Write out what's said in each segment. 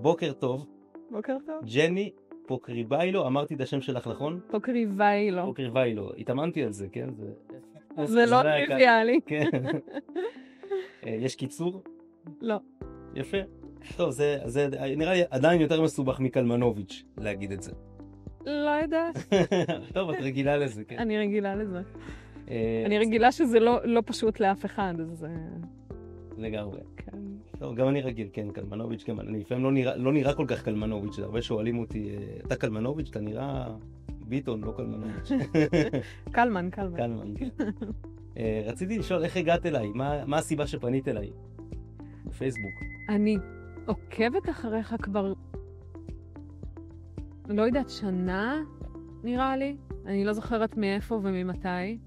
בוקר טוב. בוקר טוב. ג'ני פוקריבאילו, אמרתי את השם שלך נכון? פוקריבאילו. פוקריבאילו, התאמנתי על זה, כן? זה לא טריוויאלי. כן. יש קיצור? לא. יפה. טוב, זה נראה לי עדיין יותר מסובך מקלמנוביץ' להגיד את זה. לא יודעת. טוב, את רגילה לזה, כן? אני רגילה לזה. אני רגילה שזה לא פשוט לאף אחד, אז... לגמרי. כן. טוב, גם אני רגיל, כן, קלמנוביץ', גם אני לפעמים לא נראה כל כך קלמנוביץ', הרבה שואלים אותי, אתה קלמנוביץ', אתה נראה ביטון, לא קלמנוביץ'. קלמן. קלמן, כן. רציתי לשאול, איך הגעת אליי? מה הסיבה שפנית אליי? בפייסבוק. אני עוקבת אחריך כבר, לא יודעת, שנה, נראה לי. אני לא זוכרת מאיפה וממתי.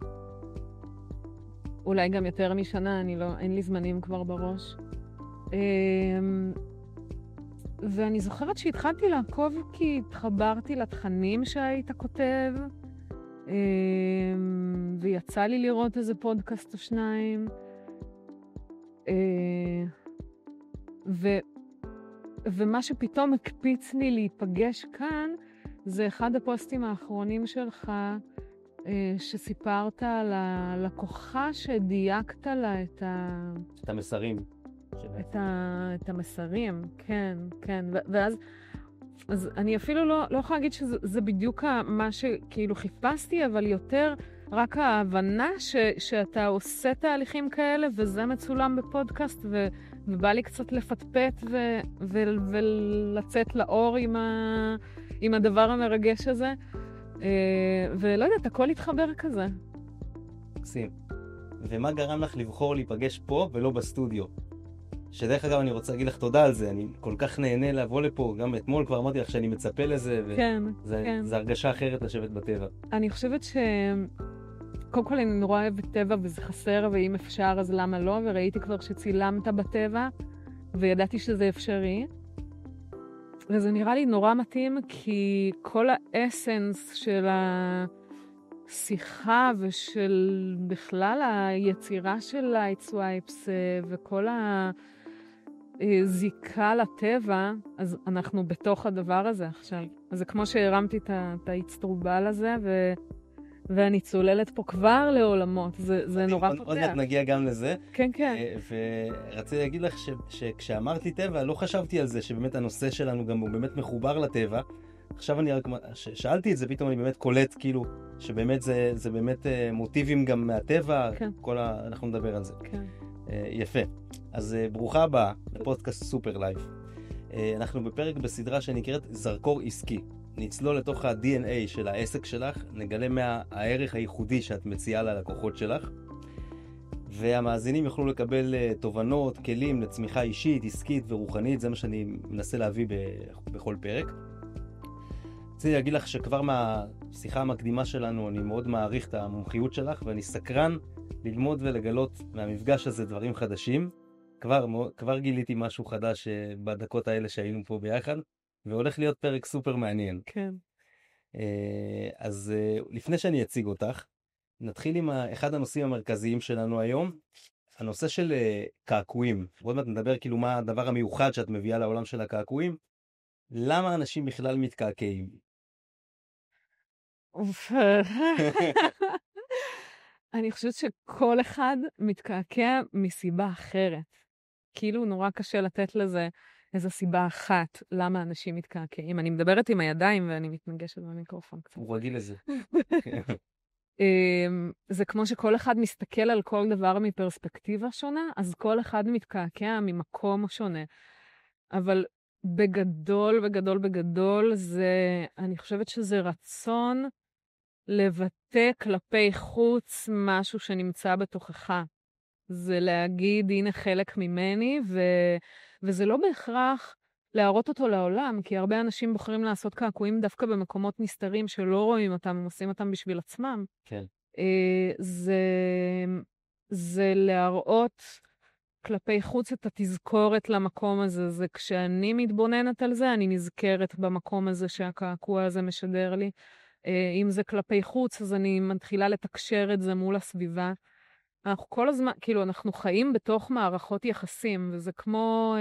אולי גם יותר משנה, אין לי זמנים כבר בראש. ואני זוכרת שהתחלתי לעקוב כי התחברתי לתכנים שהיית כותב, ויצא לי לראות איזה פודקאסט או שניים. ומה שפתאום הקפיץ לי להיפגש כאן, זה אחד הפוסטים האחרונים שלך, שסיפרת על הלקוחה שדייקת לה את המסרים. את המסרים, כן. אז אני אפילו לא יכולה להגיד שזה בדיוק מה שכאילו חיפשתי, אבל יותר רק ההבנה שאתה עושה תהליכים כאלה, וזה מצולם בפודקאסט, ובא לי קצת לפטפט ולצאת לאור עם הדבר המרגש הזה. ולא יודעת, הכל התחבר כזה. מקסים. ומה גרם לך לבחור להיפגש פה ולא בסטודיו? שדרך אגב אני רוצה להגיד לך תודה על זה, אני כל כך נהנה לבוא לפה, גם אתמול כבר אמרתי לך שאני מצפה לזה, כן. זה הרגשה אחרת לשבת בטבע. אני חושבת קודם כל אני נורא אוהבת טבע וזה חסר, ואם אפשר אז למה לא, וראיתי כבר שצילמת בטבע, וידעתי שזה אפשרי. וזה נראה לי נורא מתאים, כי כל האסנס של השיחה ושל בכלל היצירה של לייטסווייפס וכל הזיקה לטבע, אז אנחנו בתוך הדבר הזה עכשיו. אז זה כמו שהרמתי את האצטרובל הזה, ואני צוללת פה כבר לעולמות, זה נורא פותח. עוד מעט נגיע גם לזה. כן. ורציתי להגיד לך שכשאמרתי טבע, לא חשבתי על זה, שבאמת הנושא שלנו גם הוא באמת מחובר לטבע. עכשיו אני רק שאלתי את זה, פתאום אני באמת קולט, כאילו, שבאמת זה באמת מוטיבים גם מהטבע, כן. אנחנו נדבר על זה. כן. יפה. אז ברוכה הבאה לפודקאסט סופר לייב. אנחנו בפרק בסדרה שנקראת זרקור עסקי. נצלול לתוך ה-DNA של העסק שלך, נגלה מהערך הייחודי שאת מציעה ללקוחות שלך, והמאזינים יוכלו לקבל תובנות, כלים לצמיחה אישית, עסקית ורוחנית, זה מה שאני מנסה להביא בכל פרק. רציתי להגיד לך שכבר מהשיחה המקדימה שלנו אני מאוד מעריך את המומחיות שלך, ואני סקרן ללמוד ולגלות מהמפגש הזה דברים חדשים. כבר גיליתי משהו חדש בדקות האלה שהיינו פה ביחד. והולך להיות פרק סופר מעניין. כן. אז לפני שאני אציג אותך, נתחיל עם אחד הנושאים המרכזיים שלנו היום, הנושא של קעקועים. עוד מעט נדבר כאילו מה הדבר המיוחד שאת מביאה לעולם של הקעקועים. למה אנשים בכלל מתקעקעים? אני חושבת שכל אחד מתקעקע מסיבה אחרת. כאילו נורא קשה לתת לזה איזו סיבה אחת למה אנשים מתקעקעים. אני מדברת עם הידיים ואני מתנגשת במיקרופון קצת. הוא רגיל לזה. זה כמו שכל אחד מסתכל על כל דבר מפרספקטיבה שונה, אז כל אחד מתקעקע ממקום שונה. אבל בגדול, אני חושבת שזה רצון לבטא כלפי חוץ משהו שנמצא בתוכך. זה להגיד, הנה חלק ממני, וזה לא בהכרח להראות אותו לעולם, כי הרבה אנשים בוחרים לעשות קעקועים דווקא במקומות נסתרים שלא רואים אותם, הם עושים אותם בשביל עצמם. כן. זה להראות כלפי חוץ את התזכורת למקום הזה. זה כשאני מתבוננת על זה, אני נזכרת במקום הזה שהקעקוע הזה משדר לי. אם זה כלפי חוץ, אז אני מתחילה לתקשר את זה מול הסביבה. אנחנו כל הזמן, כאילו, אנחנו חיים בתוך מערכות יחסים, וזה כמו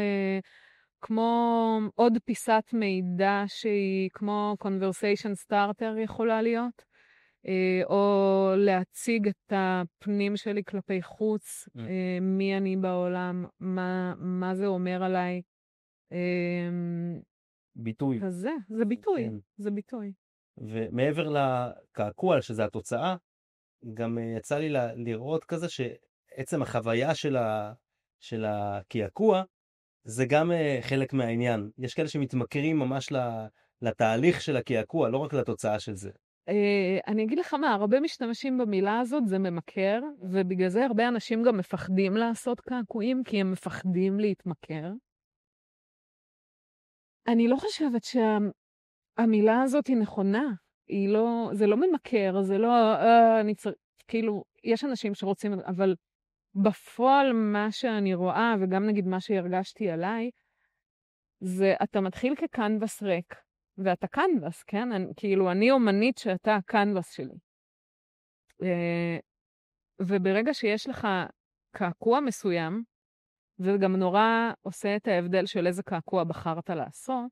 כמו עוד פיסת מידע שהיא כמו conversation starter יכולה להיות, או להציג את הפנים שלי כלפי חוץ, מי אני בעולם, מה זה אומר עליי. ביטוי. כזה, זה ביטוי, כן. זה ביטוי. ומעבר לקעקוע, שזה התוצאה, גם יצא לי לראות כזה שעצם החוויה של הקעקוע, זה גם חלק מהעניין. יש כאלה שמתמכרים ממש לתהליך של הקעקוע, לא רק לתוצאה של זה. אני אגיד לך מה, הרבה משתמשים במילה הזאת, זה ממכר, ובגלל זה הרבה אנשים גם מפחדים לעשות קעקועים, כי הם מפחדים להתמכר. אני לא חושבת שהמילה הזאת היא נכונה. זה לא ממכר, זה לא, כאילו, יש אנשים שרוצים, אבל בפועל מה שאני רואה, וגם נגיד מה שהרגשתי עליי, זה אתה מתחיל כקנבס ריק, ואתה קנבס, כן? כאילו, אני אומנית שאתה הקנבס שלי. וברגע שיש לך קעקוע מסוים, וגם נורא עושה את ההבדל של איזה קעקוע בחרת לעשות,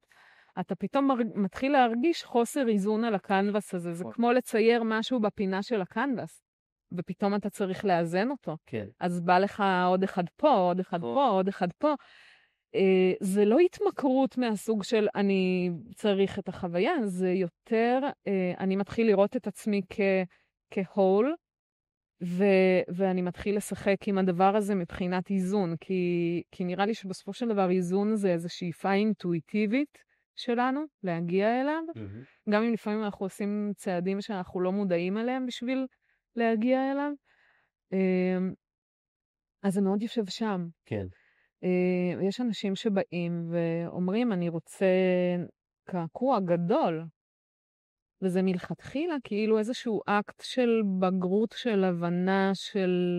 אתה פתאום מתחיל להרגיש חוסר איזון על הקנבס הזה. זה כמו לצייר משהו בפינה של הקנבס, ופתאום אתה צריך לאזן אותו. כן. אז בא לך עוד אחד פה, עוד אחד פה, עוד אחד פה. זה לא התמכרות מהסוג של אני צריך את החוויה, זה יותר, אני מתחיל לראות את עצמי כהול, ואני מתחיל לשחק עם הדבר הזה מבחינת איזון, כי נראה לי שבסופו של דבר איזון זה איזו שאיפה אינטואיטיבית שלנו, להגיע אליו, גם אם לפעמים אנחנו עושים צעדים שאנחנו לא מודעים אליהם בשביל להגיע אליו, אז זה מאוד יושב שם. כן. יש אנשים שבאים ואומרים, אני רוצה קעקוע גדול, וזה מלכתחילה כאילו איזשהו אקט של בגרות, של הבנה,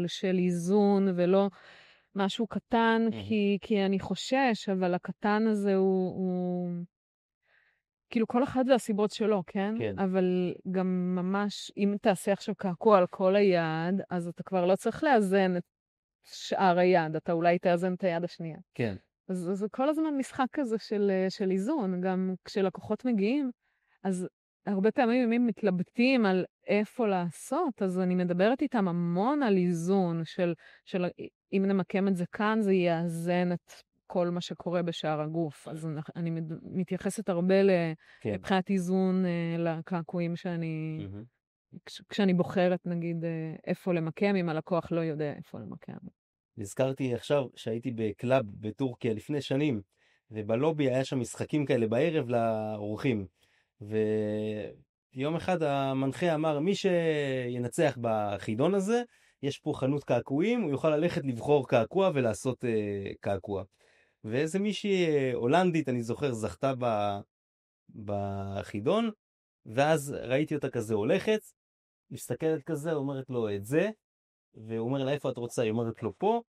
של איזון, ולא משהו קטן, כי אני חושש, אבל הקטן הזה הוא כאילו כל אחד והסיבות שלו, כן? כן. אבל גם ממש, אם תעשה עכשיו קעקוע על כל היד, אז אתה כבר לא צריך לאזן את שאר היד, אתה אולי תאזן את היד השנייה. כן. אז זה כל הזמן משחק כזה של איזון, גם כשלקוחות מגיעים, אז הרבה פעמים אם הם מתלבטים על איפה לעשות, אז אני מדברת איתם המון על איזון, של אם נמקם את זה כאן, זה יאזן את כל מה שקורה בשאר הגוף. אז אני מתייחסת הרבה לבחינת איזון לקעקועים כשאני בוחרת, נגיד, איפה למקם, אם הלקוח לא יודע איפה למקם. נזכרתי עכשיו שהייתי בקלאב בטורקיה לפני שנים, ובלובי היה שם משחקים כאלה בערב לאורחים. ויום אחד המנחה אמר, מי שינצח בחידון הזה, יש פה חנות קעקועים, הוא יוכל ללכת לבחור קעקוע ולעשות קעקוע. ואיזה מישהי הולנדית, אני זוכר, זכתה בחידון, ואז ראיתי אותה כזה הולכת, מסתכלת כזה, אומרת לו את זה, והוא אומר לה, איפה את רוצה? היא אומרת לו פה,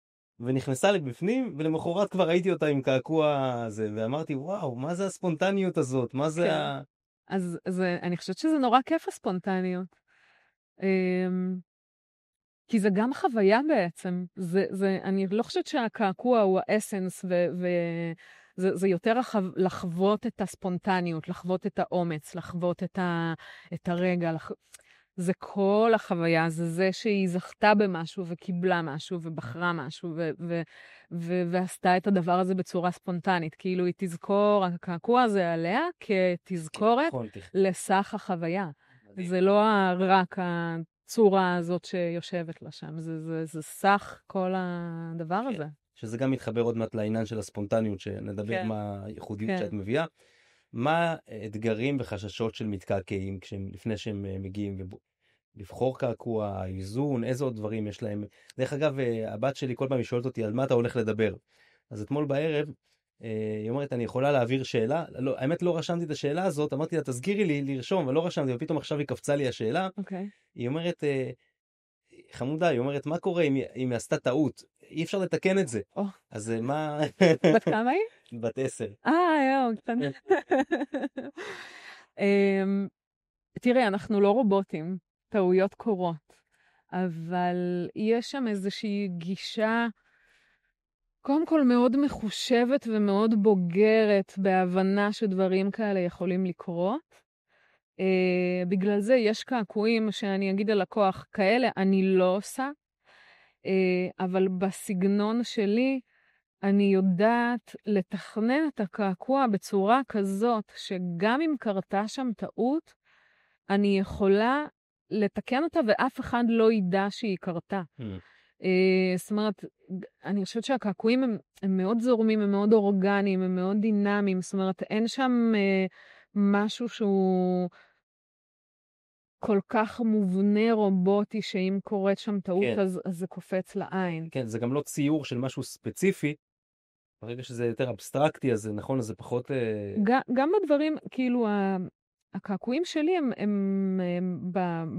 ונכנסה לבפנים, ולמחרת כבר ראיתי אותה עם קעקוע הזה, ואמרתי, וואו, מה זה הספונטניות הזאת? מה זה אז אני חושבת שזה נורא כיף הספונטניות. כי זה גם חוויה בעצם. אני לא חושבת שהקעקוע הוא האסנס, וזה יותר לחוות את הספונטניות, לחוות את האומץ, לחוות את הרגע. זה כל החוויה, זה שהיא זכתה במשהו וקיבלה משהו ובחרה משהו ועשתה את הדבר הזה בצורה ספונטנית. כאילו היא תזכור, הקעקוע הזה עליה כתזכורת לסך החוויה. זה לא רק הצורה הזאת שיושבת לה שם, זה סך כל הדבר הזה. שזה גם מתחבר עוד מעט לעניין של הספונטניות, שנדבר מה הייחודיות שאת מביאה. מה אתגרים וחששות של מתקעקעים לפני שהם מגיעים לבחור קעקוע, איזון, איזה עוד דברים יש להם? דרך אגב, הבת שלי כל פעם היא שואלת אותי על מה אתה הולך לדבר. אז אתמול בערב, היא אומרת, אני יכולה להעביר שאלה? לא, האמת לא רשמתי את השאלה הזאת, אמרתי לה, תסגירי לי לרשום, ולא רשמתי, ופתאום עכשיו היא קפצה לי השאלה. היא אומרת, חמודה, היא אומרת, מה קורה אם היא עשתה טעות? אי אפשר לתקן את זה. אז מה... בת כמה היא? בת 10. יואו, קטנה. תראי, אנחנו לא רובוטים, טעויות קורות, אבל יש שם איזושהי גישה קודם כל מאוד מחושבת ומאוד בוגרת בהבנה שדברים כאלה יכולים לקרות. בגלל זה יש קעקועים שאני אגיד ללקוח, כאלה אני לא עושה, אבל בסגנון שלי אני יודעת לתכנן את הקעקוע בצורה כזאת, שגם אם קרתה שם טעות, אני יכולה לתקן אותה ואף אחד לא ידע שהיא קרתה. זאת אומרת, אני חושבת שהקעקועים הם מאוד זורמים, הם מאוד אורגניים, הם מאוד דינמיים, זאת אומרת, אין שם משהו שהוא כל כך מובנה רובוטי, שאם קורית שם טעות, כן. אז זה קופץ לעין. כן, זה גם לא ציור של משהו ספציפי, ברגע שזה יותר אבסטרקטי, אז זה נכון, אז זה פחות... גם בדברים, כאילו, הקעקועים שלי הם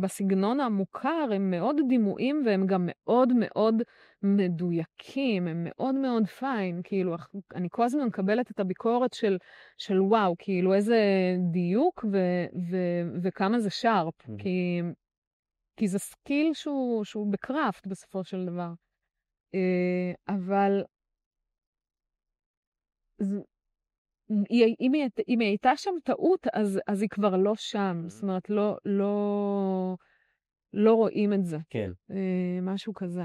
בסגנון המוכר, הם מאוד דימויים והם גם מאוד מאוד מדויקים, הם מאוד מאוד פיין, כאילו, אני כל הזמן מקבלת את הביקורת של וואו, כאילו, איזה דיוק וכמה זה שרפ, כי זה סקיל שהוא בקראפט בסופו של דבר. אבל אם היא הייתה שם טעות, אז היא כבר לא שם. זאת אומרת, לא רואים את זה. כן. משהו כזה.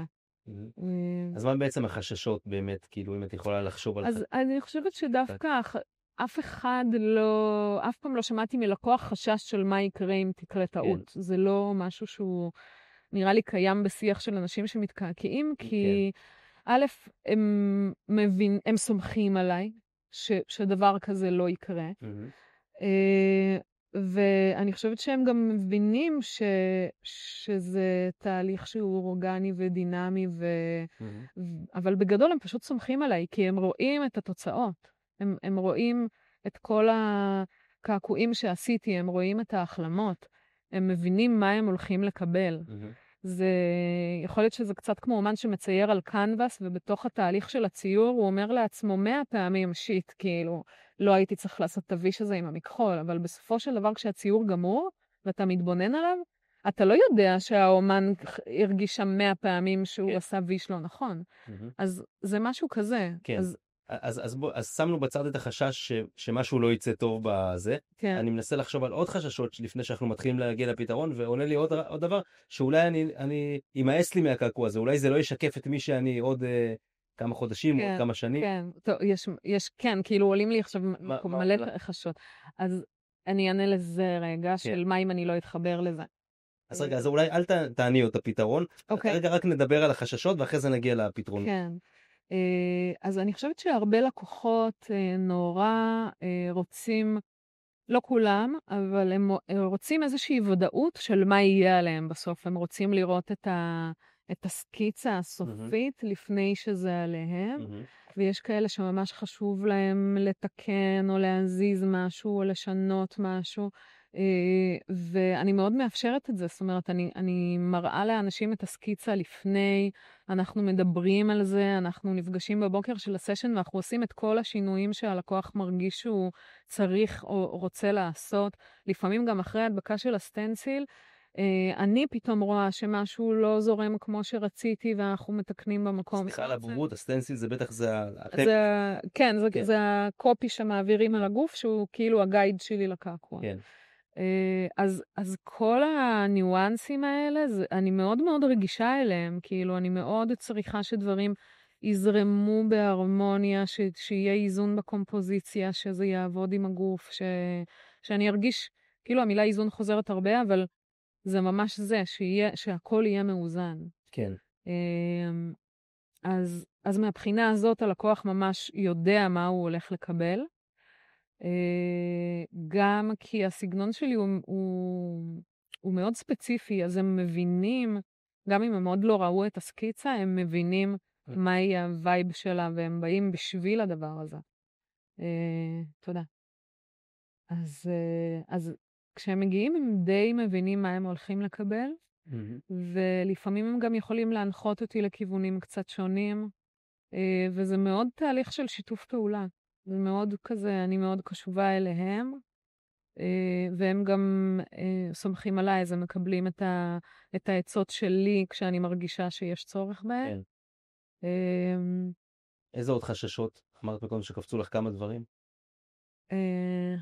אז מה בעצם החששות באמת, כאילו, אם את יכולה לחשוב על... אז אני חושבת שדווקא אף אחד לא, אף פעם לא שמעתי מלקוח חשש של מה יקרה אם תקרה טעות. זה לא משהו שהוא נראה לי קיים בשיח של אנשים שמתקעקעים, כי א', הם סומכים עליי, שדבר כזה לא יקרה. ואני חושבת שהם גם מבינים שזה תהליך שהוא אורגני ודינמי, אבל בגדול הם פשוט סומכים עליי, כי הם רואים את התוצאות. הם רואים את כל הקעקועים שעשיתי, הם רואים את ההחלמות, הם מבינים מה הם הולכים לקבל. זה יכול להיות שזה קצת כמו אומן שמצייר על קנבס, ובתוך התהליך של הציור הוא אומר לעצמו 100 פעמים שיט, כאילו, לא הייתי צריך לעשות את הוויש הזה עם המכחול, אבל בסופו של דבר כשהציור גמור, ואתה מתבונן עליו, אתה לא יודע שהאומן הרגיש שם 100 פעמים שהוא עשה ויש לא נכון. אז זה משהו כזה. כן. אז שמנו בצד את החשש שמשהו לא יצא טוב בזה. כן. אני מנסה לחשוב על עוד חששות לפני שאנחנו מתחילים להגיע לפתרון, ועונה לי עוד דבר, שאולי אני ימאס לי מהקעקוע הזה, אולי זה לא ישקף את מי שאני עוד כמה חודשים, עוד כמה שנים. כן, טוב, כן, כאילו עולים לי עכשיו מלא חששות. אז אני אענה לזה רגע, של מה אם אני לא אתחבר לזה. אז רגע, אז אולי אל תעני את הפתרון, רגע רק נדבר על החששות ואחרי זה נגיע לפתרון. כן. אז אני חושבת שהרבה לקוחות נורא רוצים, לא כולם, אבל הם רוצים איזושהי ודאות של מה יהיה עליהם בסוף. הם רוצים לראות את הסקיצה הסופית לפני שזה עליהם, ויש כאלה שממש חשוב להם לתקן או להזיז משהו או לשנות משהו, ואני מאוד מאפשרת את זה. זאת אומרת, אני מראה לאנשים את הסקיצה לפני, אנחנו מדברים על זה, אנחנו נפגשים בבוקר של הסשן, ואנחנו עושים את כל השינויים שהלקוח מרגיש שהוא צריך או רוצה לעשות. לפעמים גם אחרי ההדבקה של הסטנסיל, אני פתאום רואה שמשהו לא זורם כמו שרציתי, ואנחנו מתקנים במקום. סליחה על הבורות, הסטנסיל זה בטח זה... כן, זה הקופי שמעבירים על הגוף, שהוא כאילו הגייד שלי לקעקוע. כן. אז כל הניואנסים האלה, אני מאוד מאוד רגישה אליהם, כאילו אני מאוד צריכה שדברים יזרמו בהרמוניה, שיהיה איזון בקומפוזיציה, שזה יעבוד עם הגוף, שאני ארגיש, כאילו המילה איזון חוזרת הרבה, אבל זה ממש זה, שהכל יהיה מאוזן. כן. אז מהבחינה הזאת הלקוח ממש יודע מה הוא הולך לקבל, גם כי הסגנון שלי הוא מאוד ספציפי, אז הם מבינים, גם אם הם עוד לא ראו את הסקיצה, הם מבינים מה יהיה הווייב שלה, והם באים בשביל הדבר הזה. תודה. אז כשהם מגיעים, הם די מבינים מה הם הולכים לקבל, ולפעמים הם גם יכולים להנחות אותי לכיוונים קצת שונים, וזה מאוד תהליך של שיתוף פעולה. זה מאוד כזה, אני מאוד קשובה אליהם, והם גם סומכים עליי, אז הם מקבלים את העצות שלי כשאני מרגישה שיש צורך בהן. איזה עוד חששות? אמרת מקודם שקפצו לך כמה דברים. אה,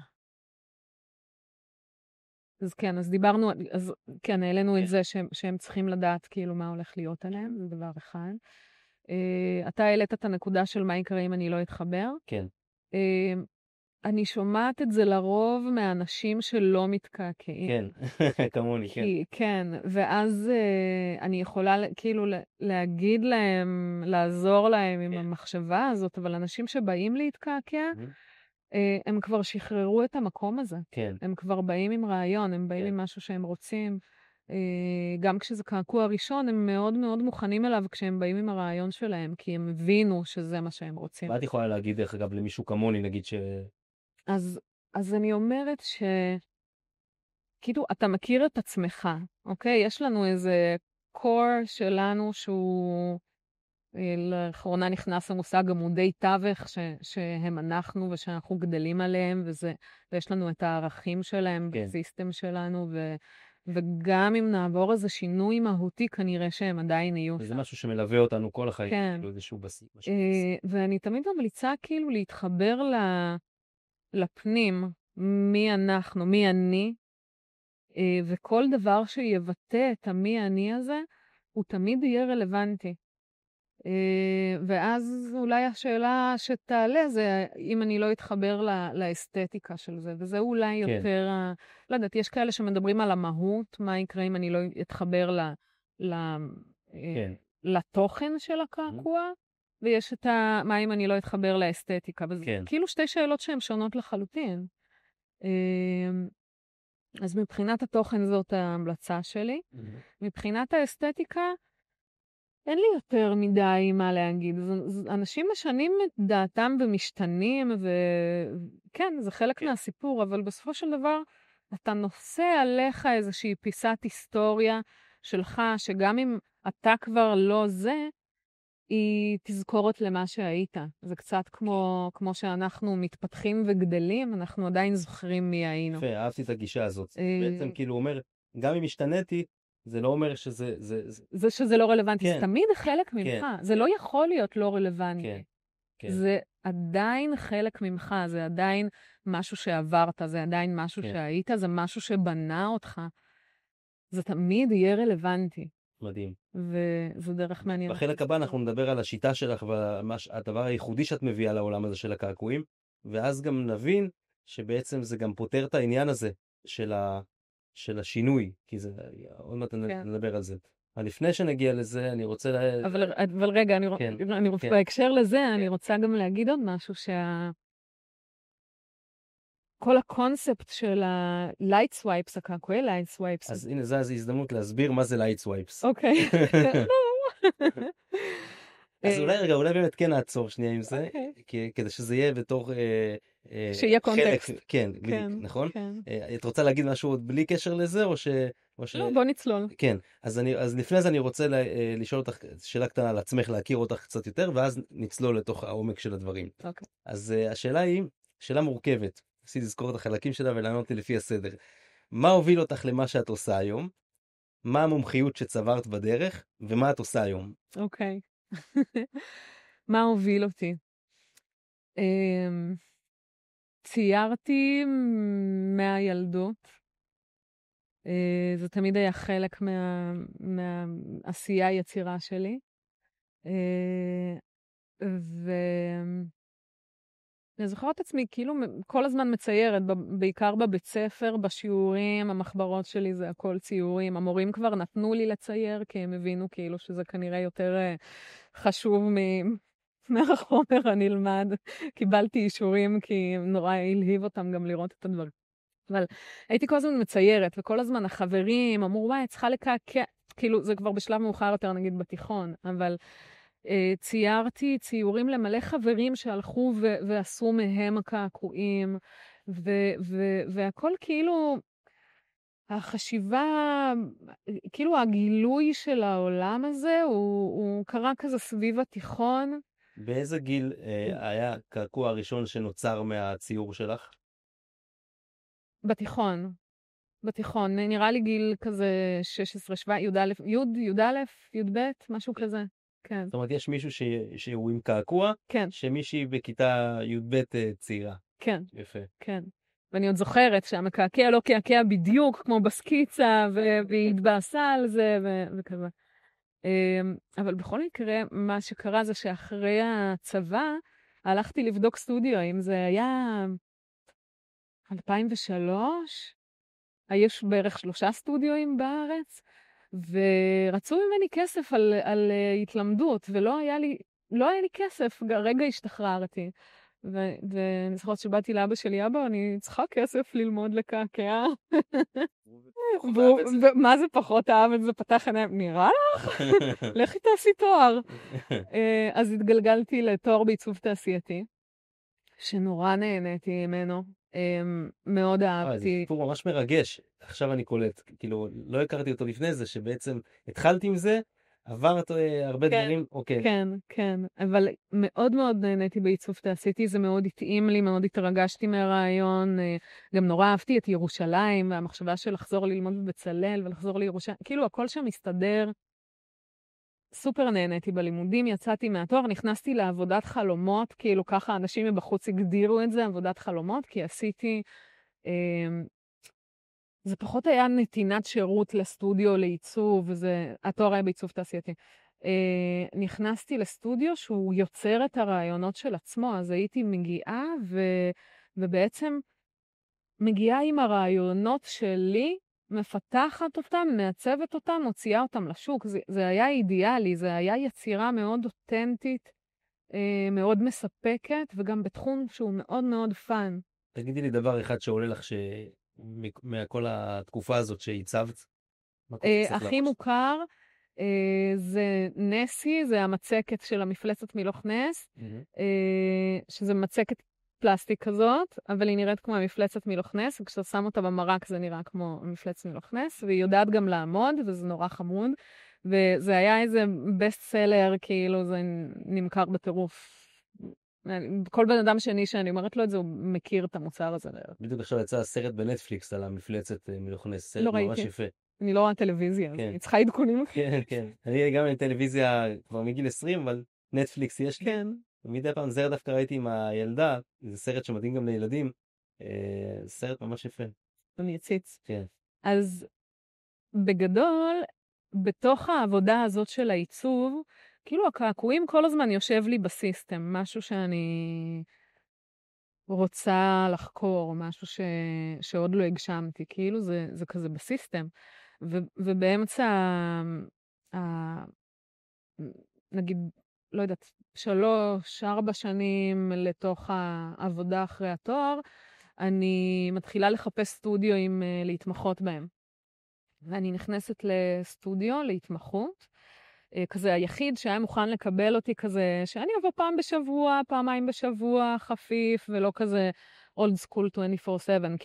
אז כן, אז דיברנו, אז כן, העלינו כן. את זה שהם צריכים לדעת כאילו מה הולך להיות עליהם, זה דבר אחד. אתה העלית את הנקודה של מה יקרה אם אני לא אתחבר. כן, אה, אני שומעת את זה לרוב מאנשים שלא מתקעקעים. כן, כמוני, כן. כן, ואז אני יכולה כאילו להגיד להם, לעזור להם עם המחשבה הזאת, אבל אנשים שבאים להתקעקע, הם כבר שחררו את המקום הזה. כן, הם כבר באים עם רעיון, הם באים כן. עם משהו שהם רוצים. גם כשזה קעקוע ראשון, הם מאוד מאוד מוכנים אליו כשהם באים עם הרעיון שלהם, כי הם הבינו שזה מה שהם רוצים. מה את יכולה להגיד, דרך אגב, למישהו כמוני, נגיד אז אני אומרת כאילו, אתה מכיר את עצמך, אוקיי? יש לנו איזה core שלנו שהוא, לאחרונה נכנס למושג עמודי תווך, שהם אנחנו ושאנחנו גדלים עליהם, ויש לנו את הערכים שלהם כן. בסיסטם שלנו, וגם אם נעבור איזה שינוי מהותי, כנראה שהם עדיין יהיו וזה שם. משהו שמלווה אותנו כל החיים. כן. כאילו איזשהו בסיס. ואני תמיד ממליצה כאילו להתחבר לפנים, מי אנחנו, מי אני, וכל דבר שיבטא את המי אני הזה, הוא תמיד יהיה רלוונטי. ואז אולי השאלה שתעלה זה אם אני לא אתחבר לאסתטיקה של זה, וזה אולי יותר, לא יודעת, יש כאלה שמדברים על המהות, מה יקרה אם אני לא אתחבר לתוכן של הקעקוע, ויש את מה אם אני לא אתחבר לאסתטיקה, וזה כאילו שתי שאלות שהן שונות לחלוטין. אז מבחינת התוכן זאת ההמלצה שלי. מבחינת האסתטיקה, אין לי יותר מדי מה להגיד. אנשים משנים את דעתם ומשתנים, וכן, זה חלק מהסיפור, אבל בסופו של דבר, אתה נושא עליך איזושהי פיסת היסטוריה שלך, שגם אם אתה כבר לא זה, היא תזכורת למה שהיית. זה קצת כמו שאנחנו מתפתחים וגדלים, אנחנו עדיין זוכרים מי היינו. יפה, אהבתי את הגישה הזאת. בעצם כאילו אומר, גם אם השתניתי, זה לא אומר שזה... זה שזה לא רלוונטי, זה תמיד חלק ממך. זה לא יכול להיות לא רלוונטי. זה עדיין חלק ממך, זה עדיין משהו שעברת, זה עדיין משהו שהיית, זה משהו שבנה אותך. זה תמיד יהיה רלוונטי. מדהים. וזו דרך מעניינת. בחלק הבא אנחנו נדבר על השיטה שלך והדבר הייחודי שאת מביאה לעולם הזה של הקעקועים, ואז גם נבין שבעצם זה גם פותר את העניין הזה של השינוי, כי זה, עוד מעט נדבר על זה. אבל לפני שנגיע לזה, אני רוצה... אבל רגע, בהקשר לזה, אני רוצה גם להגיד עוד משהו, כל הקונספט של ה-light swipes, הקעקועי light swipes. אז הנה, זו הזדמנות להסביר מה זה light swipes. אוקיי. אז אולי באמת כן נעצור שנייה עם זה, כדי שזה יהיה בתור... שיהיה קונטקסט. כן, נכון? את רוצה להגיד משהו עוד בלי קשר לזה, או ש... לא, בוא נצלול. כן, אז לפני זה אני רוצה לשאול אותך שאלה קטנה על עצמך, להכיר אותך קצת יותר, ואז נצלול לתוך העומק של הדברים. אז השאלה היא, שאלה מורכבת. עשיתי לזכור את החלקים שלה ולענות לי לפי הסדר. מה הוביל אותך למה שאת עושה היום? מה המומחיות שצברת בדרך? ומה את עושה היום? אוקיי. מה הוביל אותי? ציירתי מהילדות. זה תמיד היה חלק מהעשייה היצירה שלי. אני זוכרת עצמי כאילו כל הזמן מציירת, בעיקר בבית ספר, בשיעורים, המחברות שלי זה הכל ציורים. המורים כבר נתנו לי לצייר, כי הם הבינו כאילו שזה כנראה יותר חשוב מהחומר הנלמד. קיבלתי אישורים כי נורא הלהיב אותם גם לראות את הדברים. אבל הייתי כל הזמן מציירת, וכל הזמן החברים אמרו, וואי, צריכה לקעקע, כאילו זה כבר בשלב מאוחר יותר נגיד בתיכון, אבל... ציירתי ציורים למלא חברים שהלכו ועשו מהם הקעקועים, והכל כאילו, החשיבה, כאילו הגילוי של העולם הזה, הוא קרה כזה סביב התיכון. באיזה גיל היה הקעקוע הראשון שנוצר מהציור שלך? בתיכון, נראה לי גיל כזה 16, 17, י"א, י"ב, משהו כזה. כן, זאת אומרת, יש מישהו שהוא עם קעקוע, כן, שמישהי בכיתה י"ב צעירה. כן, יפה. כן. ואני עוד זוכרת שהמקעקע לא קעקע בדיוק כמו בסקיצה, והיא התבאסה על זה, וכזה. אבל בכל מקרה, מה שקרה זה שאחרי הצבא, הלכתי לבדוק סטודיו, אם זה היה 2003, יש בערך 3 סטודיואים בארץ, ורצו ממני כסף על התלמדות, לא היה לי כסף, רגע השתחררתי. ואני זוכרת שבאתי לאבא שלי, אבא, אני צריכה כסף ללמוד לקעקע. ומה זה פחות אהב את זה? פתח עיניים, נראה לך? לכי תעשי תואר. אז התגלגלתי לתואר בעיצוב תעשייתי, שנורא נהניתי ממנו. מאוד זה אהבתי. סיפור ממש מרגש. עכשיו אני קולט, כאילו, לא הכרתי אותו לפני זה, שבעצם התחלת עם זה, עברת הרבה כן, דברים, אוקיי. כן, כן. אבל מאוד מאוד נהניתי בעיצוב תעשייתי, זה מאוד התאים לי, מאוד התרגשתי מהרעיון. גם נורא אהבתי את ירושלים, והמחשבה של לחזור ללמוד בבצלאל ולחזור לירושלים, כאילו הכל שם מסתדר. סופר נהניתי בלימודים, יצאתי מהתואר, נכנסתי לעבודת חלומות, כאילו ככה אנשים מבחוץ הגדירו את זה, עבודת חלומות, כי עשיתי, זה פחות היה נתינת שירות לסטודיו, לעיצוב, התואר היה בעיצוב תעשייתי. נכנסתי לסטודיו שהוא יוצר את הרעיונות של עצמו, אז הייתי מגיעה ובעצם מגיעה עם הרעיונות שלי, מפתחת אותם, מעצבת אותם, מוציאה אותם לשוק. זה היה אידיאלי, זה היה יצירה מאוד אותנטית, מאוד מספקת, וגם בתחום שהוא מאוד מאוד פאן. תגידי לי דבר אחד שעולה לך מכל התקופה הזאת שהצבת. הכי מוכר זה נסי, זה המצקת של המפלצת מלוך נס, שזה מצקת פלסטיק כזאת, אבל היא נראית כמו המפלצת מלוך נס, וכשאתה שם אותה במרק זה נראה כמו המפלצת מלוך נס, והיא יודעת גם לעמוד, וזה נורא חמוד. וזה היה איזה בסט סלר, כאילו זה נמכר בטירוף. כל בן אדם שני שאני אומרת לו את זה, הוא מכיר את המוצר הזה. בדיוק עכשיו יצא סרט בנטפליקס על המפלצת מלוך נס, סרט לא ממש ראיתי. יפה. אני לא רואה טלוויזיה, אז כן. אני צריכה עדכונים. כן, כן. אני גם עם טלוויזיה כבר מגיל 20, אבל נטפליקס יש לי. כן. ומדי פעם זה דווקא ראיתי עם הילדה, זה סרט שמתאים גם לילדים. סרט ממש יפה. אני אציץ. כן. אז בגדול, בתוך העבודה הזאת של העיצוב, כאילו הקעקועים כל הזמן יושב לי בסיסטם, משהו שאני רוצה לחקור, משהו שעוד לא הגשמתי, כאילו זה כזה בסיסטם. ובאמצע, ה- נגיד, לא יודעת, 3-4 שנים לתוך העבודה אחרי התואר, אני מתחילה לחפש סטודיו להתמחות בהם. ואני נכנסת לסטודיו להתמחות, כזה היחיד שהיה מוכן לקבל אותי כזה, שאני אבוא פעם בשבוע, פעמיים בשבוע, חפיף, ולא כזה old school 24/7,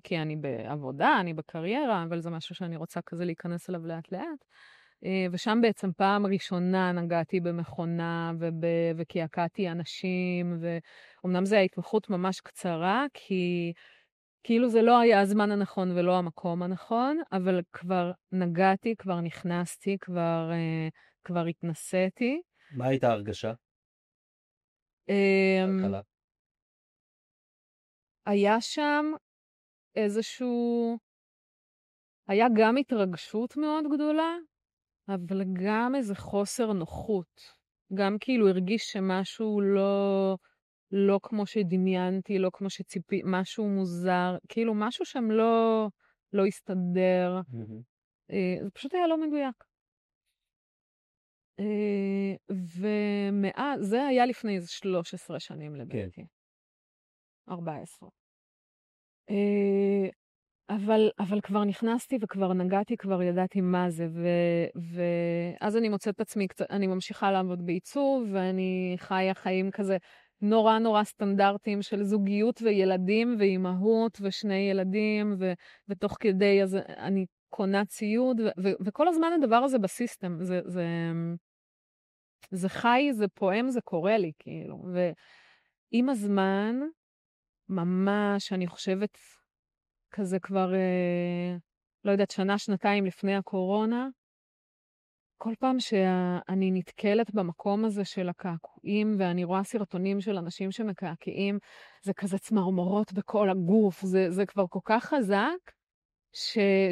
כי אני בעבודה, אני בקריירה, אבל זה משהו שאני רוצה כזה להיכנס אליו לאט לאט. ושם בעצם פעם ראשונה נגעתי במכונה וקעקעתי אנשים, ואומנם זו ההתמחות ממש קצרה, כי כאילו זה לא היה הזמן הנכון ולא המקום הנכון, אבל כבר נגעתי, כבר נכנסתי, כבר התנסיתי. מה הייתה ההרגשה? אמ, בהתחלה. היה שם היה גם התרגשות מאוד גדולה, אבל גם איזה חוסר נוחות. גם כאילו הרגיש שמשהו לא כמו שדמיינתי, לא כמו שציפי, משהו מוזר, כאילו משהו שם לא הסתדר. זה פשוט היה לא מדויק. ומאז, זה היה לפני איזה 13 שנים לדעתי. 14. אבל כבר נכנסתי וכבר נגעתי, כבר ידעתי מה זה, ואז אני מוצאת את עצמי, אני ממשיכה לעבוד בעיצוב, ואני חיה חיים כזה נורא נורא סטנדרטיים של זוגיות וילדים ואימהות ושני ילדים, ותוך כדי אז אני קונה ציוד, וכל הזמן הדבר הזה בסיסטם, זה חי, זה פועם, זה קורה לי, כאילו. ועם הזמן, ממש, אני חושבת, כזה כבר, לא יודעת, שנה, שנתיים לפני הקורונה, כל פעם שאני נתקלת במקום הזה של הקעקועים, ואני רואה סרטונים של אנשים שמקעקעים, זה כזה צמרמורות בכל הגוף, זה כבר כל כך חזק,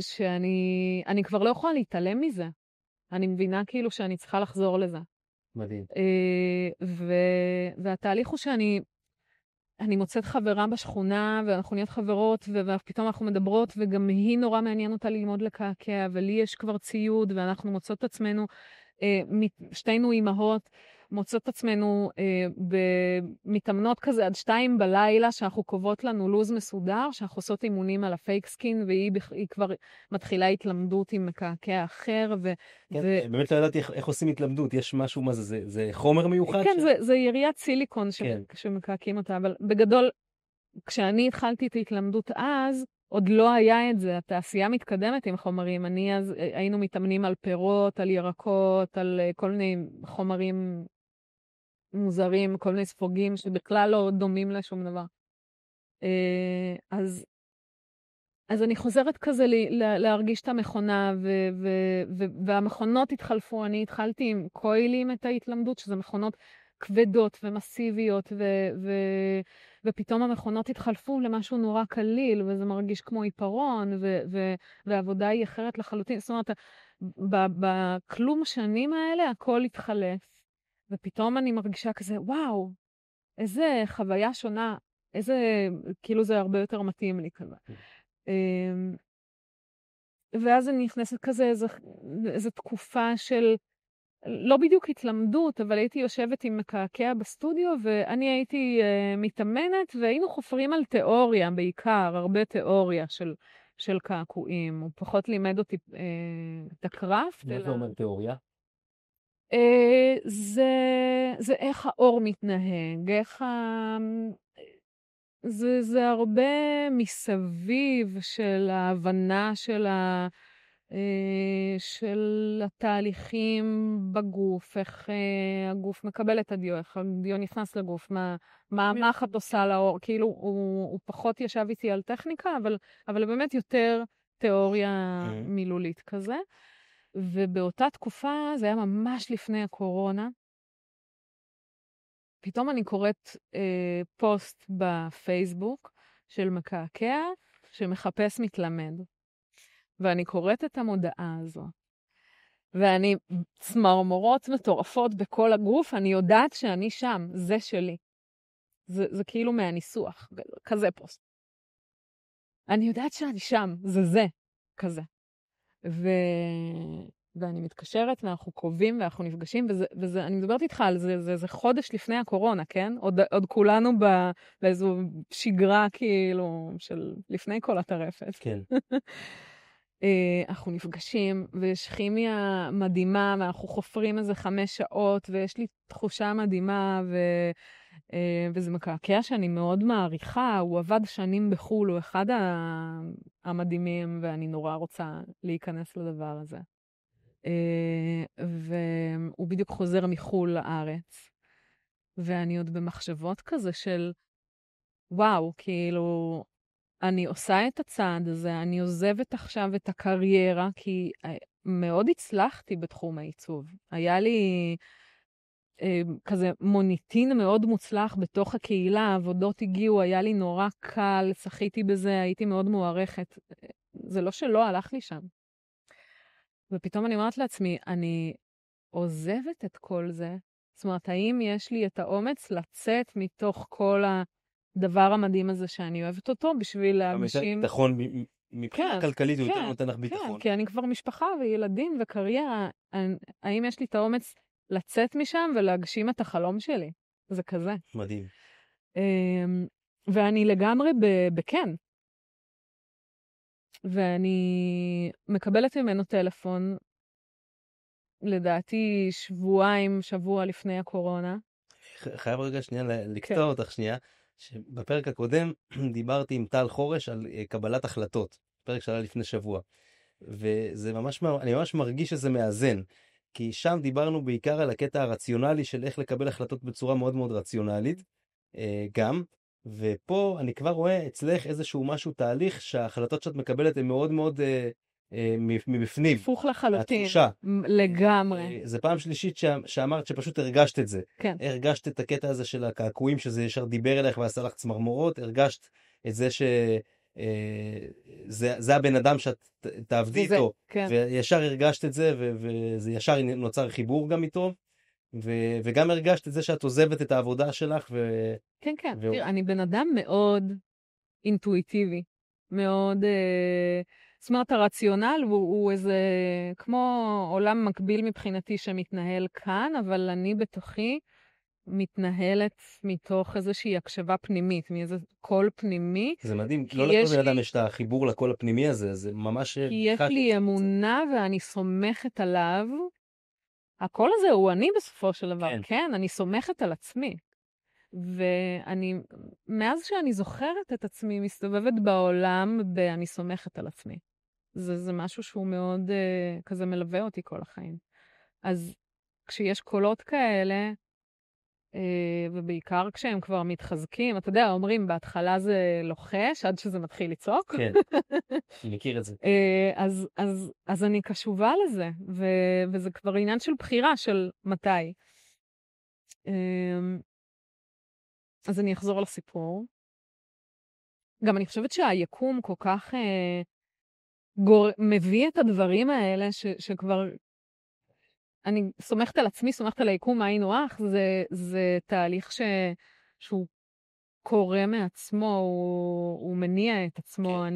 שאני כבר לא יכולה להתעלם מזה. אני מבינה כאילו שאני צריכה לחזור לזה. מדהים. והתהליך הוא אני מוצאת חברה בשכונה, ואנחנו נהיות חברות, ופתאום אנחנו מדברות, וגם היא נורא מעניין אותה ללמוד לקעקע, ולי יש כבר ציוד, ואנחנו מוצאות את עצמנו, שתינו אימהות, מוצאות את עצמנו מתאמנות כזה עד 2 בלילה, שאנחנו קובעות לנו לוז מסודר, שאנחנו עושות אימונים על הפייק סקין, והיא כבר מתחילה התלמדות עם מקעקע אחר, כן, באמת לא ידעתי איך עושים התלמדות, יש משהו, מה זה, זה חומר מיוחד? כן, זה יריית סיליקון שמקעקעים אותה, אבל בגדול, כשאני התחלתי את ההתלמדות אז, עוד לא היה את זה, התעשייה מתקדמת עם חומרים. אז היינו מתאמנים על פירות, על ירקות, על כל מיני חומרים מוזרים, כל מיני ספוגים שבכלל לא דומים לשום דבר. אז אני חוזרת כזה להרגיש את המכונה, והמכונות התחלפו. אני התחלתי עם קוילים את ההתלמדות, שזה מכונות כבדות ומסיביות, ופתאום המכונות התחלפו למשהו נורא קליל, וזה מרגיש כמו עיפרון, והעבודה היא אחרת לחלוטין. זאת אומרת, בכלום שנים האלה הכל התחלף, ופתאום אני מרגישה כזה, וואו, איזה חוויה שונה, כאילו זה הרבה יותר מתאים לי כזה. ואז אני נכנסת כזה איזו תקופה של, לא בדיוק התלמדות, אבל הייתי יושבת עם מקעקע בסטודיו, ואני הייתי מתאמנת, והיינו חופרים על תיאוריה בעיקר, הרבה תיאוריה של קעקועים. הוא פחות לימד אותי את הקראפט. מה זה אומר תיאוריה? זה איך האור מתנהג, זה הרבה מסביב של ההבנה של התהליכים בגוף, איך הגוף מקבל את הדיו, איך הדיו נכנס לגוף, מה המחט עושה לאור, כאילו הוא פחות ישב איתי על טכניקה, אבל באמת יותר תיאוריה מילולית כזה. ובאותה תקופה, זה היה ממש לפני הקורונה, פתאום אני קוראת פוסט בפייסבוק של מקעקע שמחפש מתלמד. ואני קוראת את המודעה הזו. ואני צמרמורות מטורפות בכל הגוף, אני יודעת שאני שם, זה שלי. זה כאילו מהניסוח, כזה פוסט. אני יודעת שאני שם, זה, כזה. ואני מתקשרת, ואנחנו קרובים, ואנחנו נפגשים, אני מדברת איתך על זה חודש לפני הקורונה, כן? עוד כולנו באיזו שגרה, כאילו, של לפני כל הטרפת. כן. אנחנו נפגשים, ויש כימיה מדהימה, ואנחנו חופרים איזה 5 שעות, ויש לי תחושה מדהימה, וזה מקעקע שאני מאוד מעריכה, הוא עבד שנים בחול, הוא אחד המדהימים, ואני נורא רוצה להיכנס לדבר הזה. והוא בדיוק חוזר מחול לארץ, ואני עוד במחשבות כזה של, וואו, כאילו, אני עושה את הצעד הזה, אני עוזבת עכשיו את הקריירה, כי מאוד הצלחתי בתחום העיצוב. היה לי כזה מוניטין מאוד מוצלח בתוך הקהילה, העבודות הגיעו, היה לי נורא קל, שחיתי בזה, הייתי מאוד מוערכת. זה לא שלא הלך לי שם. ופתאום אני אומרת לעצמי, אני עוזבת את כל זה. זאת אומרת, האם יש לי את האומץ לצאת מתוך כל הדבר המדהים הזה שאני אוהבת אותו, בשביל להגשים... ביטחון, מבחינה כלכלית הוא יותר נותן לך ביטחון. כן, כי אני כבר משפחה וילדים וקריירה. האם יש לי את האומץ לצאת משם ולהגשים את החלום שלי? זה כזה. מדהים. ואני לגמרי בכן. ואני מקבלת ממנו טלפון, לדעתי שבוע לפני הקורונה. חייב רגע שנייה לקטוע אותך שנייה, שבפרק הקודם דיברתי עם טל חורש על קבלת החלטות, פרק שעלה לפני שבוע, וזה ממש, אני ממש מרגיש שזה מאזן, כי שם דיברנו בעיקר על הקטע הרציונלי של איך לקבל החלטות בצורה מאוד מאוד רציונלית, גם, ופה אני כבר רואה אצלך איזשהו משהו, תהליך שההחלטות שאת מקבלת הן מאוד מאוד מבפנים, הפוך לחלוטין. התחושה. לגמרי. זה פעם שלישית שאמרת שפשוט הרגשת את זה. כן. הרגשת את הקטע הזה של הקעקועים, שזה ישר דיבר אליך ועשה לך צמרמורות, הרגשת את זה זה הבן אדם שאת תעבדי איתו, כן. וישר הרגשת את זה, וזה ישר נוצר חיבור גם איתו, וגם הרגשת את זה שאת עוזבת את העבודה שלך. כן, כן. תראה, אני בן אדם מאוד אינטואיטיבי, מאוד... זאת אומרת, הרציונל הוא איזה, כמו עולם מקביל מבחינתי שמתנהל כאן, אבל אני בתוכי מתנהלת מתוך איזושהי הקשבה פנימית, מאיזה קול פנימי. זה מדהים, לא לכל בן אדם יש את החיבור לקול הפנימי הזה, זה ממש... כי יש לי אמונה ואני סומכת עליו. הקול הזה הוא אני בסופו של דבר, כן, אני סומכת על עצמי. ואני, מאז שאני זוכרת את עצמי, מסתובבת בעולם ואני סומכת על עצמי. זה משהו שהוא מאוד כזה מלווה אותי כל החיים. אז כשיש קולות כאלה, ובעיקר כשהם כבר מתחזקים, אתה יודע, אומרים, בהתחלה זה לוחש, עד שזה מתחיל לצעוק. כן, אני מכיר את זה. אז אני קשובה לזה, וזה כבר עניין של בחירה של מתי. אז אני אחזור לסיפור. גם אני חושבת שהיקום כל כך מביא את הדברים האלה שכבר... אני סומכת על עצמי, סומכת על היקום, מה היינו אח, זה תהליך שהוא קורה מעצמו, הוא מניע את עצמו,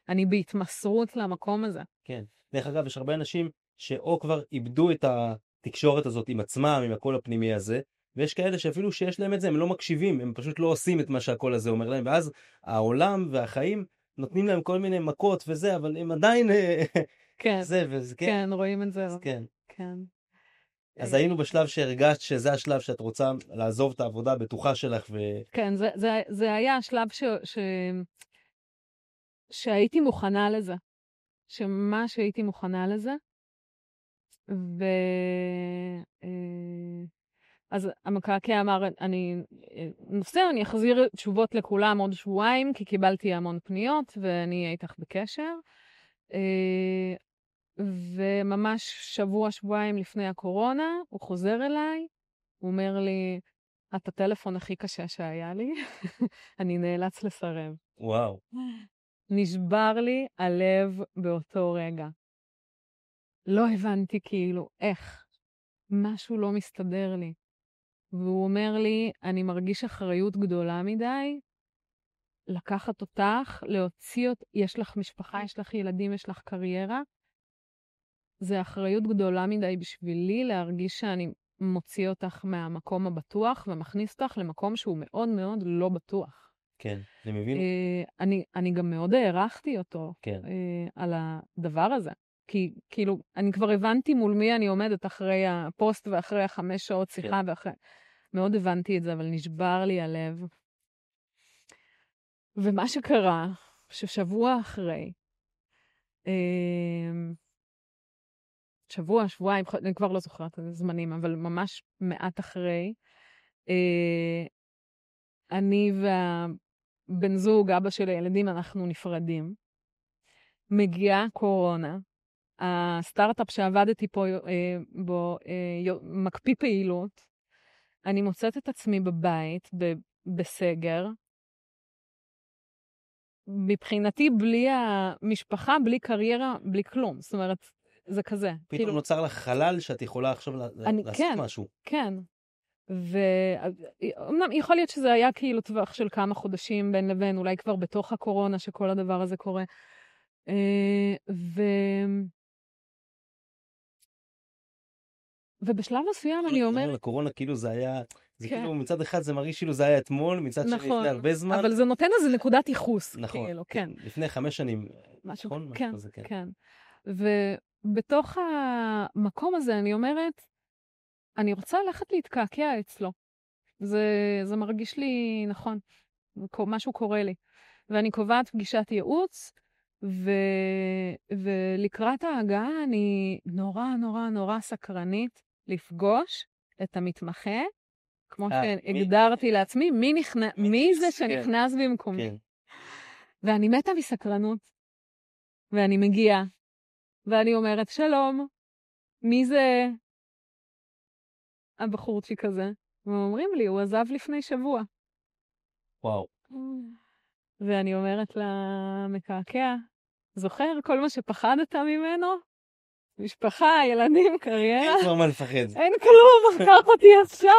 אני בהתמסרות למקום הזה. כן. דרך אגב, יש הרבה אנשים שאו כבר איבדו את התקשורת הזאת עם עצמם, עם הקול הפנימי הזה, ויש כאלה שאפילו שיש להם את זה, הם לא מקשיבים, הם פשוט לא עושים את מה שהקול הזה אומר להם, ואז העולם והחיים נותנים להם כל מיני מכות וזה, אבל הם עדיין... כן, זה וזה, כן. כן, רואים את זה. כן. כן. אז היינו בשלב שהרגשת שזה השלב שאת רוצה לעזוב את העבודה הבטוחה שלך כן, זה היה השלב שהייתי מוכנה לזה. שממש הייתי מוכנה לזה. אז המקעקע אמר, אני אחזיר תשובות לכולם עוד שבועיים, כי קיבלתי המון פניות, ואני אהיה איתך בקשר. וממש שבועיים לפני הקורונה, הוא חוזר אליי, הוא אומר לי, את הטלפון הכי קשה שהיה לי, אני נאלץ לסרב. וואו. נשבר לי הלב באותו רגע. לא הבנתי כאילו, איך? משהו לא מסתדר לי. והוא אומר לי, אני מרגיש אחריות גדולה מדי, לקחת אותך, להוציא אותך, יש לך משפחה, יש לך ילדים, יש לך קריירה. זה אחריות גדולה מדי בשבילי להרגיש שאני מוציא אותך מהמקום הבטוח, ומכניס אותך למקום שהוא מאוד מאוד לא בטוח. כן, אני מבין. אני גם מאוד הערכתי אותו על הדבר הזה. כי כאילו, אני כבר הבנתי מול מי אני עומדת אחרי הפוסט ואחרי 5 שעות שיחה ואחרי... מאוד הבנתי את זה, אבל נשבר לי הלב. ומה שקרה, ששבוע אחרי, שבועיים, אני כבר לא זוכרת זמנים, אבל ממש מעט אחרי, אני והבן זוג, אבא של הילדים, אנחנו נפרדים. מגיעה קורונה, הסטארט-אפ שעבדתי פה בו מקפיא פעילות, אני מוצאת את עצמי בבית, בסגר, מבחינתי בלי המשפחה, בלי קריירה, בלי כלום. זאת אומרת, זה כזה. פתאום נוצר לך חלל שאת יכולה עכשיו לעשות משהו. כן. ואומנם יכול להיות שזה היה כאילו טווח של כמה חודשים בין לבין, אולי כבר בתוך הקורונה שכל הדבר הזה קורה. ובשלב מסוים אני אומרת... לקורונה כאילו זה היה... זה כאילו מצד אחד זה מרגיש כאילו זה היה אתמול, מצד שני לפני הרבה זמן. אבל זה נותן איזה נקודת ייחוס. נכון, כן. לפני 5 שנים. משהו כזה, כן. כן. ובתוך המקום הזה אני אומרת, אני רוצה ללכת להתקעקע אצלו. זה מרגיש לי נכון. משהו קורה לי. ואני קובעת פגישת ייעוץ, ולקראת ההגעה אני נורא סקרנית לפגוש את המתמחה, כמו שהגדרתי לעצמי, מי זה שנכנס במקומי. ואני מתה מסקרנות, ואני מגיעה, ואני אומרת, שלום, מי זה הבחורצ'יק הזה? והם אומרים לי, הוא עזב לפני שבוע. וואו. ואני אומרת למקעקע, זוכר כל מה שפחדת ממנו? משפחה, ילדים, קריירה. אין כבר מה לפחד. אין כלום, קח אותי עכשיו.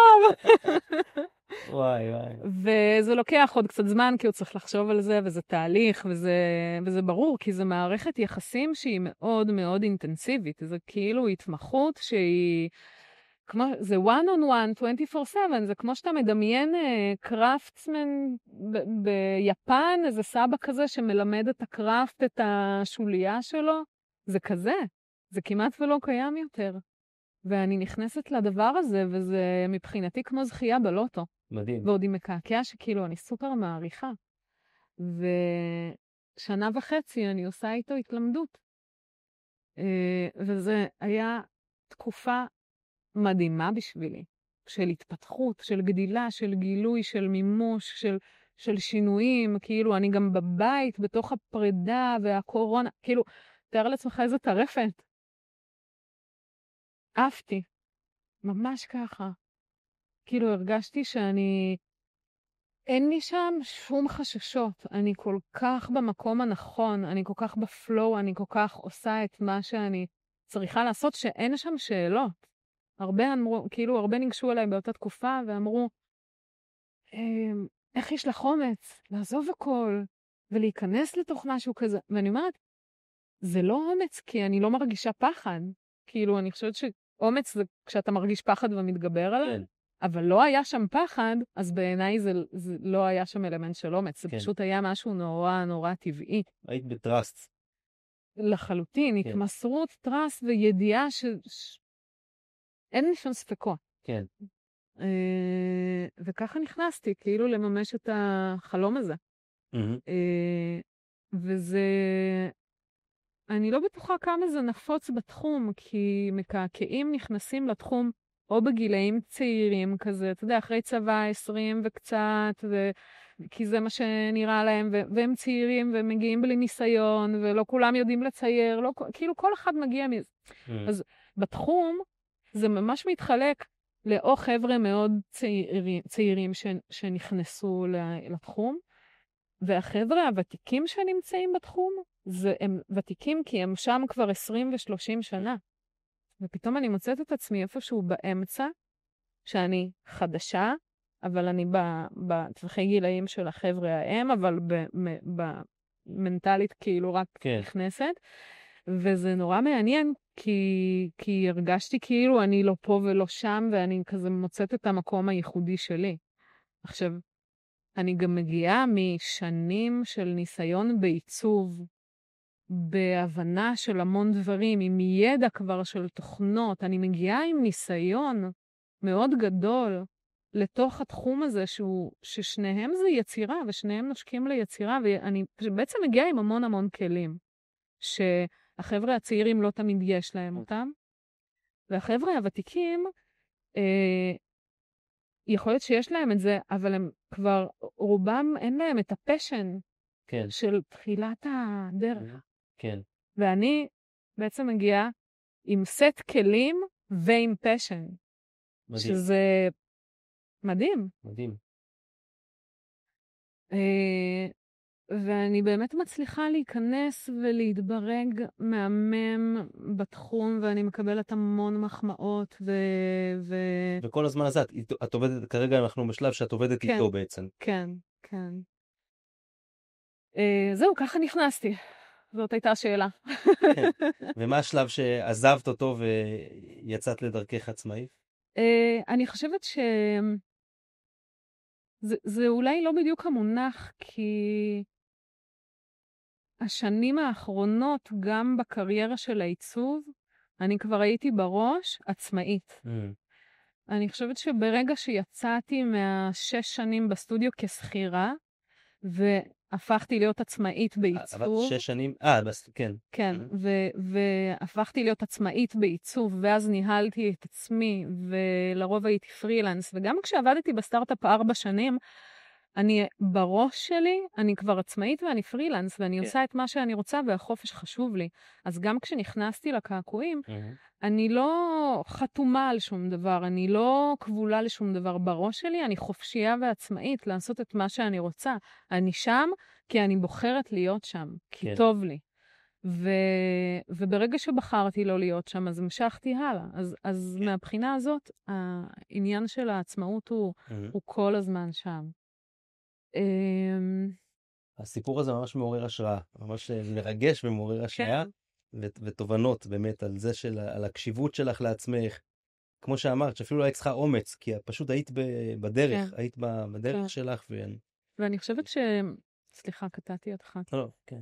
וואי, וואי. וזה לוקח עוד קצת זמן, כי הוא צריך לחשוב על זה, וזה תהליך, וזה ברור, כי זו מערכת יחסים שהיא מאוד מאוד אינטנסיבית. זה כאילו התמחות שהיא, כמו, זה one on one, 24/7, זה כמו שאתה מדמיין קראפטסמן ביפן, איזה סבא כזה שמלמד את הקראפט, את השוליה שלו. זה כזה, זה כמעט ולא קיים יותר. ואני נכנסת לדבר הזה, וזה מבחינתי כמו זכייה בלוטו. מדהים. ועוד עם מקעקע שכאילו אני סופר מעריכה. ושנה וחצי אני עושה איתו התלמדות. וזה היה תקופה מדהימה בשבילי. של התפתחות, של גדילה, של גילוי, של מימוש, של שינויים. כאילו אני גם בבית, בתוך הפרידה והקורונה. כאילו, תאר לעצמך איזה טרפת. עפתי. ממש ככה. כאילו הרגשתי שאני, אין לי שם שום חששות. אני כל כך במקום הנכון, אני כל כך בפלואו, אני כל כך עושה את מה שאני צריכה לעשות, שאין שם שאלות. הרבה אמרו, כאילו הרבה ניגשו אליי באותה תקופה ואמרו, איך יש לך אומץ לעזוב הכל ולהיכנס לתוך משהו כזה? ואני אומרת, זה לא אומץ כי אני לא מרגישה פחד. כאילו אני חושבת שאומץ זה כשאתה מרגיש פחד ומתגבר עליו. כן. אבל לא היה שם פחד, אז בעיניי זה לא היה שם אלמנט של אומץ. זה כן. פשוט היה משהו נורא נורא טבעי. היית בטראסט. לחלוטין, כן. התמסרות, טרס וידיעה אין לי שם ספקות. כן. וככה נכנסתי, כאילו לממש את החלום הזה. וזה, אני לא בטוחה כמה זה נפוץ בתחום, כי מקעקעים נכנסים לתחום או בגילאים צעירים כזה, אתה יודע, אחרי צבא 20 וקצת, כי זה מה שנראה להם, והם צעירים ומגיעים בלי ניסיון, ולא כולם יודעים לצייר, לא, כאילו כל אחד מגיע מזה. אז בתחום זה ממש מתחלק לאו חבר'ה מאוד צעירים שנכנסו לתחום, והחבר'ה הוותיקים שנמצאים בתחום, הם ותיקים כי הם שם כבר 20 ו-30 שנה. ופתאום אני מוצאת את עצמי איפשהו באמצע, שאני חדשה, אבל אני בטווחי גילאים של החבר'ה ההם, אבל במנטלית כאילו רק נכנסת. וזה נורא מעניין, כי הרגשתי כאילו אני לא פה ולא שם, ואני כזה מוצאת את המקום הייחודי שלי. עכשיו, אני גם מגיעה משנים של ניסיון בעיצוב, בהבנה של המון דברים, עם ידע כבר של תוכנות. אני מגיעה עם ניסיון מאוד גדול לתוך התחום הזה, ששניהם זה יצירה, ושניהם נושקים ליצירה, ואני בעצם מגיעה עם המון המון כלים, שהחבר'ה הצעירים לא תמיד יש להם אותם, והחבר'ה הוותיקים, יכול להיות שיש להם את זה, אבל הם כבר, רובם אין להם את הפשן של תחילת הדרך. כן. ואני בעצם מגיעה עם סט כלים ועם פשן. מדהים. שזה מדהים. מדהים. ואני באמת מצליחה להיכנס ולהתברג מהמם בתחום, ואני מקבלת המון מחמאות וכל הזמן הזה, את עובדת, כרגע אנחנו בשלב שאת עובדת כן, איתו בעצם. כן, כן. זהו, ככה נכנסתי. זאת הייתה השאלה. כן. ומה השלב שעזבת אותו ויצאת לדרכך עצמאית? אני חושבת זה אולי לא בדיוק המונח, כי השנים האחרונות, גם בקריירה של העיצוב, אני כבר הייתי בראש עצמאית. אני חושבת שברגע שיצאתי 6 שנים בסטודיו כשכירה, והפכתי להיות עצמאית בעיצוב. עבדת 6 שנים? כן. כן, והפכתי להיות עצמאית בעיצוב, ואז ניהלתי את עצמי, ולרוב הייתי פרילנס, וגם כשעבדתי בסטארט-אפ 4 שנים, בראש שלי, אני כבר עצמאית ואני פרילנס, ואני עושה את מה שאני רוצה, והחופש חשוב לי. אז גם כשנכנסתי לקעקועים, אני לא חתומה על שום דבר, אני לא כבולה לשום דבר בראש שלי, אני חופשייה ועצמאית לעשות את מה שאני רוצה. אני שם כי אני בוחרת להיות שם, כי טוב לי. וברגע שבחרתי לא להיות שם, אז המשכתי הלאה. אז מהבחינה הזאת, העניין של העצמאות הוא כל הזמן שם. הסיפור הזה ממש מעורר השראה, ממש מרגש ומעורר השראה, ותובנות באמת על זה על הקשיבות שלך לעצמך. כמו שאמרת, שאפילו לא היית צריכה אומץ, כי פשוט היית בדרך, היית בדרך שלך. ואני חושבת סליחה, קטעתי אותך. לא, כן.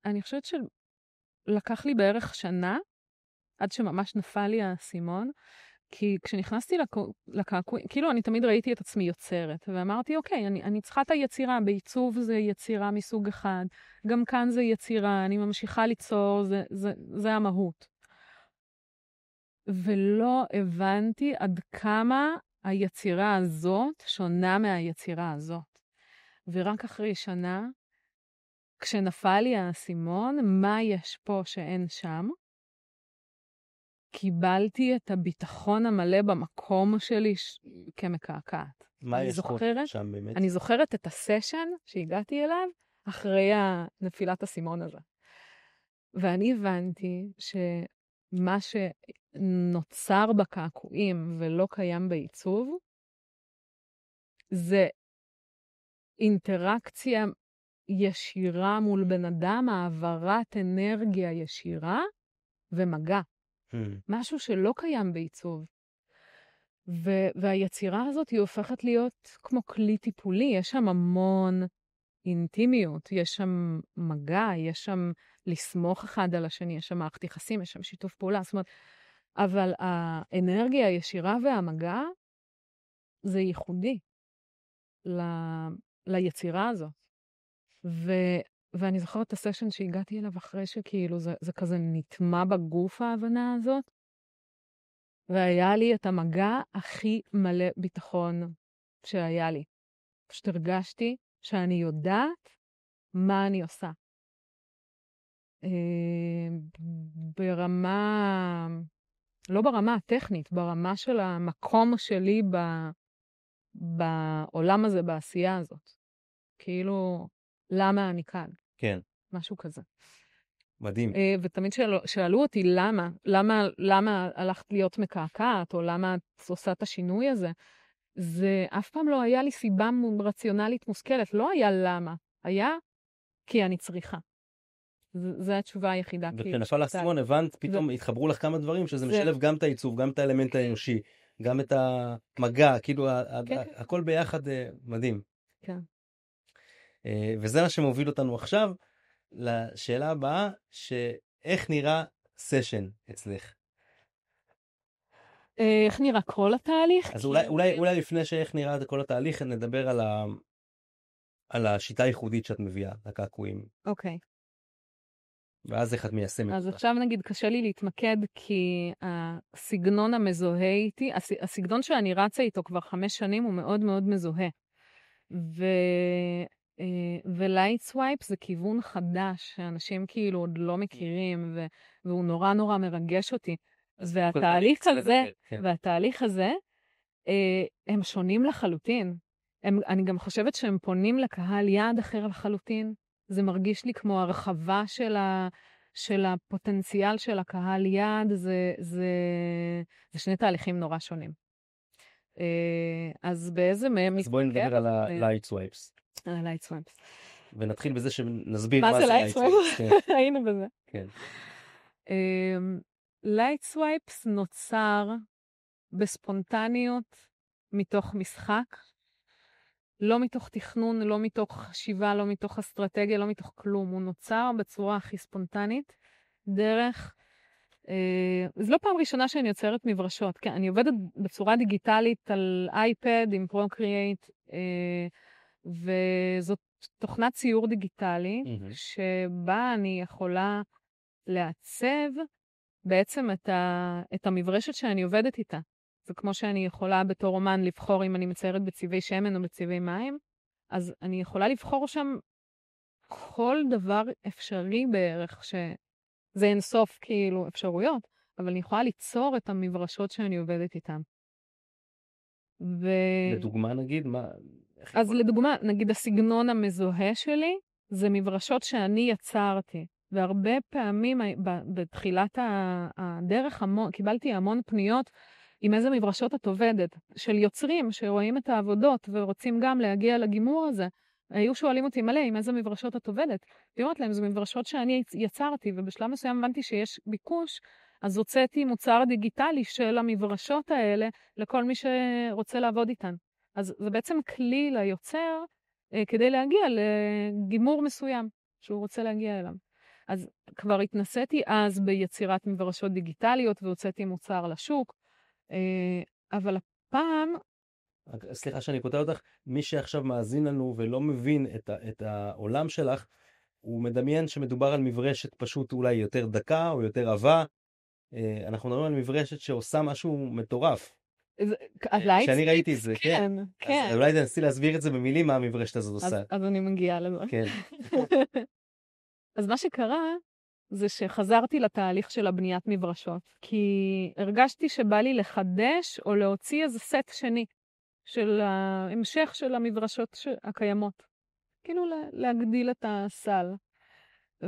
אני חושבת שלקח לי בערך שנה, עד שממש נפל לי האסימון, כי כשנכנסתי לקעקועים, כאילו אני תמיד ראיתי את עצמי יוצרת, ואמרתי, אוקיי, אני צריכה את היצירה, בעיצוב זה יצירה מסוג אחד, גם כאן זה יצירה, אני ממשיכה ליצור, זה המהות. ולא הבנתי עד כמה היצירה הזאת שונה מהיצירה הזאת. ורק אחרי שנה, כשנפל לי האסימון, מה יש פה שאין שם, קיבלתי את הביטחון המלא במקום שלי כמקעקעת. מה יש פה שם באמת? אני זוכרת את הסשן שהגעתי אליו אחרי נפילת האסימון הזה. ואני הבנתי שמה שנוצר בקעקועים ולא קיים בעיצוב, זה אינטראקציה ישירה מול בן אדם, העברת אנרגיה ישירה ומגע. משהו שלא קיים בעיצוב. והיצירה הזאת היא הופכת להיות כמו כלי טיפולי, יש שם המון אינטימיות, יש שם מגע, יש שם לסמוך אחד על השני, יש שם מערכת יחסים, יש שם שיתוף פעולה, זאת אומרת, אבל האנרגיה הישירה והמגע זה ייחודי ליצירה הזאת. ואני זוכרת את הסשן שהגעתי אליו אחרי שכאילו זה כזה נטמע בגוף ההבנה הזאת, והיה לי את המגע הכי מלא ביטחון שהיה לי. פשוט הרגשתי שאני יודעת מה אני עושה. לא ברמה הטכנית, ברמה של המקום שלי בעולם הזה, בעשייה הזאת. כאילו, למה אני כאן? כן. משהו כזה. מדהים. ותמיד שאלו אותי למה הלכת להיות מקעקעת, או למה את עושה את השינוי הזה. זה אף פעם לא היה לי סיבה רציונלית מושכלת. לא היה למה. היה כי אני צריכה. זו התשובה היחידה. וכשנפל האסימון הבנת, פתאום התחברו לך כמה דברים, שזה משלב גם את העיצוב, גם את האלמנט האנושי, גם את המגע, כאילו הכל ביחד מדהים. כן. וזה מה שמוביל אותנו עכשיו לשאלה הבאה, שאיך נראה סשן אצלך? איך נראה כל התהליך? אז אולי לפני שאיך נראה כל התהליך, נדבר על השיטה הייחודית שאת מביאה, לקעקועים. אוקיי. ואז איך את מיישמת. אז עכשיו נגיד קשה לי להתמקד, כי הסגנון המזוהה איתי, הסגנון שאני רצה איתו כבר 5 שנים, הוא מאוד מאוד מזוהה. ולייט סווייפ זה כיוון חדש, שאנשים כאילו עוד לא מכירים, והוא נורא נורא מרגש אותי. והתהליך הזה, הם שונים לחלוטין. אני גם חושבת שהם פונים לקהל יעד אחר לחלוטין. זה מרגיש לי כמו הרחבה של הפוטנציאל של הקהל יעד, זה שני תהליכים נורא שונים. אז באיזה מהם... אז בואי נדבר על ה-Light Swipes. על ה-Light Swipes. ונתחיל בזה שנסביר מה זה Light Swipes. היינו בזה. כן. Light Swipes נוצר בספונטניות מתוך משחק, לא מתוך תכנון, לא מתוך חשיבה, לא מתוך אסטרטגיה, לא מתוך כלום. הוא נוצר בצורה הכי ספונטנית, דרך... זו לא פעם ראשונה שאני יוצרת מברשות. כן, אני עובדת בצורה דיגיטלית על אייפד עם פרוקריאייט, וזאת תוכנת ציור דיגיטלי, שבה אני יכולה לעצב בעצם את המברשת שאני עובדת איתה. זה כמו שאני יכולה בתור אומן לבחור אם אני מציירת בצבעי שמן או בצבעי מים, אז אני יכולה לבחור שם כל דבר אפשרי בערך, שזה אינסוף כאילו אפשרויות, אבל אני יכולה ליצור את המברשות שאני עובדת איתן. לדוגמה נגיד, אז לדוגמה, נגיד הסגנון המזוהה שלי, זה מברשות שאני יצרתי. והרבה פעמים בתחילת הדרך קיבלתי המון פניות עם איזה מברשות את עובדת, של יוצרים שרואים את העבודות ורוצים גם להגיע לגימור הזה. היו שואלים אותי מלא עם איזה מברשות את עובדת. אני אומרת להם, זה מברשות שאני יצרתי, ובשלב מסוים הבנתי שיש ביקוש, אז הוצאתי מוצר דיגיטלי של המברשות האלה לכל מי שרוצה לעבוד איתן. אז זה בעצם כלי ליוצר כדי להגיע לגימור מסוים שהוא רוצה להגיע אליו. אז כבר התנסיתי אז ביצירת מברשות דיגיטליות והוצאתי מוצר לשוק, אבל הפעם... סליחה שאני קוטע אותך, מי שעכשיו מאזין לנו ולא מבין את העולם שלך, הוא מדמיין שמדובר על מברשת פשוט אולי יותר דקה או יותר עבה. אנחנו מדברים על מברשת שעושה משהו מטורף. כשאני ראיתי את זה, כן. אז אולי תנסי להסביר את זה במילים מה המברשת הזאת עושה. אז אני מגיעה לזה. כן. אז מה שקרה זה שחזרתי לתהליך של הבניית מברשות, כי הרגשתי שבא לי לחדש או להוציא איזה סט שני של ההמשך של המברשות הקיימות. כאילו להגדיל את הסל.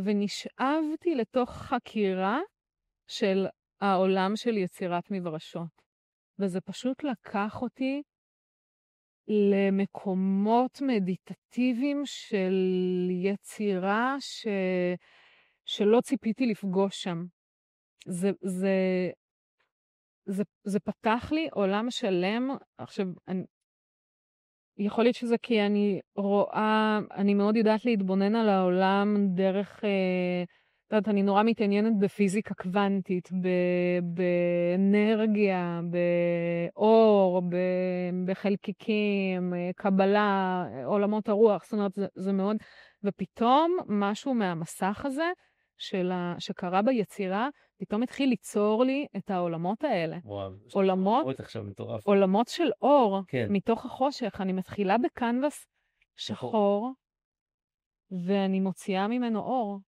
ונשאבתי לתוך חקירה של העולם של יצירת מברשות. וזה פשוט לקח אותי למקומות מדיטטיביים של יצירה שלא ציפיתי לפגוש שם. זה פתח לי עולם שלם. עכשיו, יכול להיות שזה כי אני מאוד יודעת להתבונן על העולם דרך, אני נורא מתעניינת בפיזיקה קוונטית, באנרגיה, באור, בחלקיקים, קבלה, עולמות הרוח, זאת אומרת, זה מאוד, ופתאום משהו מהמסך הזה, שקרה ביצירה, פתאום התחיל ליצור לי את העולמות האלה. וואו, עולמות של אור, כן. מתוך החושך. אני מתחילה בקנבס שחור, ואני מוציאה ממנו אור.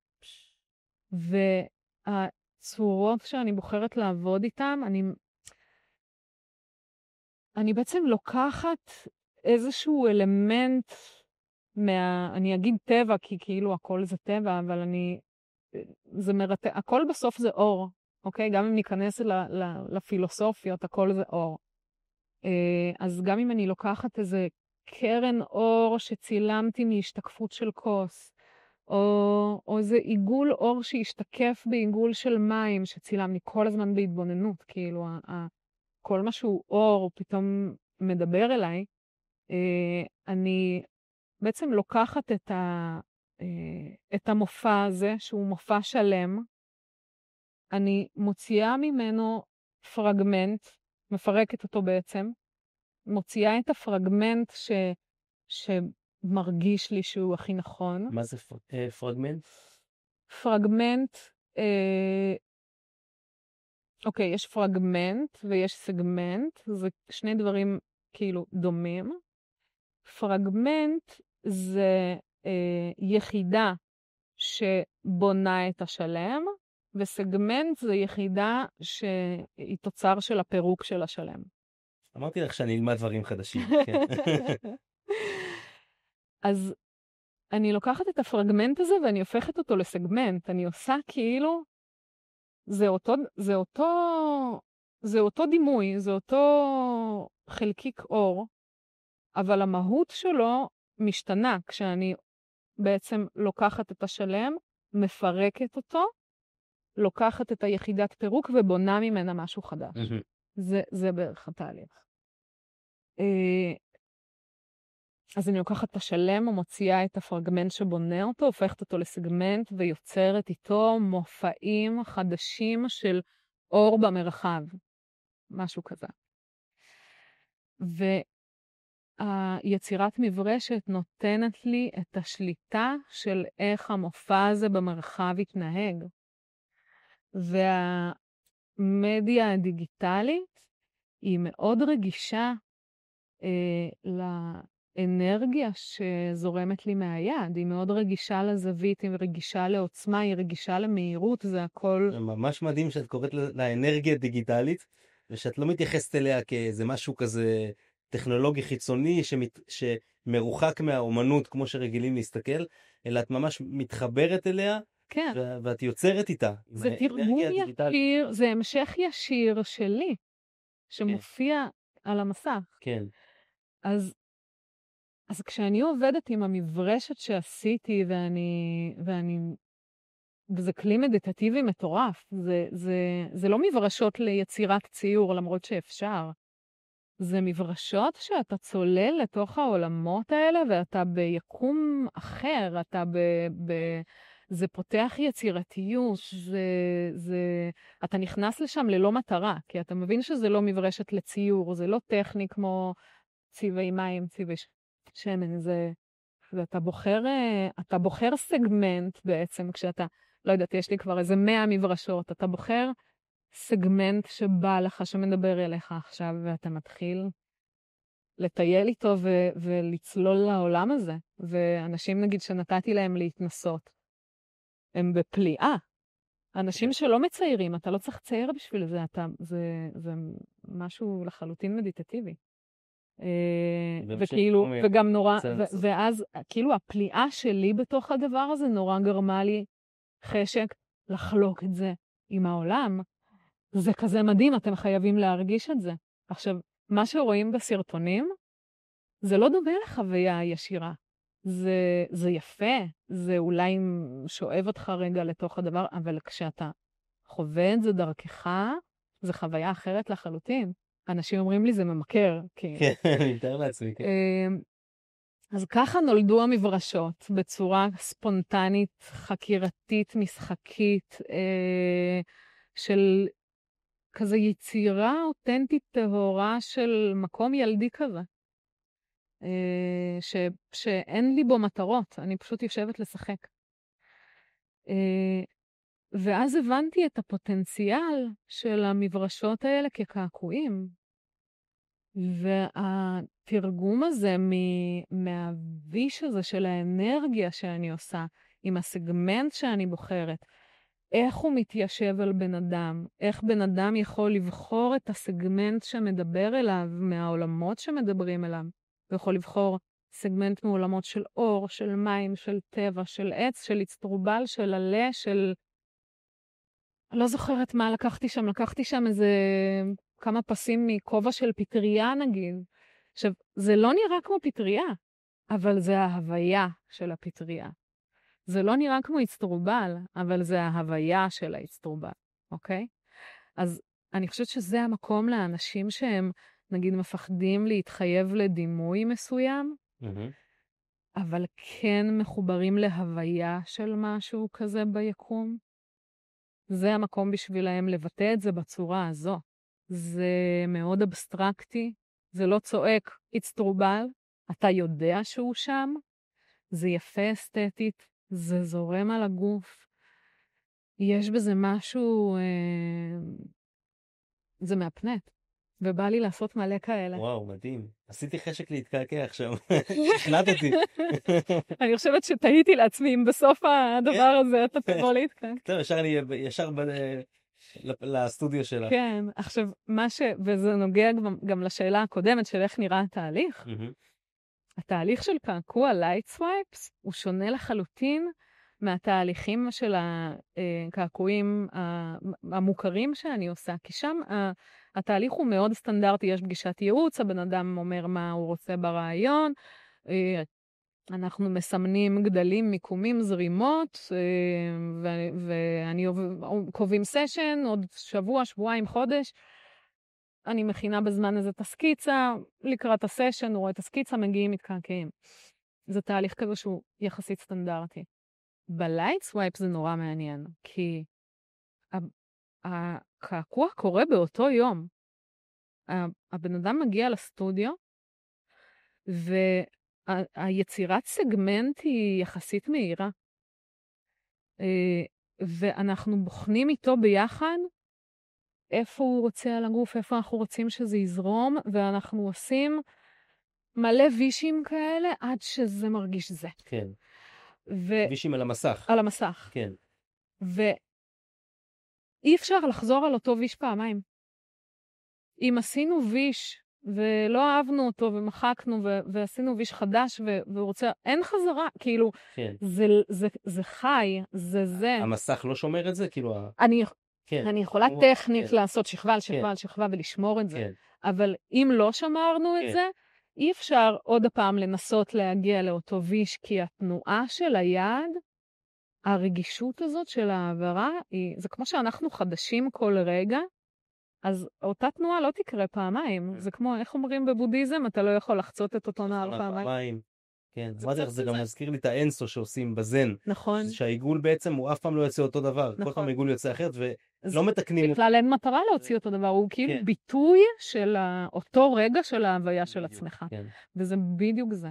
והצורות שאני בוחרת לעבוד איתם, אני בעצם לוקחת איזשהו אלמנט אני אגיד טבע, כי כאילו הכל זה טבע, אבל זה מרתק, הכל בסוף זה אור, אוקיי? גם אם ניכנס לפילוסופיות, הכל זה אור. אז גם אם אני לוקחת איזה קרן אור שצילמתי מהשתקפות של כוס, או איזה עיגול אור שהשתקף בעיגול של מים שצילמתי כל הזמן בהתבוננות, כאילו כל מה שהוא אור פתאום מדבר אליי, אני בעצם לוקחת את המופע הזה, שהוא מופע שלם, אני מוציאה ממנו פרגמנט, מפרקת אותו בעצם, מוציאה את הפרגמנט שמרגיש לי שהוא הכי נכון. מה זה פרגמנט? פרגמנט, אוקיי, יש פרגמנט ויש סגמנט, זה שני דברים כאילו דומים. פרגמנט זה יחידה שבונה את השלם, וסגמנט זה יחידה שהיא תוצר של הפירוק של השלם. אמרתי לך שאני אלמד דברים חדשים. כן. אז אני לוקחת את הפרגמנט הזה ואני הופכת אותו לסגמנט. אני עושה כאילו, זה אותו דימוי, זה אותו חלקיק אור, אבל המהות שלו משתנה כשאני בעצם לוקחת את השלם, מפרקת אותו, לוקחת את היחידת פירוק ובונה ממנה משהו חדש. זה בערך התהליך. אז אני לוקחת את השלם ומוציאה את הפרגמנט שבונה אותו, הופכת אותו לסגמנט ויוצרת איתו מופעים חדשים של אור במרחב. משהו כזה. היצירת מברשת נותנת לי את השליטה של איך המופע הזה במרחב יתנהג. והמדיה הדיגיטלית היא מאוד רגישה אנרגיה שזורמת לי מהיד, היא מאוד רגישה לזווית, היא רגישה לעוצמה, היא רגישה למהירות, זה הכל... זה ממש מדהים שאת קוראת לאנרגיה דיגיטלית, ושאת לא מתייחסת אליה כאיזה משהו כזה טכנולוגי חיצוני שמרוחק מהאומנות כמו שרגילים להסתכל, אלא את ממש מתחברת אליה, כן. ואת יוצרת איתה. זה תרגום ישיר, זה המשך ישיר שלי, שמופיע על המסך. כן. אז כשאני עובדת עם המברשת שעשיתי, וזה כלי מדיטטיבי מטורף, זה לא מברשות ליצירת ציור, למרות שאפשר. זה מברשות שאתה צולל לתוך העולמות האלה, ואתה ביקום אחר, זה פותח יצירתיות, אתה נכנס לשם ללא מטרה, כי אתה מבין שזה לא מברשת לציור, זה לא טכני כמו צבעי מים, צבעי שמן, אתה בוחר סגמנט בעצם, כשאתה, לא יודעת, יש לי כבר איזה 100 מברשות, אתה בוחר סגמנט שבא לך, שמדבר אליך עכשיו, ואתה מתחיל לטייל איתו ולצלול לעולם הזה. ואנשים, נגיד, שנתתי להם להתנסות, הם בפליאה. אנשים שלא מציירים, אתה לא צריך לצייר בשביל זה, זה משהו לחלוטין מדיטטיבי. וכאילו, וגם נורא, ואז כאילו הפליאה שלי בתוך הדבר הזה נורא גרמה לי חשק לחלוק את זה עם העולם. זה כזה מדהים, אתם חייבים להרגיש את זה. עכשיו, מה שרואים בסרטונים, זה לא דומה לחוויה ישירה. זה יפה, זה אולי שואב אותך רגע לתוך הדבר, אבל כשאתה חווה את זה דרכך, זה חוויה אחרת לחלוטין. אנשים אומרים לי, זה ממכר. כן, אני מתאר לעצמי. אז ככה נולדו המברשות, בצורה ספונטנית, חקירתית, משחקית, של כזה יצירה אותנטית טהורה של מקום ילדי כזה. שאין לי בו מטרות, אני פשוט יושבת לשחק. ואז הבנתי את הפוטנציאל של המברשות האלה כקעקועים. והתרגום הזה מהוויש הזה של האנרגיה שאני עושה, עם הסגמנט שאני בוחרת, איך הוא מתיישב על בן אדם, איך בן אדם יכול לבחור את הסגמנט שמדבר אליו, מהעולמות שמדברים אליו. הוא יכול לבחור סגמנט מעולמות של אור, של מים, של טבע, של עץ, של אצטרובל, של עלה, של... לא זוכרת מה לקחתי שם איזה כמה פסים מכובע של פטריה נגיד. עכשיו, זה לא נראה כמו פטריה, אבל זה ההוויה של הפטריה. זה לא נראה כמו אצטרובל, אבל זה ההוויה של האצטרובל, אוקיי? אז אני חושבת שזה המקום לאנשים שהם, נגיד, מפחדים להתחייב לדימוי מסוים, אבל כן מחוברים להוויה של משהו כזה ביקום. זה המקום בשבילהם לבטא את זה בצורה הזו. זה מאוד אבסטרקטי, זה לא צועק אצטרובל, אתה יודע שהוא שם, זה יפה אסתטית, זה זורם על הגוף, יש בזה משהו, זה מהפנט, ובא לי לעשות מלא כאלה. וואו, מדהים. עשיתי חשק להתקעקע עכשיו, שכנעתי. אני חושבת שטעיתי לעצמי, אם בסוף הדבר הזה אתה תבוא להתקעקע. טוב, אני ישר לסטודיו שלך. כן, עכשיו, וזה נוגע גם לשאלה הקודמת של איך נראה התהליך. התהליך של קעקוע לייט סווייפס הוא שונה לחלוטין מהתהליכים של הקעקועים המוכרים שאני עושה, כי שם התהליך הוא מאוד סטנדרטי, יש פגישת ייעוץ, הבן אדם אומר מה הוא רוצה ברעיון, אנחנו מסמנים גדלים, מיקומים, זרימות, ואני קובעים סשן, עוד שבוע, שבועיים, חודש, אני מכינה בזמן הזה את הסקיצה, לקראת הסשן, הוא רואה את הסקיצה, מגיעים מתקעקעים. זה תהליך כזה שהוא יחסית סטנדרטי. בלייט סווייפ זה נורא מעניין, כי הקעקוע קורה באותו יום. הבן אדם מגיע לסטודיו, והיצירת סגמנט היא יחסית מהירה. ואנחנו בוחנים איתו ביחד, איפה הוא רוצה על הגוף, איפה אנחנו רוצים שזה יזרום, ואנחנו עושים מלא וישים כאלה, עד שזה מרגיש זה. כן. ו... וישים על המסך. על המסך. כן. ואי אפשר לחזור על אותו ויש פעמיים. אם עשינו ויש, ולא אהבנו אותו, ומחקנו, ועשינו ויש חדש, והוא רוצה, אין חזרה, כאילו, כן. זה חי, זה. המסך לא שומר את זה? כאילו... כן. אני יכולה טכנית לעשות שכבה על שכבה על שכבה ולשמור את זה. כן. אבל אם לא שמרנו את זה, אי אפשר עוד הפעם לנסות להגיע לאותו ויש, כי התנועה של היד, הרגישות הזאת של העברה, זה כמו שאנחנו חדשים כל רגע, אז אותה תנועה לא תקרה פעמיים. זה כמו, איך אומרים בבודהיזם, אתה לא יכול לחצות את אותו נעל פעמיים. כן, אמרתי לך, זה גם מזכיר לי את האנסו שעושים בזן. נכון. שהעיגול בעצם הוא אף פעם לא יוצא אותו דבר. כל פעם עיגול יוצא אחרת ולא מתקנים. בכלל אין מטרה להוציא אותו דבר, הוא כאילו ביטוי של אותו רגע של ההוויה של עצמך. וזה בדיוק זה.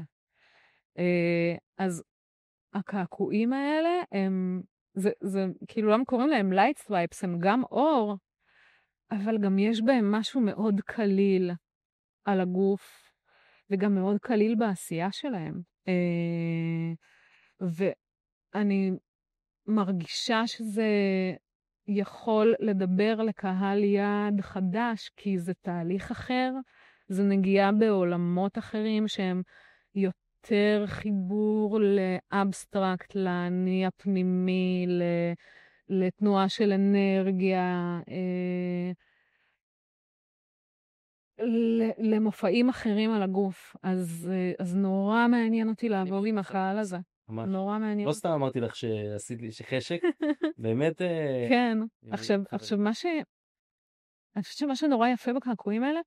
אז הקעקועים האלה, זה כאילו לא קוראים להם light swipes, הם גם אור, אבל גם יש בהם משהו מאוד קליל על הגוף, וגם מאוד קליל בעשייה שלהם. ואני מרגישה שזה יכול לדבר לקהל יעד חדש, כי זה תהליך אחר, זה נגיעה בעולמות אחרים שהם יותר חיבור לאבסטרקט, לאני הפנימי, לתנועה של אנרגיה, למופעים אחרים על הגוף. אז נורא מעניין אותי לעבוד עם הקהל הזה. נורא מעניין. לא סתם אמרתי לך שעשית לי חשק, באמת... כן. עכשיו, אני חושבת שמה שנורא יפה בקעקועים האלה,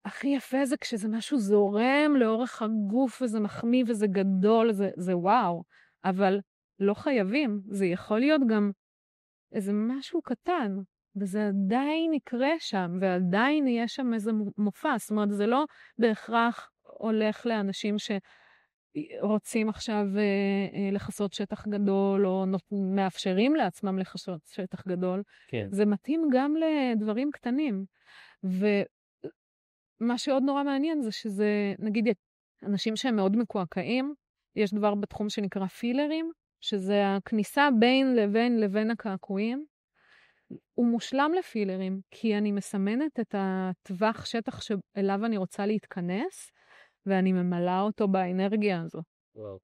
הכי יפה זה כשזה משהו זורם לאורך הגוף, וזה מחמיא וזה גדול, זה וואו. אבל לא חייבים. זה יכול להיות גם איזה משהו קטן, וזה עדיין יקרה שם, ועדיין יהיה שם איזה מופע. זאת אומרת, זה לא בהכרח הולך לאנשים שרוצים עכשיו לחסות שטח גדול, או מאפשרים לעצמם לחסות שטח גדול. כן. זה מתאים גם לדברים קטנים. ומה שעוד נורא מעניין זה שזה, נגיד, אנשים שהם מאוד מקועקעים, יש דבר בתחום שנקרא פילרים, שזה הכניסה בין לבין הקעקועים. הוא מושלם לפילרים, כי אני מסמנת את הטווח שטח שאליו אני רוצה להתכנס, ואני ממלאה אותו באנרגיה הזו. וואו.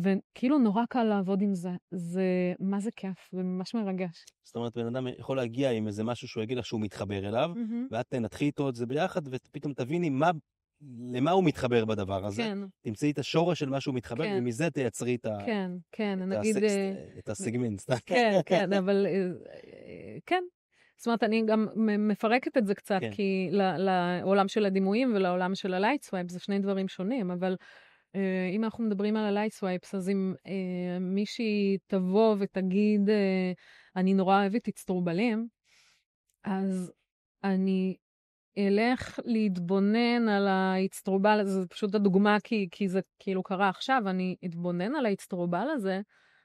וכאילו נורא קל לעבוד עם זה. זה, מה זה כיף, זה ממש מרגש. זאת אומרת, בן אדם יכול להגיע עם איזה משהו שהוא יגיד לך שהוא מתחבר אליו, ואת תנתחי איתו את זה ביחד, ופתאום תביני למה הוא מתחבר בדבר הזה. כן. תמצאי את השורש של מה שהוא מתחבר, ומזה תייצרי את הסגמנט. כן, אבל כן. זאת אומרת, אני גם מפרקת את זה קצת, כי לעולם של הדימויים ולעולם של הלייט סווייפ, זה שני דברים שונים, אבל אם אנחנו מדברים על הלייט סווייפס, אז אם מישהי תבוא ותגיד, אני נורא אוהבת אצטרובלים, אז אני אלך להתבונן על האצטרובל הזה, זה פשוט הדוגמה, כי זה כאילו קרה עכשיו, אני אתבונן על האצטרובל הזה,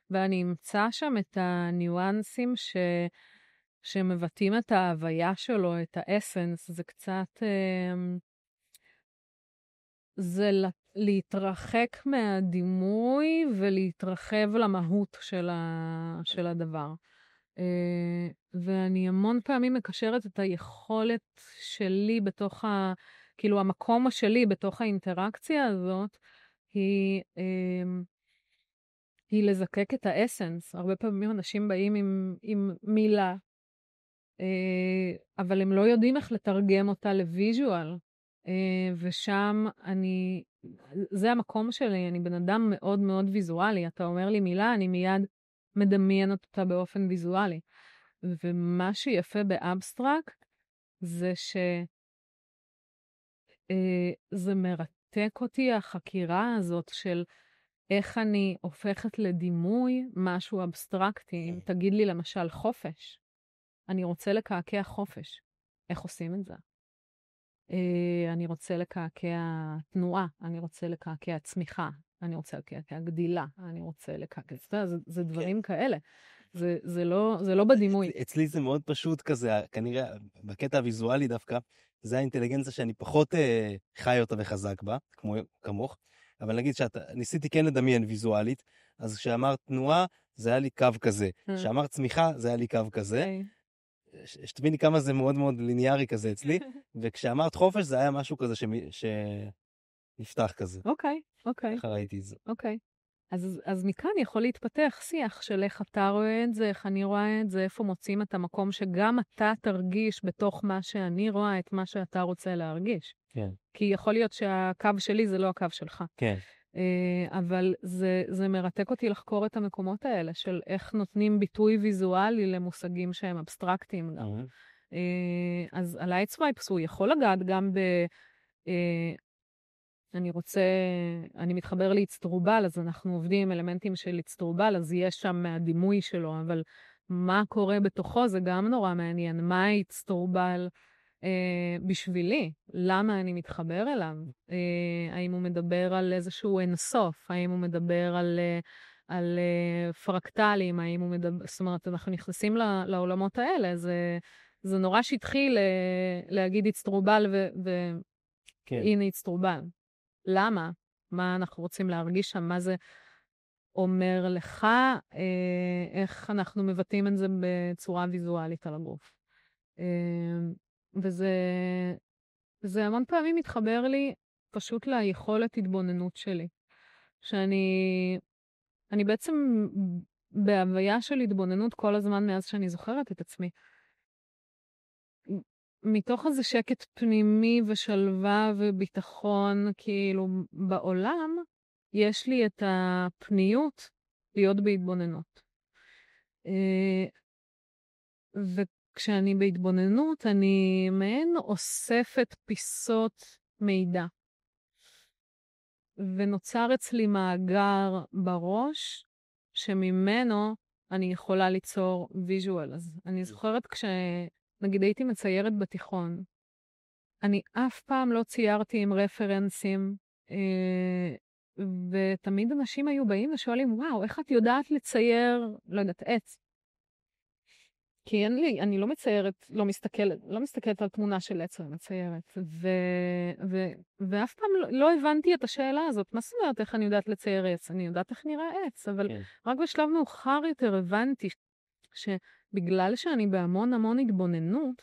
ואני אמצא שם את הניואנסים שמבטאים את ההוויה שלו, את האסנס, זה קצת, זה להתרחק מהדימוי ולהתרחב למהות של הדבר. ואני המון פעמים מקשרת את היכולת שלי בתוך כאילו המקום שלי בתוך האינטראקציה הזאת, היא לזקק את האסנס. הרבה פעמים אנשים באים עם מילה, אבל הם לא יודעים איך לתרגם אותה לוויז'ואל. ושם זה המקום שלי, אני בן אדם מאוד מאוד ויזואלי. אתה אומר לי מילה, אני מיד מדמיינת אותה באופן ויזואלי. ומה שיפה באבסטרקט זה שזה מרתק אותי, החקירה הזאת של איך אני הופכת לדימוי משהו אבסטרקטי. אם תגיד לי למשל חופש, אני רוצה לקעקע חופש. איך עושים את זה? אני רוצה לקעקע תנועה, אני רוצה לקעקע צמיחה, אני רוצה לקעקע גדילה, אני רוצה לקעקע, זה דברים כאלה. זה לא בדימוי. אצלי זה מאוד פשוט כזה, כנראה בקטע הוויזואלי דווקא, זה האינטליגנציה שאני פחות חי אותה וחזק בה, כמוך, אבל נגיד ניסיתי כן לדמיין ויזואלית, אז כשאמרת תנועה, זה היה לי קו כזה, כשאמרת צמיחה, זה היה לי קו כזה, שתביני כמה זה מאוד מאוד ליניארי כזה אצלי, וכשאמרת חופש, זה היה משהו כזה שנפתח כזה. אוקיי. ככה ראיתי את זה. אוקיי. אז מכאן יכול להתפתח שיח של איך אתה רואה את זה, איך אני רואה את זה, איפה מוצאים את המקום שגם אתה תרגיש בתוך מה שאני רואה את מה שאתה רוצה להרגיש. כן. כי יכול להיות שהקו שלי זה לא הקו שלך. כן. אבל זה מרתק אותי לחקור את המקומות האלה, של איך נותנים ביטוי ויזואלי למושגים שהם אבסטרקטיים גם. אז ה-light swipes הוא יכול לגעת גם אני מתחבר לאצטרובל, אז אנחנו עובדים עם אלמנטים של אצטרובל, אז יש שם מהדימוי שלו, אבל מה קורה בתוכו זה גם נורא מעניין. מה האצטרובל בשבילי? למה אני מתחבר אליו? האם הוא מדבר על איזשהו אינסוף? האם הוא מדבר על פרקטלים? האם הוא מדבר... זאת אומרת, אנחנו נכנסים לעולמות האלה, זה נורא שטחי להגיד אצטרובל והנה אצטרובל. למה? מה אנחנו רוצים להרגיש שם? מה זה אומר לך? איך אנחנו מבטאים את זה בצורה ויזואלית על הגוף? וזה המון פעמים מתחבר לי פשוט ליכולת התבוננות שלי. שאני בעצם בהוויה של התבוננות כל הזמן מאז שאני זוכרת את עצמי. מתוך איזה שקט פנימי ושלווה וביטחון, כאילו בעולם, יש לי את הפניות להיות בהתבוננות. וכשאני בהתבוננות, אני מעין אוספת פיסות מידע. ונוצר אצלי מאגר בראש, שממנו אני יכולה ליצור ויז'ואל. אז אני זוכרת נגיד הייתי מציירת בתיכון, אני אף פעם לא ציירתי עם רפרנסים, ותמיד אנשים היו באים ושואלים, וואו, איך את יודעת לצייר, לא יודעת, עץ? כי אני לא מציירת, לא מסתכלת על תמונה של עץ, אני מציירת. ואף פעם לא הבנתי את השאלה הזאת. מה זאת אומרת איך אני יודעת לצייר עץ? אני יודעת איך נראה עץ, אבל רק בשלב מאוחר יותר הבנתי שבגלל שאני בהמון התבוננות,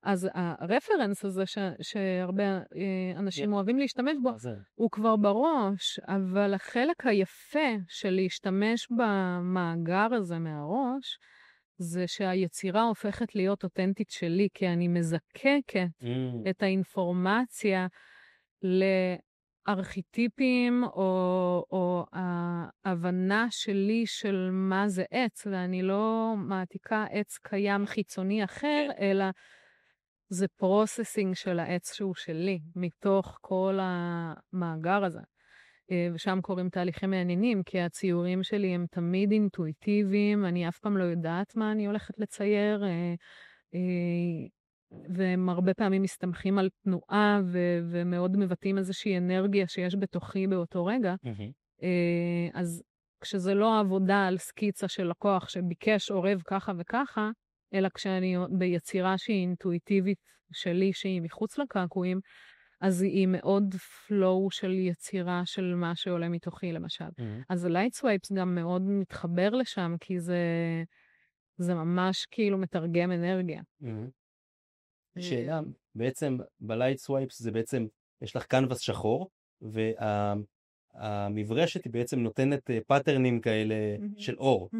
אז הרפרנס הזה שהרבה אנשים אוהבים להשתמש בו, הוא כבר בראש, אבל החלק היפה של להשתמש במאגר הזה מהראש, זה שהיצירה הופכת להיות אותנטית שלי, כי אני מזקקת את האינפורמציה לארכיטיפים, או ההבנה שלי של מה זה עץ, ואני לא מעתיקה עץ קיים חיצוני אחר, אלא זה פרוססינג של העץ שהוא שלי, מתוך כל המאגר הזה. ושם קוראים תהליכים מעניינים, כי הציורים שלי הם תמיד אינטואיטיביים, אני אף פעם לא יודעת מה אני הולכת לצייר, והם הרבה פעמים מסתמכים על תנועה, ומאוד מבטאים איזושהי אנרגיה שיש בתוכי באותו רגע. אז כשזה לא עבודה על סקיצה של לקוח שביקש עורב ככה וככה, אלא כשאני ביצירה שהיא אינטואיטיבית שלי, שהיא מחוץ לקעקועים, אז היא מאוד פלואו של יצירה של מה שעולה מתוכי, למשל. אז ה-light swipes גם מאוד מתחבר לשם, כי זה ממש כאילו מתרגם אנרגיה. שאלה, בעצם ב-light swipes זה בעצם, יש לך קנבס שחור, והמברשת היא בעצם נותנת פאטרנים כאלה של אור.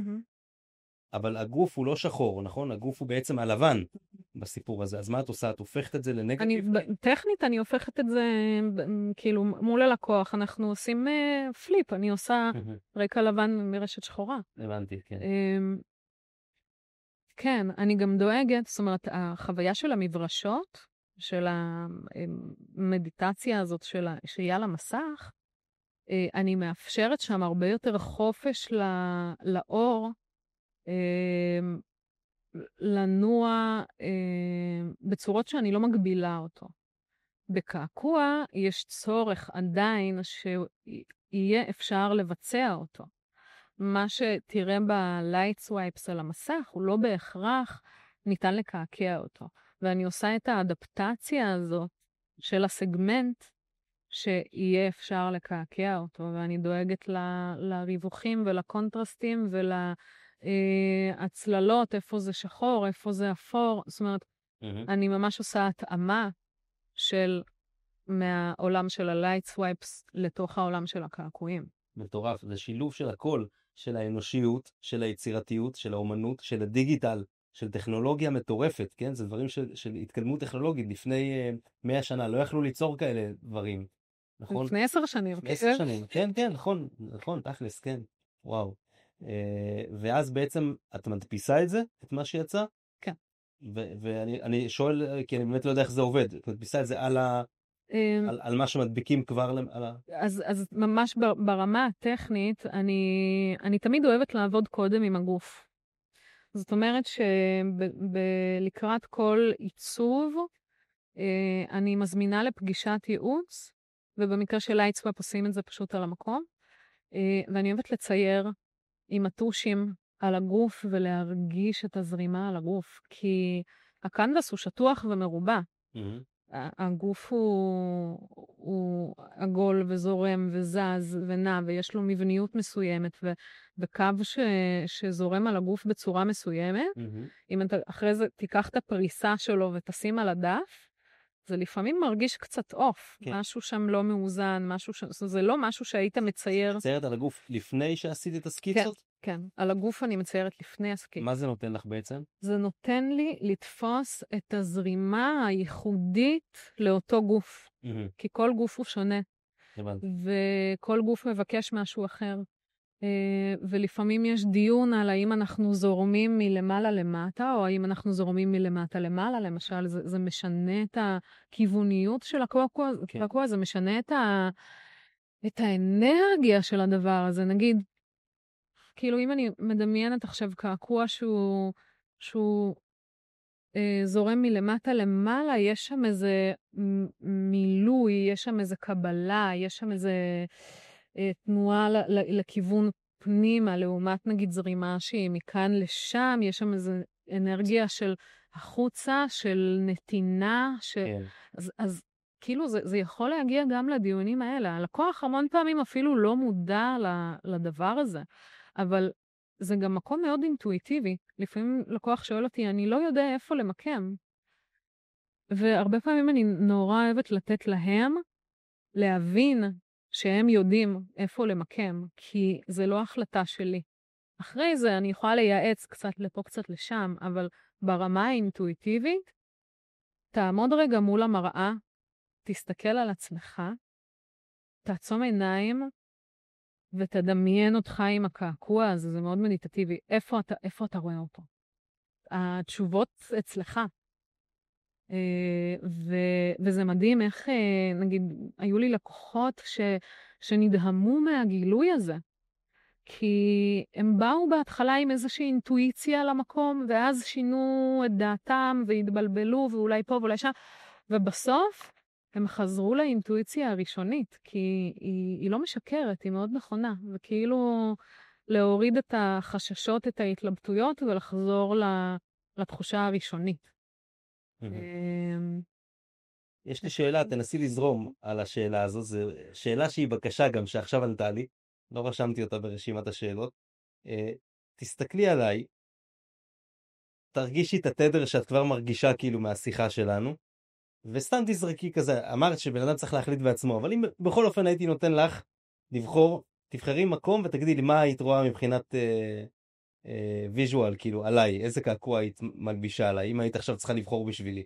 אבל הגוף הוא לא שחור, נכון? הגוף הוא בעצם הלבן בסיפור הזה. אז מה את עושה? את הופכת את זה לנגטיב? טכנית אני הופכת את זה כאילו מול הלקוח. אנחנו עושים פליפ, אני עושה רקע לבן מרשת שחורה. הבנתי, כן. כן, אני גם דואגת, זאת אומרת, החוויה של המברשות, של המדיטציה הזאת שהיא על המסך, אני מאפשרת שם הרבה יותר חופש לאור, לנוע בצורות שאני לא מגבילה אותו. בקעקוע יש צורך עדיין שיהיה אפשר לבצע אותו. מה שתראה בלייט סווייפס על המסך, הוא לא בהכרח ניתן לקעקע אותו. ואני עושה את האדפטציה הזאת של הסגמנט, שיהיה אפשר לקעקע אותו, ואני דואגת לריווחים ולקונטרסטים ולהצללות, איפה זה שחור, איפה זה אפור. זאת אומרת, אני ממש עושה התאמה של מהעולם של הלייט סווייפס לתוך העולם של הקעקועים. מטורף, זה שילוב של הכל, של האנושיות, של היצירתיות, של האומנות, של הדיגיטל, של טכנולוגיה מטורפת, כן? זה דברים של התקדמות טכנולוגית. לפני 100 שנה לא יכלו ליצור כאלה דברים, נכון? לפני 10 שנים. לפני 10 שנים, כן, כן, נכון, נכון, תכלס, כן, וואו. ואז בעצם את מדפיסה את זה, את מה שיצא? כן. ואני שואל, כי אני באמת לא יודע איך זה עובד, את מדפיסה את זה על מה שמדביקים כבר אז ממש ברמה הטכנית, אני תמיד אוהבת לעבוד קודם עם הגוף. זאת אומרת שלקראת כל עיצוב, אני מזמינה לפגישת ייעוץ, ובמקרה של לייטסוואפ עושים את זה פשוט על המקום, ואני אוהבת לצייר עם הטושים על הגוף ולהרגיש את הזרימה על הגוף, כי הקנבס הוא שטוח ומרובע. הגוף הוא עגול וזורם וזז ונע, ויש לו מבניות מסוימת, וקו שזורם על הגוף בצורה מסוימת, אם אתה אחרי זה תיקח את הפריסה שלו ותשים על הדף, זה לפעמים מרגיש קצת אוף, משהו שם לא מאוזן, זה לא משהו שהיית מצייר. מציירת על הגוף לפני שעשית את הסקיצות? כן, על הגוף אני מציירת לפני הסקיצות. מה זה נותן לך בעצם? זה נותן לי לתפוס את הזרימה הייחודית לאותו גוף. כי כל גוף הוא שונה. וכל גוף מבקש משהו אחר. ולפעמים יש דיון על האם אנחנו זורמים מלמעלה למטה, או האם אנחנו זורמים מלמטה למעלה. למשל, זה משנה את הכיווניות של הקעקוע, זה משנה את האנרגיה של הדבר הזה. נגיד, כאילו אם אני מדמיינת עכשיו קעקוע שהוא זורם מלמטה למעלה, יש שם איזה מילוי, יש שם איזה קבלה, יש שם איזה תנועה לכיוון פנימה, לעומת נגיד זרימה שהיא מכאן לשם, יש שם איזה אנרגיה של החוצה, של נתינה, אז כאילו זה יכול להגיע גם לדיונים האלה. הלקוח המון פעמים אפילו לא מודע לדבר הזה, אבל זה גם מקום מאוד אינטואיטיבי. לפעמים לקוח שואל אותי, אני לא יודע איפה למקם. והרבה פעמים אני נורא אוהבת לתת להם להבין שהם יודעים איפה למקם, כי זה לא החלטה שלי. אחרי זה אני יכולה לייעץ קצת לפה, קצת לשם, אבל ברמה האינטואיטיבית, תעמוד רגע מול המראה, תסתכל על עצמך, תעצום עיניים, ותדמיין אותך עם הקעקוע הזה, זה מאוד מדיטטיבי. איפה אתה רואה אותו? התשובות אצלך. וזה מדהים איך, נגיד, היו לי לקוחות שנדהמו מהגילוי הזה. כי הם באו בהתחלה עם איזושהי אינטואיציה למקום, ואז שינו את דעתם והתבלבלו, ואולי פה ואולי שם, ובסוף הם חזרו לאינטואיציה הראשונית, כי היא לא משקרת, היא מאוד נכונה, וכאילו להוריד את החששות, את ההתלבטויות, ולחזור לתחושה הראשונית. יש לי שאלה, תנסי לזרום על השאלה הזו, זו שאלה שהיא בקשה גם, שעכשיו ענתה לי, לא רשמתי אותה ברשימת השאלות. תסתכלי עליי, תרגישי את התדר שאת כבר מרגישה כאילו מהשיחה שלנו, וסתם תזרקי כזה, אמרת שבן אדם צריך להחליט בעצמו, אבל אם בכל אופן הייתי נותן לך לבחור, תבחרי מקום ותגידי לי מה היית רואה מבחינת ויז'ואל, כאילו עליי, איזה קעקוע היית מלבישה עליי, אם היית עכשיו צריכה לבחור בשבילי.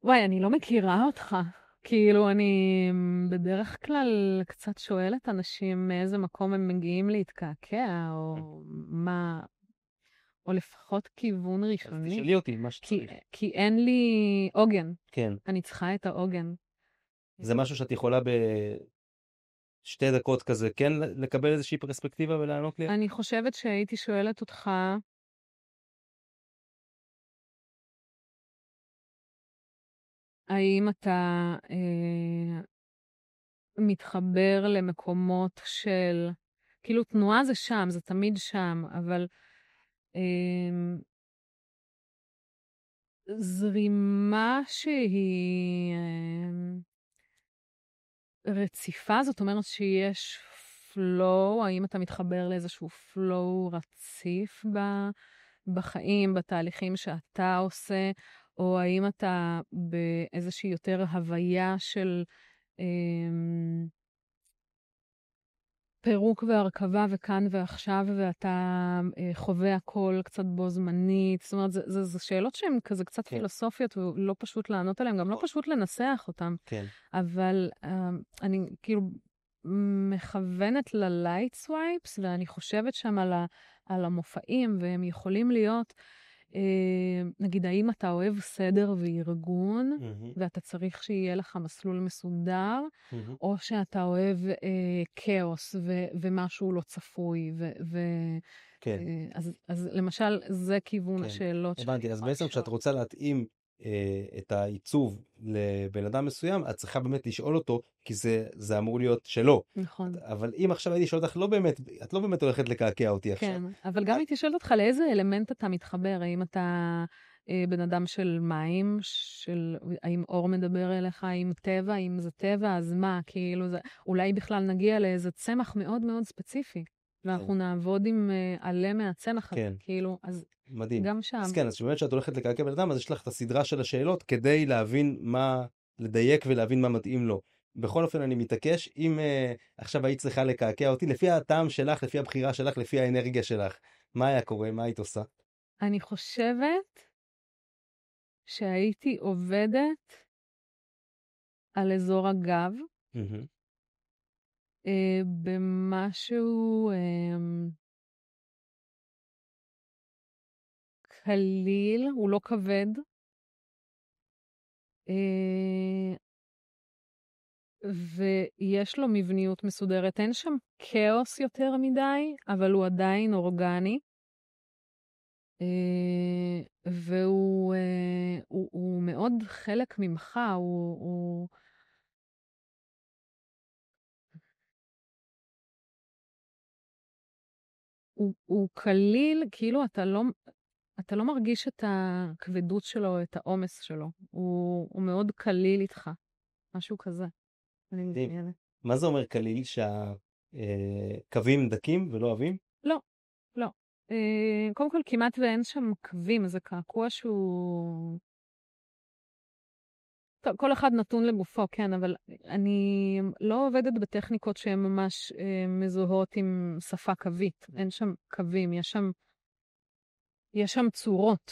וואי, אני לא מכירה אותך. כאילו, אני בדרך כלל קצת שואלת אנשים מאיזה מקום הם מגיעים להתקעקע, או מה, או לפחות כיוון ראשוני. אז תשאלי אותי מה שצריך. כי אין לי עוגן. כן. אני צריכה את העוגן. זה משהו שאת יכולה בשתי דקות כזה, כן לקבל איזושהי פרספקטיבה ולענות לי? אני חושבת שהייתי שואלת אותך, האם אתה מתחבר למקומות של, כאילו תנועה זה שם, זה תמיד שם, אבל זרימה שהיא רציפה, זאת אומרת שיש flow, האם אתה מתחבר לאיזשהו flow רציף בחיים, בתהליכים שאתה עושה, או האם אתה באיזושהי יותר הוויה של פירוק והרכבה וכאן ועכשיו, ואתה חווה הכל קצת בו זמנית. זאת אומרת, זה שאלות שהן כזה קצת פילוסופיות, ולא פשוט לענות עליהן, גם לא פשוט לנסח אותן. כן. אבל אני כאילו מכוונת ללייט סווייפס, ואני חושבת שם על המופעים, והם יכולים להיות, נגיד, האם אתה אוהב סדר וארגון, ואתה צריך שיהיה לך מסלול מסודר, או שאתה אוהב כאוס ומשהו לא צפוי, כן. אז למשל, זה כיוון השאלות. הבנתי, אז בעצם כשאת רוצה להתאים את העיצוב לבן אדם מסוים, את צריכה באמת לשאול אותו, כי זה אמור להיות שלו. נכון. אבל אם עכשיו הייתי שואל אותך, את לא באמת הולכת לקעקע אותי עכשיו. כן, אבל גם הייתי שואלת אותך לאיזה אלמנט אתה מתחבר, האם אתה בן אדם של מים, האם אור מדבר אליך, האם טבע, אם זה טבע, אז מה, כאילו זה, אולי בכלל נגיע לאיזה צמח מאוד מאוד ספציפי, ואנחנו נעבוד עם עלה מהצמח הזה, כאילו, אז מדהים. גם שם. אז כן, אז באמת שאת הולכת לקעקע בן אדם, אז יש לך את הסדרה של השאלות, כדי להבין מה, לדייק ולהבין מה מתאים לו. בכל אופן אני מתעקש, אם עכשיו היית צריכה לקעקע אותי, לפי הטעם שלך, לפי הבחירה שלך, לפי האנרגיה שלך, מה היה קורה? מה היית עושה? אני חושבת שהייתי עובדת על אזור הגב, במשהו קליל, הוא לא כבד, ויש לו מבניות מסודרת. אין שם כאוס יותר מדי, אבל הוא עדיין אורגני. והוא מאוד חלק ממך, הוא קליל, כאילו אתה לא מרגיש את הכבדות שלו, את העומס שלו. הוא מאוד קליל איתך, משהו כזה. אני מתעניינת. מה זה אומר קליל? שהקווים דקים ולא עבים? לא, לא. קודם כל, כמעט ואין שם קווים, זה קעקוע שהוא... טוב, כל אחד נתון לגופו, כן, אבל אני לא עובדת בטכניקות שהן ממש מזוהות עם שפה קווית. אין שם קווים, יש שם צורות.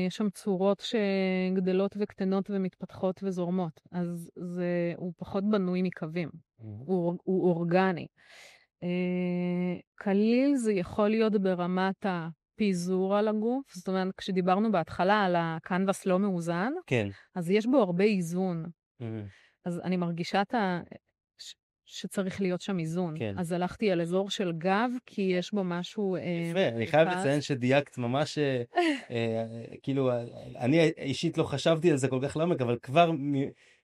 יש שם צורות שגדלות וקטנות ומתפתחות וזורמות. אז הוא פחות בנוי מקווים. הוא אורגני. קליל זה יכול להיות ברמת הפיזור על הגוף. זאת אומרת, כשדיברנו בהתחלה על הקנבס לא מאוזן, כן. אז יש בו הרבה איזון. אז אני מרגישה שצריך להיות שם איזון. כן. אז הלכתי על אזור של גב, כי יש בו משהו... יפה, אני חייב לציין שדייקת ממש, כאילו, אני אישית לא חשבתי על זה כל כך לעומק, אבל כבר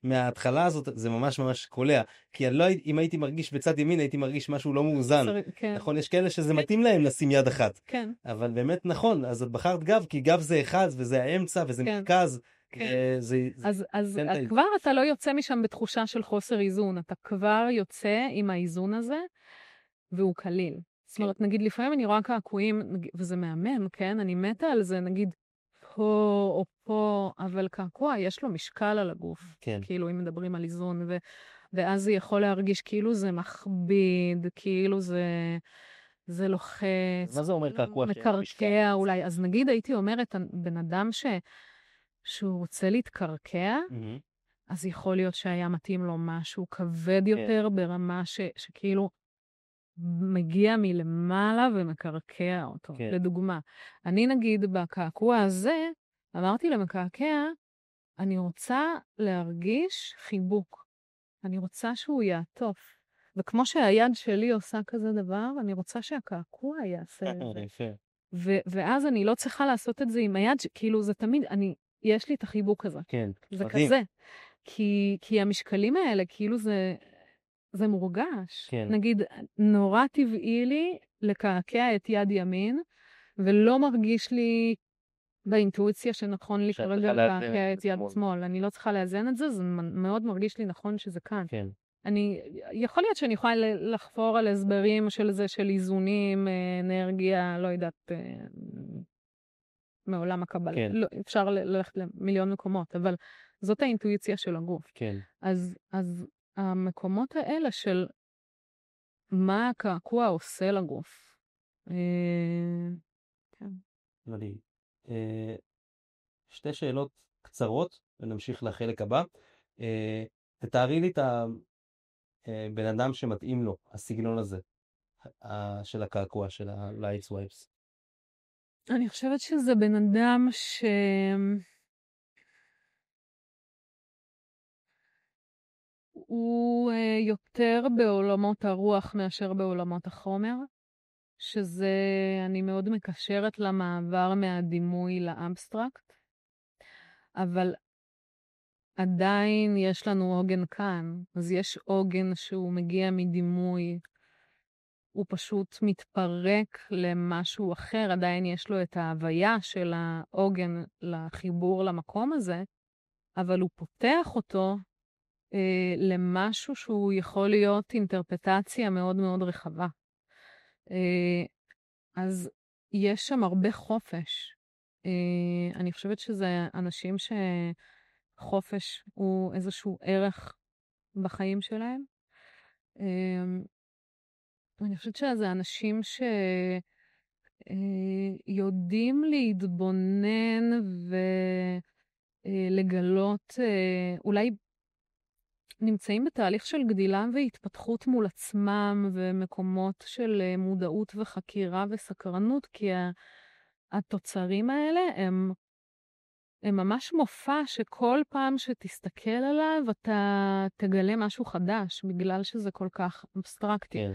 מההתחלה הזאת זה ממש ממש קולע. כי אם הייתי מרגיש בצד ימין, הייתי מרגיש משהו לא מאוזן. כן. נכון, יש כאלה שזה מתאים להם לשים יד אחת. כן. אבל באמת נכון, אז את בחרת גב, כי גב זה אחד, וזה האמצע, וזה מרכז. כן. אז כבר אתה לא יוצא משם בתחושה של חוסר איזון, אתה כבר יוצא עם האיזון הזה, והוא קליל. זאת אומרת, נגיד, לפעמים אני רואה קעקועים, וזה מהמם, כן? אני מתה על זה, נגיד, פה או פה, אבל קעקוע יש לו משקל על הגוף. כן. כאילו, אם מדברים על איזון, ואז זה יכול להרגיש כאילו זה מכביד, כאילו זה לוחץ. מה זה אומר קעקוע? מקרקע אולי. אז נגיד, הייתי אומרת, בן אדם שהוא רוצה להתקרקע, אז יכול להיות שהיה מתאים לו משהו כבד יותר ברמה שכאילו מגיע מלמעלה ומקרקע אותו. לדוגמה, אני נגיד בקעקוע הזה, אמרתי למקעקע, אני רוצה להרגיש חיבוק. אני רוצה שהוא יעטוף. וכמו שהיד שלי עושה כזה דבר, אני רוצה שהקעקוע יעשה את זה. ואז אני לא צריכה לעשות את זה עם היד, כאילו זה תמיד, יש לי את החיבוק הזה. כן, זה כזה. כי המשקלים האלה, כאילו זה מורגש. כן. נגיד, נורא טבעי לי לקעקע את יד ימין, ולא מרגיש לי באינטואיציה שנכון לי שאת כרגע צריכה לאזן לקעקע את את יד שמאל. שמאל. אני לא צריכה לאזן את זה, זה מאוד מרגיש לי נכון שזה כאן. כן. יכול להיות שאני יכולה לחפור על הסברים של זה, של איזונים, אנרגיה, לא יודעת, מעולם הקבלה. כן. לא, אפשר ללכת למיליון מקומות, אבל זאת האינטואיציה של הגוף. כן. אז המקומות האלה של מה הקעקוע עושה לגוף. כן. מדהים. שתי שאלות קצרות, ונמשיך לחלק הבא. תתארי לי את הבן אדם שמתאים לו, הסגנון הזה, של הקעקוע, של ה-Light Swipes. אני חושבת שזה בן אדם הוא יותר בעולמות הרוח מאשר בעולמות החומר, שזה, אני מאוד מקשרת למעבר מהדימוי לאבסטרקט, אבל עדיין יש לנו עוגן כאן, אז יש עוגן שהוא מגיע מדימוי, הוא פשוט מתפרק למשהו אחר, עדיין יש לו את ההוויה של העוגן לחיבור למקום הזה, אבל הוא פותח אותו למשהו שהוא יכול להיות אינטרפטציה מאוד מאוד רחבה. אז יש שם הרבה חופש. אני חושבת שזה אנשים שחופש הוא איזשהו ערך בחיים שלהם. אני חושבת שזה אנשים שיודעים להתבונן ולגלות, אולי נמצאים בתהליך של גדילה והתפתחות מול עצמם ומקומות של מודעות וחקירה וסקרנות, כי התוצרים האלה הם ממש מופע שכל פעם שתסתכל עליו אתה תגלה משהו חדש, בגלל שזה כל כך אבסטרקטי. כן.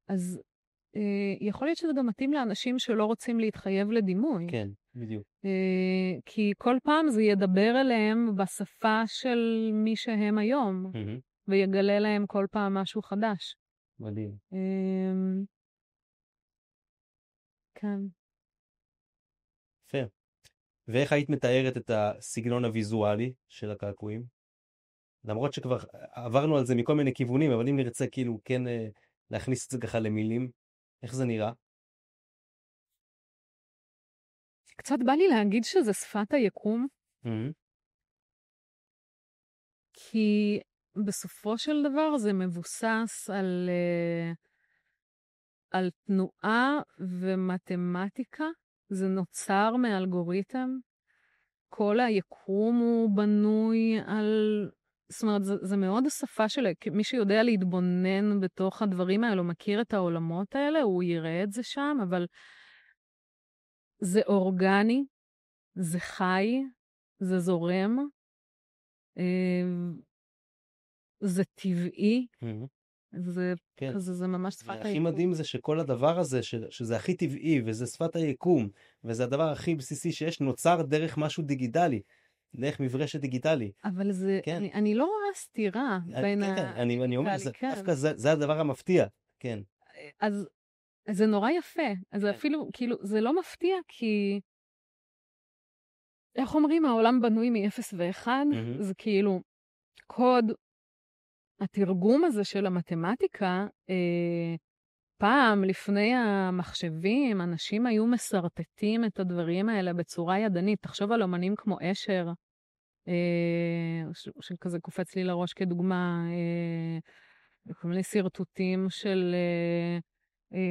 אז יכול להיות שזה גם מתאים לאנשים שלא רוצים להתחייב לדימוי. כן, בדיוק. כי כל פעם זה ידבר אליהם בשפה של מי שהם היום, ויגלה להם כל פעם משהו חדש. מדהים. כן. יפה. ואיך היית מתארת את הסגנון הוויזואלי של הקעקועים? למרות שכבר עברנו על זה מכל מיני כיוונים, אבל אם נרצה כאילו כן להכניס את זה ככה למילים, איך זה נראה? קצת בא לי להגיד שזה שפת היקום, כי בסופו של דבר זה מבוסס על תנועה ומתמטיקה, זה נוצר מאלגוריתם, כל היקום הוא בנוי על, זאת אומרת, זה מאוד השפה של, מי שיודע להתבונן בתוך הדברים האלו, מכיר את העולמות האלה, הוא יראה את זה שם, אבל זה אורגני, זה חי, זה זורם, זה טבעי, זה כן. כזה, זה ממש שפת היקום. והכי מדהים זה שכל הדבר הזה, שזה הכי טבעי, וזה שפת היקום, וזה הדבר הכי בסיסי שיש, נוצר דרך משהו דיגיטלי, דרך מברשת דיגיטלי. אבל זה, כן. אני לא רואה סתירה בין כן, אני אומר, כן. דווקא זה הדבר המפתיע, כן. אז זה נורא יפה, אז אפילו, כאילו, זה לא מפתיע, כי איך אומרים, העולם בנוי מ-0 ו-1, זה כאילו, קוד, התרגום הזה של המתמטיקה, פעם, לפני המחשבים, אנשים היו מסרטטים את הדברים האלה בצורה ידנית. תחשוב על אומנים כמו אשר, שכזה קופץ לי לראש כדוגמה, כל מיני סרטוטים של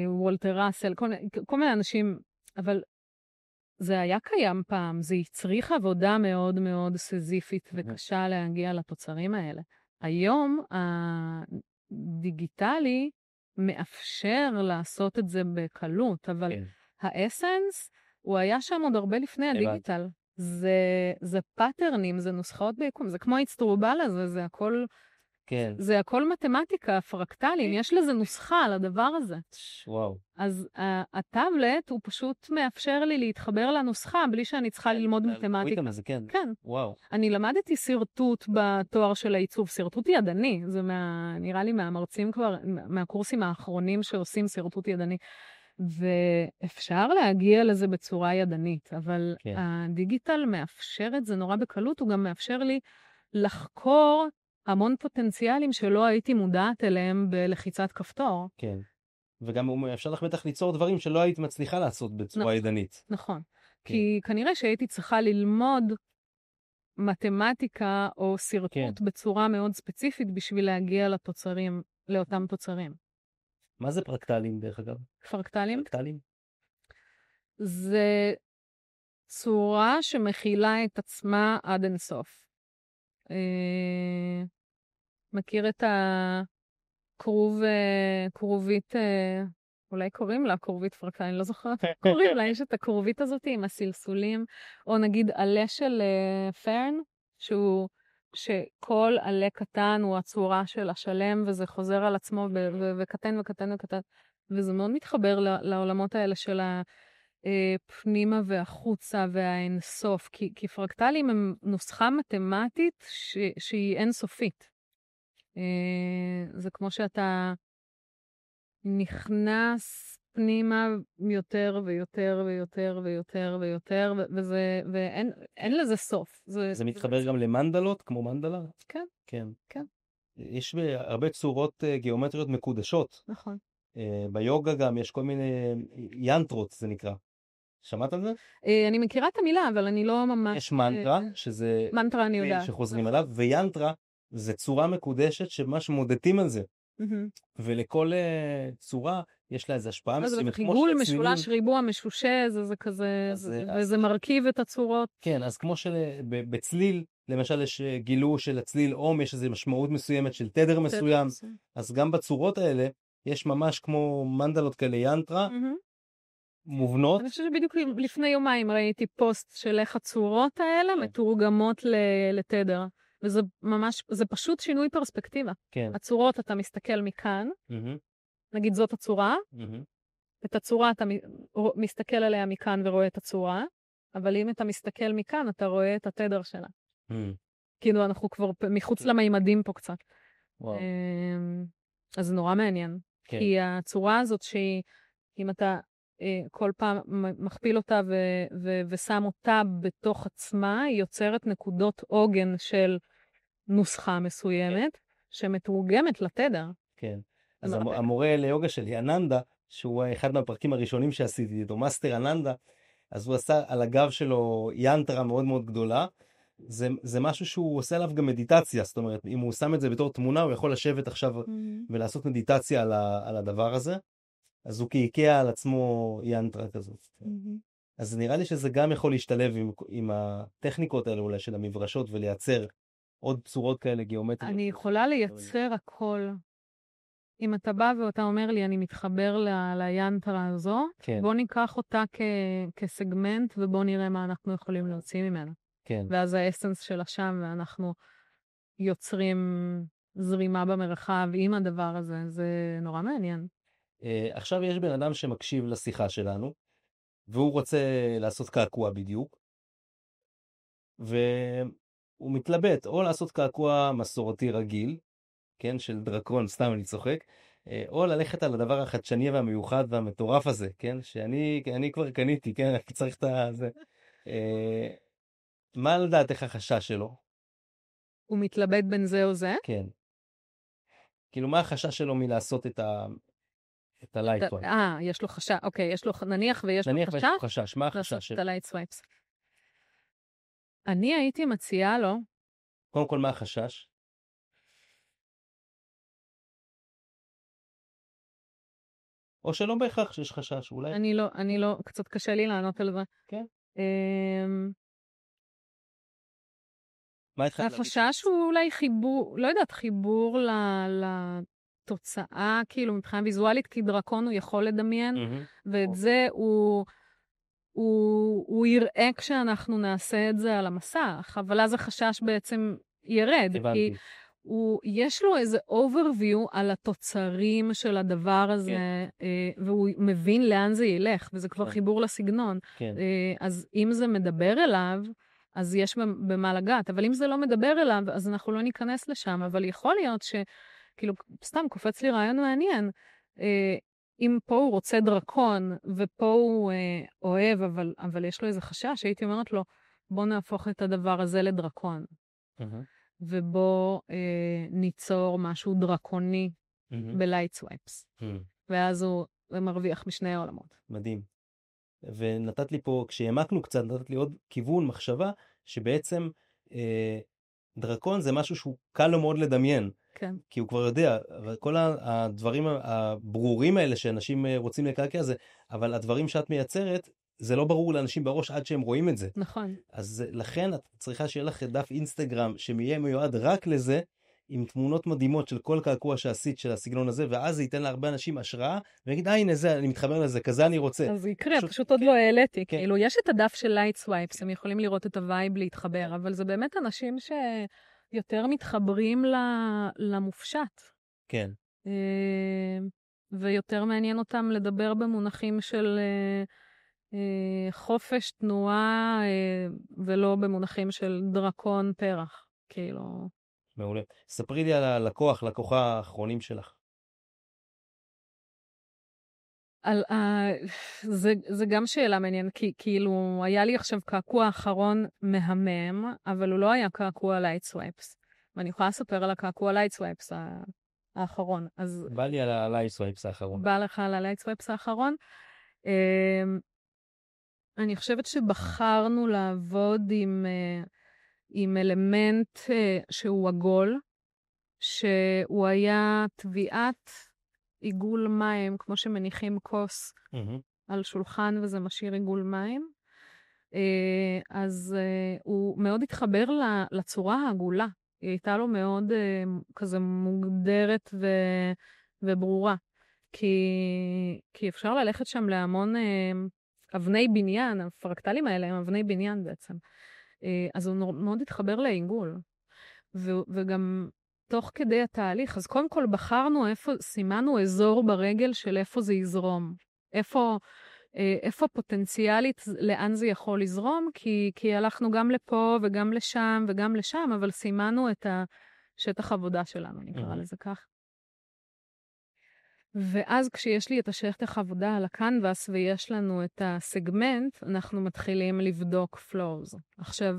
וולטר ראסל, כל מיני אנשים, אבל זה היה קיים פעם, זה הצריך עבודה מאוד מאוד סזיפית וקשה להגיע לתוצרים האלה. היום הדיגיטלי מאפשר לעשות את זה בקלות, אבל האסנס הוא היה שם עוד הרבה לפני הדיגיטל. זה פאטרנים, זה נוסחאות ביקום, זה כמו האצטרובל הזה, זה הכל כן. זה הכל מתמטיקה, פרקטלים, יש לזה נוסחה על הדבר הזה. וואו. אז הטאבלט הוא פשוט מאפשר לי להתחבר לנוסחה בלי שאני צריכה ללמוד מתמטיקה. כן. כן. וואו. אני למדתי סרטוט בתואר של העיצוב, סרטוט ידני, זה נראה לי מהמרצים כבר, מהקורסים האחרונים שעושים סרטוט ידני. ואפשר להגיע לזה בצורה ידנית, אבל כן. הדיגיטל מאפשר את זה נורא בקלות, הוא גם מאפשר לי לחקור המון פוטנציאלים שלא הייתי מודעת אליהם בלחיצת כפתור. כן. וגם אפשר לך בטח ליצור דברים שלא היית מצליחה לעשות בצורה ידנית. נכון. כן. כי כנראה שהייתי צריכה ללמוד מתמטיקה או סרטוט בצורה מאוד ספציפית בשביל להגיע לתוצרים, לאותם תוצרים. מה זה פרקטלים דרך אגב? פרקטלים? פרקטלים? זה צורה שמכילה את עצמה עד אינסוף. מכיר את כרובית, אולי קוראים לה כרובית פרקטל, אני לא זוכרת. קוראים לה, יש את הכרובית הזאת עם הסלסולים, או נגיד עלה של פרן, שכל עלה קטן הוא הצורה של השלם, וזה חוזר על עצמו וקטן וקטן וקטן, וזה מאוד מתחבר לעולמות האלה של הפנימה והחוצה והאינסוף, כי פרקטלים הם נוסחה מתמטית שהיא אינסופית. זה כמו שאתה נכנס פנימה יותר ויותר ויותר ויותר ויותר, ואין לזה סוף. זה מתחבר גם למנדלות, כמו מנדלה? כן. כן. כן. יש הרבה צורות גיאומטריות מקודשות. נכון. ביוגה גם יש כל מיני ינטרות, זה נקרא. שמעת על זה? אני מכירה את המילה, אבל אני לא ממש... יש מנטרה, שזה... מנטרה אני יודעת. שחוזרים עליו, וינטרה זה צורה מקודשת שממש מודדים על זה. ולכל צורה יש לה איזו השפעה מסוימת. אז חיגול, משולש, ריבוע, משושה, זה כזה, וזה מרכיב את הצורות. כן, אז כמו שבצליל, למשל יש גילו של הצליל אום, יש איזו משמעות מסוימת של תדר מסוים, אז גם בצורות האלה יש ממש כמו מנדלות כאלה ינטרה, מובנות. אני חושבת שבדיוק לפני יומיים ראיתי פוסט של איך הצורות האלה מתורגמות לתדר. וזה ממש, זה פשוט שינוי פרספקטיבה. כן. הצורות אתה מסתכל מכאן, נגיד זאת הצורה, את הצורה אתה מסתכל עליה מכאן ורואה את הצורה, אבל אם אתה מסתכל מכאן אתה רואה את התדר שלה. כאילו אנחנו כבר מחוץ למימדים פה קצת. וואו. אז זה נורא מעניין. כן. כי הצורה הזאת שהיא, אם אתה כל פעם מכפיל אותה ושם אותה בתוך עצמה, היא יוצרת נקודות עוגן של נוסחה מסוימת, שמתורגמת לתדר. כן. אז המורה ליוגה שלי, אננדה, שהוא אחד מהפרקים הראשונים שעשיתי איתו, מאסטר אננדה, אז הוא עשה על הגב שלו ינטרה מאוד מאוד גדולה. זה משהו שהוא עושה עליו גם מדיטציה, זאת אומרת, אם הוא שם את זה בתור תמונה, הוא יכול לשבת עכשיו ולעשות מדיטציה על הדבר הזה. אז הוא קעקע על עצמו ינטרה כזאת. אז נראה לי שזה גם יכול להשתלב עם הטכניקות האלה אולי של המברשות ולייצר עוד צורות כאלה גיאומטריות. אני יכולה לייצר הכל. אם אתה בא ואתה אומר לי, אני מתחבר ליינטרה הזו, כן. בוא ניקח אותה כסגמנט ובוא נראה מה אנחנו יכולים להוציא ממנה. כן. ואז האסנס שלה שם ואנחנו יוצרים זרימה במרחב עם הדבר הזה. זה נורא מעניין. עכשיו יש בן אדם שמקשיב לשיחה שלנו, והוא רוצה לעשות קעקוע בדיוק, והוא מתלבט, או לעשות קעקוע מסורתי רגיל, כן, של דרקון, סתם אני צוחק, או ללכת על הדבר החדשני והמיוחד והמטורף הזה, כן, שאני כבר קניתי, כן, אני צריך את זה. מה לדעתך החשש שלו? הוא מתלבט בין זה או זה? כן. כאילו, מה החשש שלו מלעשות את הלייט סווייפ? יש לו חשש, אוקיי, יש לו, נניח ויש לו חשש, מה החשש שלו? את הלייט סווייפס. אני הייתי מציעה לו... קודם כל, מה החשש? או שלא בהכרח שיש חשש, אולי... אני לא, קצת קשה לי לענות על זה. כן. מה התחלת להגיד? החשש הוא אולי חיבור, לא יודעת, חיבור לתוצאה, כאילו, מבחינה ויזואלית, כי דרקון הוא יכול לדמיין, ואת זה הוא יראה כשאנחנו נעשה את זה על המסך, אבל אז החשש בעצם ירד, כי יש לו איזה overview על התוצרים של הדבר הזה, והוא מבין לאן זה ילך, וזה כבר חיבור לסגנון. אז אם זה מדבר אליו, אז יש במה לגעת, אבל אם זה לא מדבר אליו, אז אנחנו לא ניכנס לשם, אבל יכול להיות כאילו, סתם קופץ לי רעיון מעניין, אם פה הוא רוצה דרקון, ופה הוא אוהב, אבל יש לו איזה חשש, הייתי אומרת לו, בוא נהפוך את הדבר הזה לדרקון. ובוא ניצור משהו דרקוני בלייט סווייפס. ואז הוא מרוויח משני העולמות. מדהים. ונתת לי פה, כשהעמקנו קצת, נתת לי עוד כיוון, מחשבה, שבעצם דרקון זה משהו שהוא קל לו מאוד לדמיין. כן. כי הוא כבר יודע, כל הדברים הברורים האלה שאנשים רוצים לקעקע זה, אבל הדברים שאת מייצרת, זה לא ברור לאנשים בראש עד שהם רואים את זה. נכון. אז לכן את צריכה שיהיה לך דף אינסטגרם שמהיה מיועד רק לזה, עם תמונות מדהימות של כל קעקוע שעשית של הסגנון הזה, ואז זה ייתן להרבה אנשים השראה, ויגיד, הנה זה, אני מתחבר לזה, כזה אני רוצה. אז יקרה, פשוט עוד לא העליתי. כאילו, יש את הדף של לייט סווייפס, הם יכולים לראות את הווייב להתחבר, אבל זה באמת אנשים שיותר מתחברים למופשט. כן. ויותר מעניין אותם לדבר במונחים של חופש, תנועה, ולא במונחים של דרקון פרח, כאילו. מעולה. ספרי לי על לקוחה האחרונים שלך. זה גם שאלה מעניינת, כי כאילו, היה לי עכשיו קעקוע האחרון מהמם, אבל הוא לא היה קעקוע לייט סווייפס. ואני יכולה לספר על הקעקוע לייט סווייפס האחרון. בא לי על הלייט סווייפס האחרון. בא לך על הלייט סווייפס האחרון. אני חושבת שבחרנו לעבוד עם אלמנט שהוא עגול, שהוא היה טביעת עיגול מים, כמו שמניחים כוס על שולחן וזה משאיר עיגול מים. אז הוא מאוד התחבר לצורה העגולה. היא הייתה לו מאוד כזה מוגדרת וברורה. כי אפשר ללכת שם להמון אבני בניין, הפרקטלים האלה הם אבני בניין בעצם. אז הוא מאוד התחבר לעיגול. וגם תוך כדי התהליך, אז קודם כל בחרנו סימנו אזור ברגל של איפה זה יזרום. איפה פוטנציאלית, לאן זה יכול לזרום, כי הלכנו גם לפה וגם לשם וגם לשם, אבל סימנו את השטח עבודה שלנו, נקרא לזה כך. ואז כשיש לי את השטח עבודה על הקנבס ויש לנו את הסגמנט, אנחנו מתחילים לבדוק flows. עכשיו,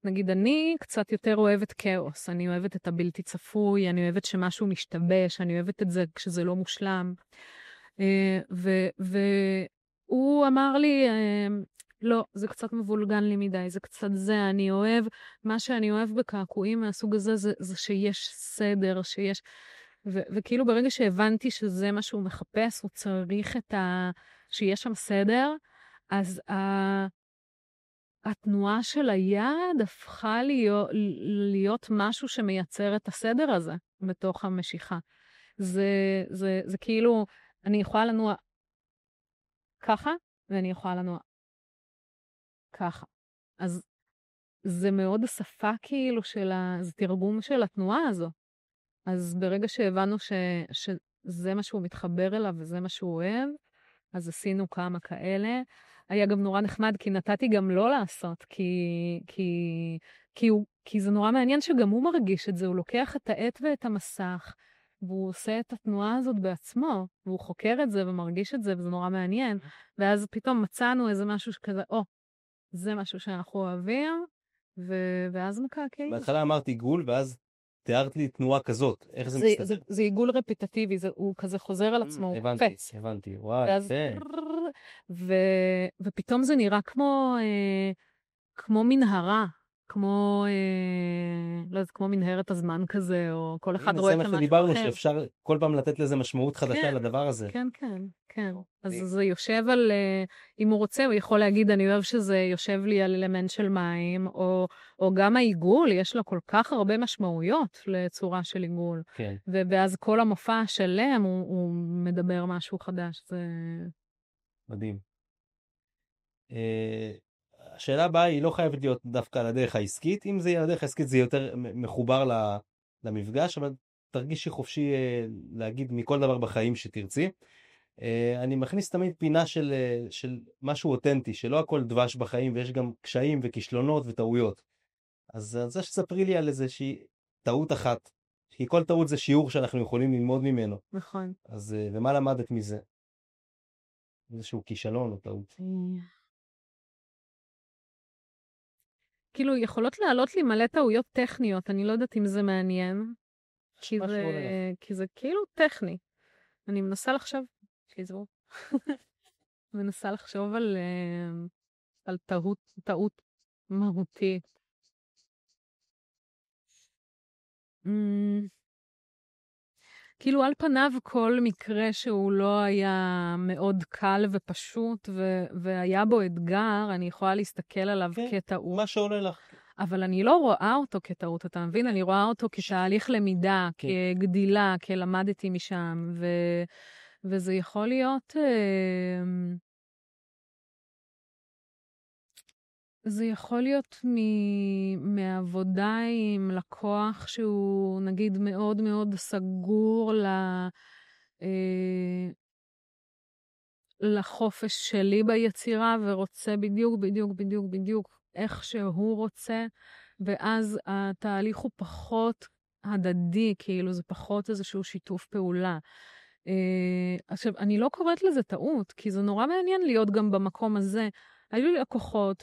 נגיד, אני קצת יותר אוהבת כאוס, אני אוהבת את הבלתי צפוי, אני אוהבת שמשהו משתבש, אני אוהבת את זה כשזה לא מושלם. והוא אמר לי, לא, זה קצת מבולגן לי מדי, זה קצת זה, אני אוהב, מה שאני אוהב בקעקועים מהסוג הזה, זה שיש סדר, שיש... וכאילו ברגע שהבנתי שזה מה שהוא מחפש, הוא צריך שיש שם סדר, אז התנועה של היד הפכה להיות משהו שמייצר את הסדר הזה בתוך המשיכה. זה כאילו, אני יכולה לנוע ככה, ואני יכולה לנוע ככה. אז זה מאוד השפה כאילו זה תרגום של התנועה הזו. אז ברגע שהבנו שזה מה שהוא מתחבר אליו וזה מה שהוא אוהב, אז עשינו כמה כאלה. היה גם נורא נחמד, כי נתתי גם לא לעשות, כי זה נורא מעניין שגם הוא מרגיש את זה, הוא לוקח את העט ואת המסך, והוא עושה את התנועה הזאת בעצמו, והוא חוקר את זה ומרגיש את זה, וזה נורא מעניין. ואז פתאום מצאנו איזה משהו שכזה, זה משהו שאנחנו אוהבים, ואז מקעקעים. בהתחלה אמרתי עיגול, ואז תיארת לי תנועה כזאת. איך זה מסתכל? זה עיגול רפיטטיבי, הוא כזה חוזר על עצמו, הוא קופץ. הבנתי, וואי, ופתאום זה נראה כמו מנהרה, כמו מנהרת הזמן כזה, או כל אחד רואה את המשהו אחר. זה מה שדיברנו, שאפשר כל פעם לתת לזה משמעות חדשה לדבר הזה. כן. אז זה יושב אם הוא רוצה, הוא יכול להגיד, אני אוהב שזה יושב לי על אלמנט של מים, או גם העיגול, יש לו כל כך הרבה משמעויות לצורה של עיגול. כן. ואז כל המופע השלם, הוא מדבר משהו חדש. זה... מדהים. השאלה הבאה היא לא חייבת להיות דווקא על הדרך העסקית, אם זה יהיה על הדרך העסקית זה יותר מחובר למפגש, אבל תרגישי חופשי להגיד מכל דבר בחיים שתרצי. אני מכניס תמיד פינה של משהו אותנטי, שלא הכל דבש בחיים, ויש גם קשיים וכישלונות וטעויות. אז זה שספרי לי על איזושהי טעות אחת, כי כל טעות זה שיעור שאנחנו יכולים ללמוד ממנו. נכון. אז ומה למדת מזה? איזשהו כישלון או טעות. כאילו, יכולות לעלות לי מלא טעויות טכניות, אני לא יודעת אם זה מעניין, כי זה כאילו טכני. אני מנסה לחשוב, שיזרו, מנסה לחשוב על טעות מהותית. כאילו על פניו כל מקרה שהוא לא היה מאוד קל ופשוט והיה בו אתגר, אני יכולה להסתכל עליו כטעות. מה שעולה לך. אבל אני לא רואה אותו כטעות, אתה מבין? אני רואה אותו כתהליך למידה, כגדילה, כלמדתי משם, וזה יכול להיות... זה יכול להיות מעבודה עם לקוח שהוא נגיד מאוד מאוד סגור לחופש שלי ביצירה ורוצה בדיוק איך שהוא רוצה, ואז התהליך הוא פחות הדדי, כאילו זה פחות איזשהו שיתוף פעולה. עכשיו, אני לא קוראת לזה טעות, כי זה נורא מעניין להיות גם במקום הזה. היו לי לקוחות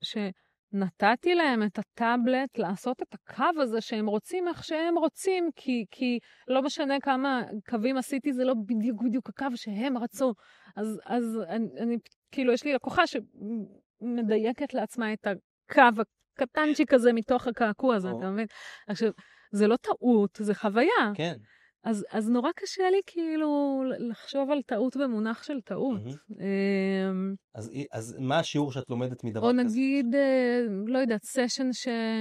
שנתתי להם את הטאבלט לעשות את הקו הזה שהם רוצים איך שהם רוצים, כי לא משנה כמה קווים עשיתי, זה לא בדיוק הקו שהם רצו. אז אני כאילו, יש לי לקוחה שמדייקת לעצמה את הקו הקטנצ'יק הזה מתוך הקעקוע הזה, אתה מבין? עכשיו, זה לא טעות, זה חוויה. כן. אז נורא קשה לי כאילו לחשוב על טעות במונח של טעות. אז מה השיעור שאת לומדת מדבר או כזה? נגיד, לא יודעת, סשן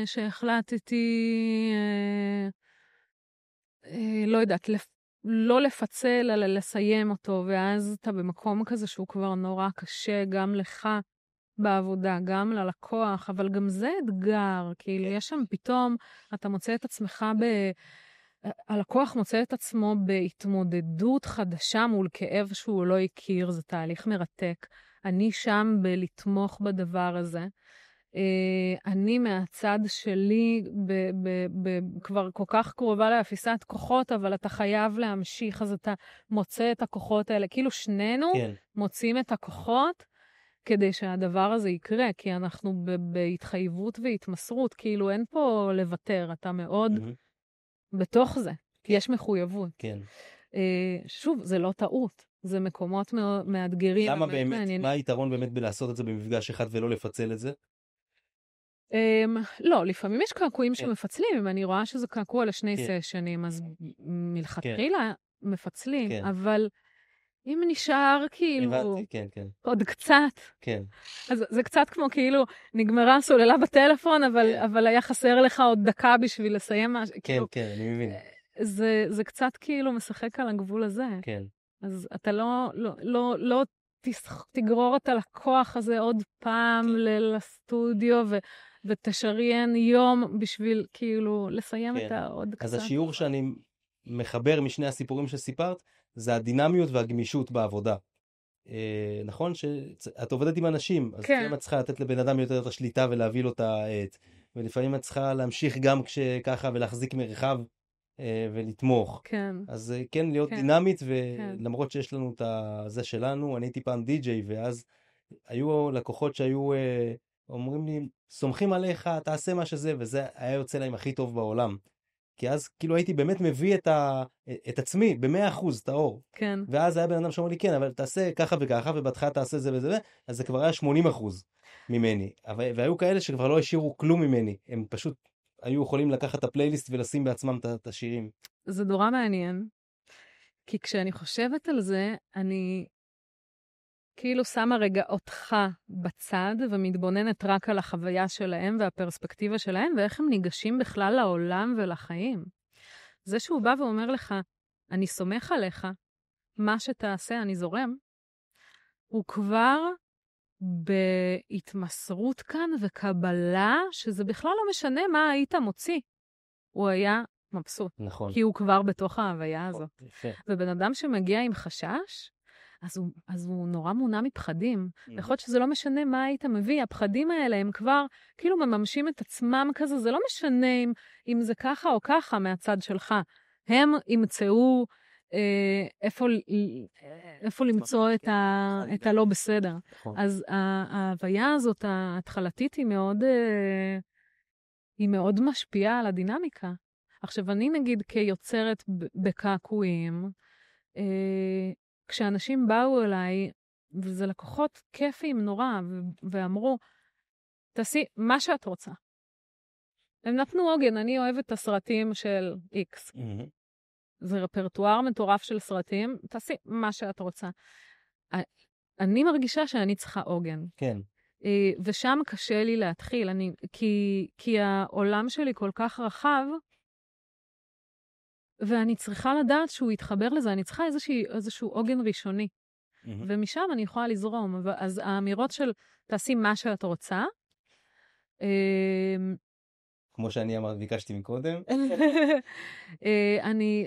שהחלטתי, לא יודעת, לא לפצל, אלא לסיים אותו, ואז אתה במקום כזה שהוא כבר נורא קשה, גם לך בעבודה, גם ללקוח, אבל גם זה אתגר, כאילו יש שם פתאום, אתה מוצא את עצמך הלקוח מוצא את עצמו בהתמודדות חדשה מול כאב שהוא לא הכיר, זה תהליך מרתק. אני שם בלתמוך בדבר הזה. אני מהצד שלי כבר כל כך קרובה לאפיסת כוחות, אבל אתה חייב להמשיך, אז אתה מוצא את הכוחות האלה. כאילו שנינו מוצאים את הכוחות כדי שהדבר הזה יקרה, כי אנחנו בהתחייבות והתמסרות, כאילו אין פה לוותר, אתה מאוד... בתוך זה, כי יש מחויבות. כן. שוב, זה לא טעות, זה מקומות מאתגרים. למה באמת, מה היתרון באמת בלעשות את זה במפגש אחד ולא לפצל את זה? לא, לפעמים יש קעקועים שמפצלים, אם אני רואה שזה קעקוע לשני סשנים, אז מלכתחילה מפצלים, אבל אם נשאר כאילו עוד קצת, אז זה קצת כמו כאילו נגמרה הסוללה בטלפון, אבל היה חסר לך עוד דקה בשביל לסיים משהו. כן, אני מבין. זה קצת כאילו משחק על הגבול הזה. כן. אז אתה לא תגרור את הלקוח הזה עוד פעם לסטודיו, ותשריין יום בשביל כאילו לסיים את העוד קצת. אז השיעור שאני מחבר משני הסיפורים שסיפרת, זה הדינמיות והגמישות בעבודה. נכון שאת עובדת עם אנשים, אז לפעמים את צריכה לתת לבן אדם יותר את השליטה ולהביא לו את העט, ולפעמים את צריכה להמשיך גם כשככה ולהחזיק מרחב ולתמוך. כן. אז כן, להיות דינמית, ולמרות שיש לנו את זה שלנו, אני הייתי פעם די-ג'יי, ואז היו לקוחות שהיו אומרים לי, סומכים עליך, תעשה מה שזה, וזה היה יוצא להם הכי טוב בעולם. כי אז כאילו הייתי באמת מביא את עצמי ב100% את האור. כן. ואז היה בן אדם שאומר לי, כן, אבל תעשה ככה וככה, ובהתחלה תעשה זה וזה, אז זה כבר היה 80% ממני. והיו כאלה שכבר לא השאירו כלום ממני. הם פשוט היו יכולים לקחת את הפלייליסט ולשים בעצמם את השירים. זה נורא מעניין. כי כשאני חושבת על זה, אני כאילו שמה רגע אותך בצד, ומתבוננת רק על החוויה שלהם והפרספקטיבה שלהם, ואיך הם ניגשים בכלל לעולם ולחיים. זה שהוא בא ואומר לך, אני סומך עליך, מה שתעשה אני זורם, הוא כבר בהתמסרות כאן וקבלה, שזה בכלל לא משנה מה היית מוציא. הוא היה מבסוט. נכון. כי הוא כבר בתוך ההוויה הזאת. יפה. ובן אדם שמגיע עם חשש, אז הוא נורא מונע מפחדים. יכול להיות שזה לא משנה מה היית מביא, הפחדים האלה הם כבר כאילו מממשים את עצמם כזה, זה לא משנה אם זה ככה או ככה מהצד שלך. הם ימצאו איפה למצוא את הלא בסדר. נכון. אז ההוויה הזאת, ההתחלתית, היא מאוד משפיעה על הדינמיקה. עכשיו, אני נגיד כיוצרת בקעקועים, כשאנשים באו אליי, וזה לקוחות כיפיים נורא, ואמרו, תעשי מה שאת רוצה. הם נתנו עוגן, אני אוהבת את הסרטים של X. זה רפרטואר מטורף של סרטים, תעשי מה שאת רוצה. אני מרגישה שאני צריכה עוגן. כן. ושם קשה לי להתחיל, כי העולם שלי כל כך רחב, ואני צריכה לדעת שהוא יתחבר לזה, אני צריכה איזשהו עוגן ראשוני. ומשם אני יכולה לזרום. אז האמירות של תעשי מה שאת רוצה, כמו שאני ביקשתי מקודם.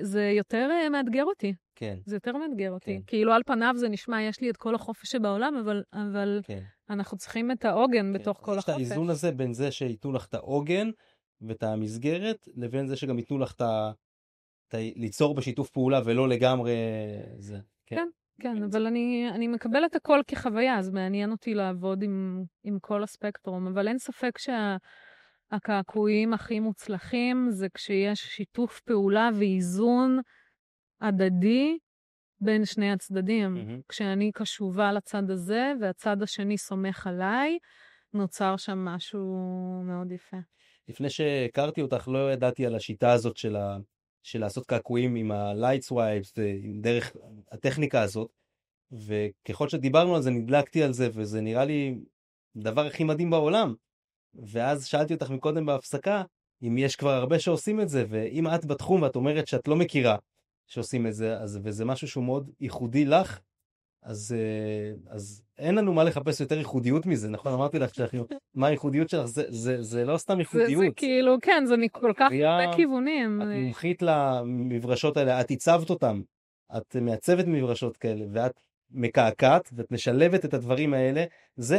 זה יותר מאתגר אותי. כן. זה יותר מאתגר אותי. כן. כאילו על פניו זה נשמע, יש לי את כל החופש שבעולם, אבל כן. אנחנו צריכים את העוגן בתוך כל יש את החופש. האיזון הזה בין זה שיתנו לך את העוגן ואת המסגרת, לבין זה שגם ייתנו לך ליצור בשיתוף פעולה ולא לגמרי זה. כן, כן, אבל אני מקבלת הכל כחוויה, אז מעניין אותי לעבוד עם כל הספקטרום, אבל אין ספק שהקעקועים הכי מוצלחים זה כשיש שיתוף פעולה ואיזון הדדי בין שני הצדדים. כשאני קשובה לצד הזה והצד השני סומך עליי, נוצר שם משהו מאוד יפה. לפני שהכרתי אותך לא ידעתי על השיטה הזאת של לעשות קעקועים עם ה-light swipes, דרך הטכניקה הזאת, וככל שדיברנו על זה נדלקתי על זה, וזה נראה לי דבר הכי מדהים בעולם. ואז שאלתי אותך מקודם בהפסקה, אם יש כבר הרבה שעושים את זה, ואם את בתחום ואת אומרת שאת לא מכירה שעושים את זה, וזה משהו שהוא מאוד ייחודי לך, אז אין לנו מה לחפש יותר ייחודיות מזה, נכון? אמרתי לך מה הייחודיות שלך, זה לא סתם ייחודיות. זה כאילו, כן, זה מכל כך הרבה כיוונים. את מומחית למברשות האלה, את הצבת אותם, את מעצבת מברשות כאלה, ואת מקעקעת, ואת משלבת את הדברים האלה,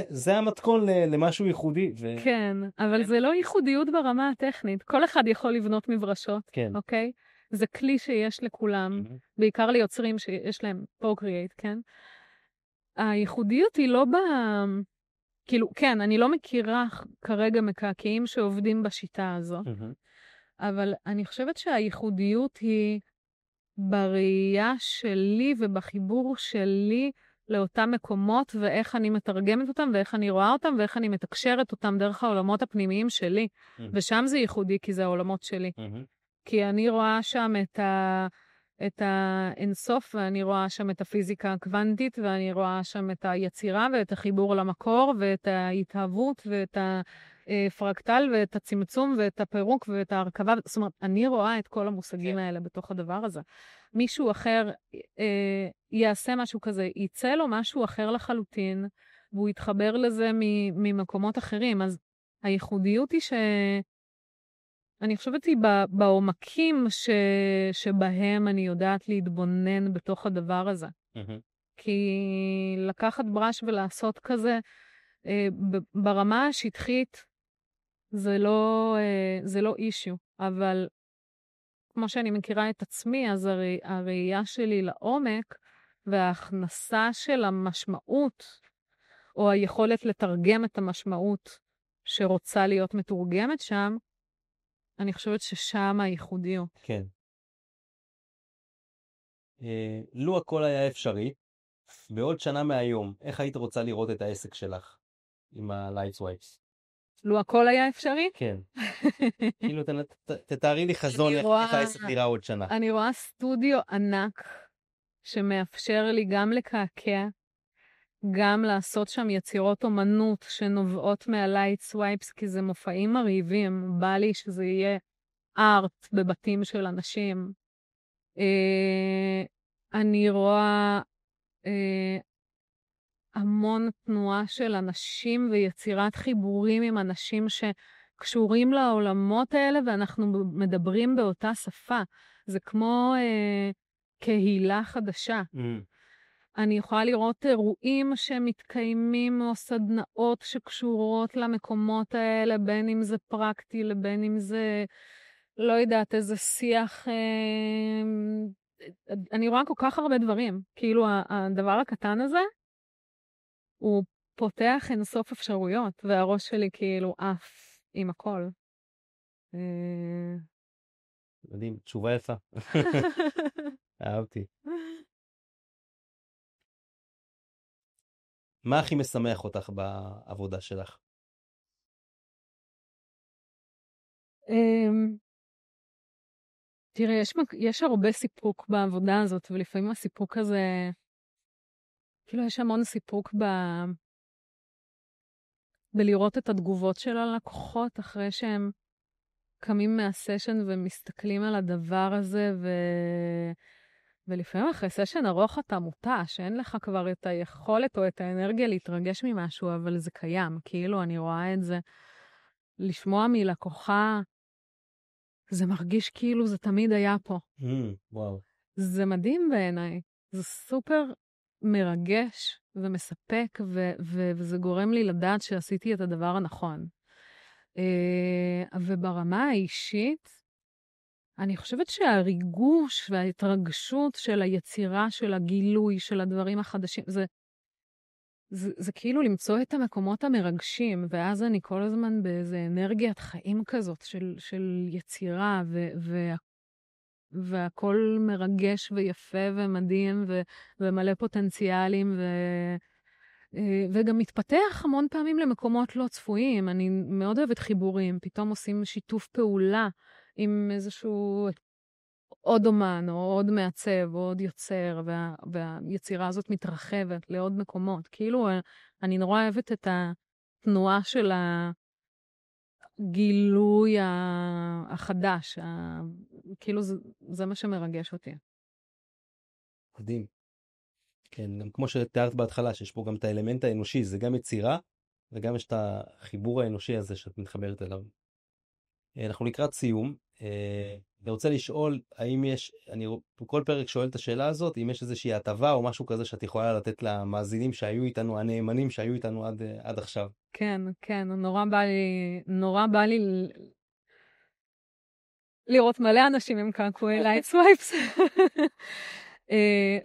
זה המתכון למשהו ייחודי. כן, אבל זה לא ייחודיות ברמה הטכנית. כל אחד יכול לבנות מברשות, אוקיי? זה כלי שיש לכולם, בעיקר ליוצרים שיש להם Procreate, כן? הייחודיות היא לא כאילו, כן, אני לא מכירה כרגע מקעקעים שעובדים בשיטה הזאת, אבל אני חושבת שהייחודיות היא בראייה שלי ובחיבור שלי לאותם מקומות, ואיך אני מתרגמת אותם, ואיך אני רואה אותם, ואיך אני מתקשרת אותם דרך העולמות הפנימיים שלי. ושם זה ייחודי, כי זה העולמות שלי. כי אני רואה שם את האינסוף, ואני רואה שם את הפיזיקה הקוונטית, ואני רואה שם את היצירה, ואת החיבור למקור, ואת ההתהוות, ואת הפרקטל, ואת הצמצום, ואת הפירוק, ואת ההרכבה. זאת אומרת, אני רואה את כל המושגים האלה בתוך הדבר הזה. מישהו אחר יעשה משהו כזה, יצא לו משהו אחר לחלוטין, והוא יתחבר לזה ממקומות אחרים. אז הייחודיות היא אני חושבת היא בעומקים שבהם אני יודעת להתבונן בתוך הדבר הזה. כי לקחת ברש ולעשות כזה, ברמה השטחית, זה לא אישיו. אבל כמו שאני מכירה את עצמי, אז הראייה שלי לעומק, וההכנסה של המשמעות, או היכולת לתרגם את המשמעות שרוצה להיות מתורגמת שם, אני חושבת ששם הייחודיות. כן. לו הכל היה אפשרי, בעוד שנה מהיום, איך היית רוצה לראות את העסק שלך עם ה-light swipes? לו הכל היה אפשרי? כן. כאילו, תתארי לי חזון איך העסק נראה עוד שנה. אני רואה סטודיו ענק שמאפשר לי גם לקעקע, גם לעשות שם יצירות אומנות שנובעות מה-light swipes, כי זה מופעים מרהיבים. בא לי שזה יהיה ארט בבתים של אנשים. אני רואה המון תנועה של אנשים ויצירת חיבורים עם אנשים קשורים לעולמות האלה, ואנחנו מדברים באותה שפה. זה כמו קהילה חדשה. אני יכולה לראות אירועים שמתקיימים, או סדנאות שקשורות למקומות האלה, בין אם זה פרקטי, לבין אם זה, לא יודעת, איזה שיח. אני רואה כל כך הרבה דברים. כאילו, הדבר הקטן הזה, הוא פותח אינסוף אפשרויות, והראש שלי כאילו עף עם הכל. מדהים, תשובה יפה. אהבתי. מה הכי משמח אותך בעבודה שלך? תראה, יש הרבה סיפוק בעבודה הזאת, ולפעמים הסיפוק הזה, כאילו יש המון סיפוק בלראות את התגובות של הלקוחות, אחרי שהם קמים מהסשן ומסתכלים על הדבר הזה, ולפעמים אחרי סשן ארוך אתה מותש, שאין לך כבר את היכולת או את האנרגיה להתרגש ממשהו, אבל זה קיים. כאילו, אני רואה את זה. לשמוע מלקוחה, זה מרגיש כאילו זה תמיד היה פה. וואו. זה מדהים בעיניי. זה סופר מרגש ומספק, וזה גורם לי לדעת שעשיתי את הדבר הנכון. וברמה האישית, אני חושבת שהריגוש וההתרגשות של היצירה, של הגילוי, של הדברים החדשים, זה כאילו למצוא את המקומות המרגשים, ואז אני כל הזמן באיזה אנרגיית חיים כזאת של יצירה, והכל מרגש ויפה ומדהים ומלא פוטנציאלים, וגם מתפתח המון פעמים למקומות לא צפויים. אני מאוד אוהבת חיבורים, פתאום עושים שיתוף פעולה עם איזשהו עוד אומן, או עוד מעצב, או עוד יוצר, והיצירה הזאת מתרחבת לעוד מקומות. כאילו, אני נורא אוהבת את התנועה של הגילוי החדש. כאילו, זה מה שמרגש אותי. מדהים. כן, גם כמו שתיארת בהתחלה, שיש פה גם את האלמנט האנושי, זה גם יצירה, וגם יש את החיבור האנושי הזה שאת מתחברת אליו. אנחנו לקראת סיום. אני רוצה לשאול, האם יש, אני בכל פרק שואל את השאלה הזאת, אם יש איזושהי הטבה או משהו כזה שאת יכולה לתת למאזינים שהיו איתנו, הנאמנים שהיו איתנו עד עכשיו. כן, כן, נורא בא לי לראות מלא אנשים עם קעקועי לייט סווייפס.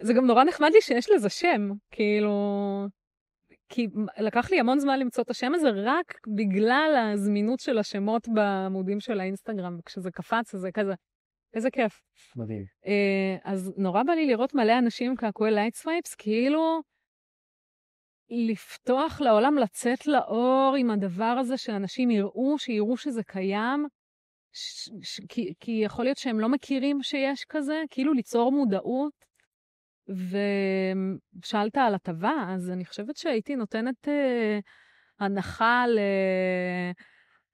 זה גם נורא נחמד לי שיש לזה שם, כאילו, כי לקח לי המון זמן למצוא את השם הזה, רק בגלל הזמינות של השמות בעמודים של האינסטגרם, כשזה קפץ, זה כזה, איזה כיף. מדהים. אז נורא בא לי לראות מלא אנשים עם קעקועי לייט סווייפס, כאילו, לפתוח לעולם, לצאת לאור עם הדבר הזה, שאנשים שיראו שזה קיים, כי יכול להיות שהם לא מכירים שיש כזה, כאילו ליצור מודעות, ושאלת על הטבה, אז אני חושבת שהייתי נותנת הנחה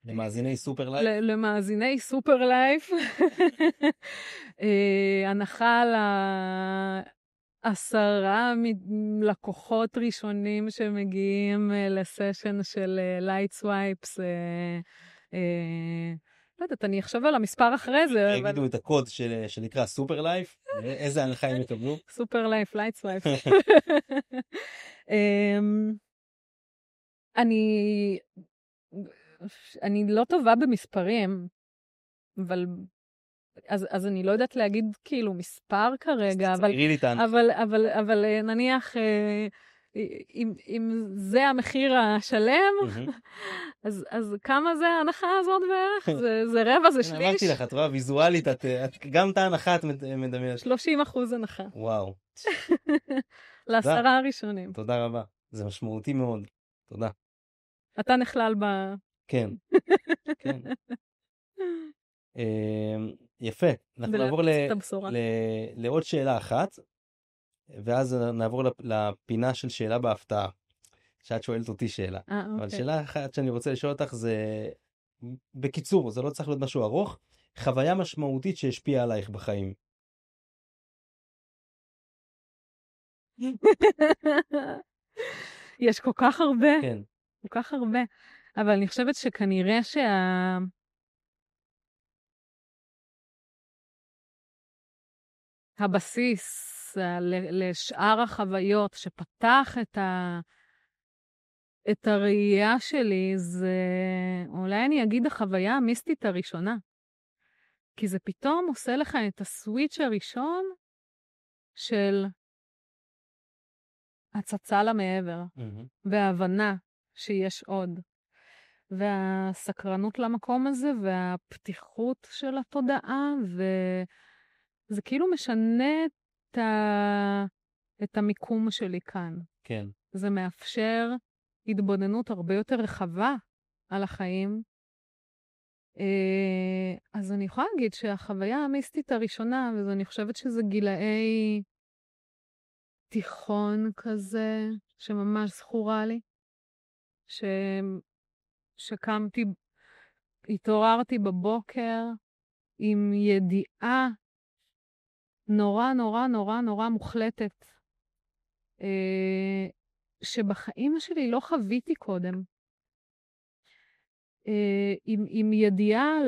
למאזיני סופר לייף? למאזיני סופר לייף. הנחה ל10 לקוחות ראשונים שמגיעים לסשן של לייט סווייפס. לא יודעת, אני אחשוב על המספר אחרי זה. יגידו את הקוד שנקרא סופר לייף, איזה הנחה הם יקבלו? סופר לייף, לייט סווייפ. אני לא טובה במספרים, אז אני לא יודעת להגיד כאילו מספר כרגע, אבל נניח, אם זה המחיר השלם, אז כמה זה ההנחה הזאת בערך? זה רבע, זה שליש? אמרתי לך, את רואה, ויזואלית, גם את ההנחה את מדמיינת. 30% הנחה. וואו. ל10 הראשונים. תודה רבה, זה משמעותי מאוד. תודה. אתה נכלל כן, כן. יפה, אנחנו נעבור לעוד שאלה אחת, ואז נעבור לפינה של שאלה בהפתעה, שאת שואלת אותי שאלה. אבל שאלה אחת שאני רוצה לשאול אותך זה, בקיצור, זה לא צריך להיות משהו ארוך, חוויה משמעותית שהשפיעה עלייך בחיים. יש כל כך הרבה. כן. כל כך הרבה. אבל אני חושבת שכנראה הבסיס לשאר החוויות שפתח את הראייה שלי, זה אולי אני אגיד החוויה המיסטית הראשונה. כי זה פתאום עושה לך את הסוויץ' הראשון של הצצה למעבר, וההבנה שיש עוד, והסקרנות למקום הזה, והפתיחות של התודעה, וזה כאילו משנה את המיקום שלי כאן. כן. זה מאפשר התבוננות הרבה יותר רחבה על החיים. אז אני יכולה להגיד שהחוויה המיסטית הראשונה, ואני חושבת שזה גילאי תיכון כזה, שממש זכורה לי, שקמתי, התעוררתי בבוקר עם ידיעה נורא נורא נורא נורא מוחלטת, שבחיים שלי לא חוויתי קודם. עם ידיעה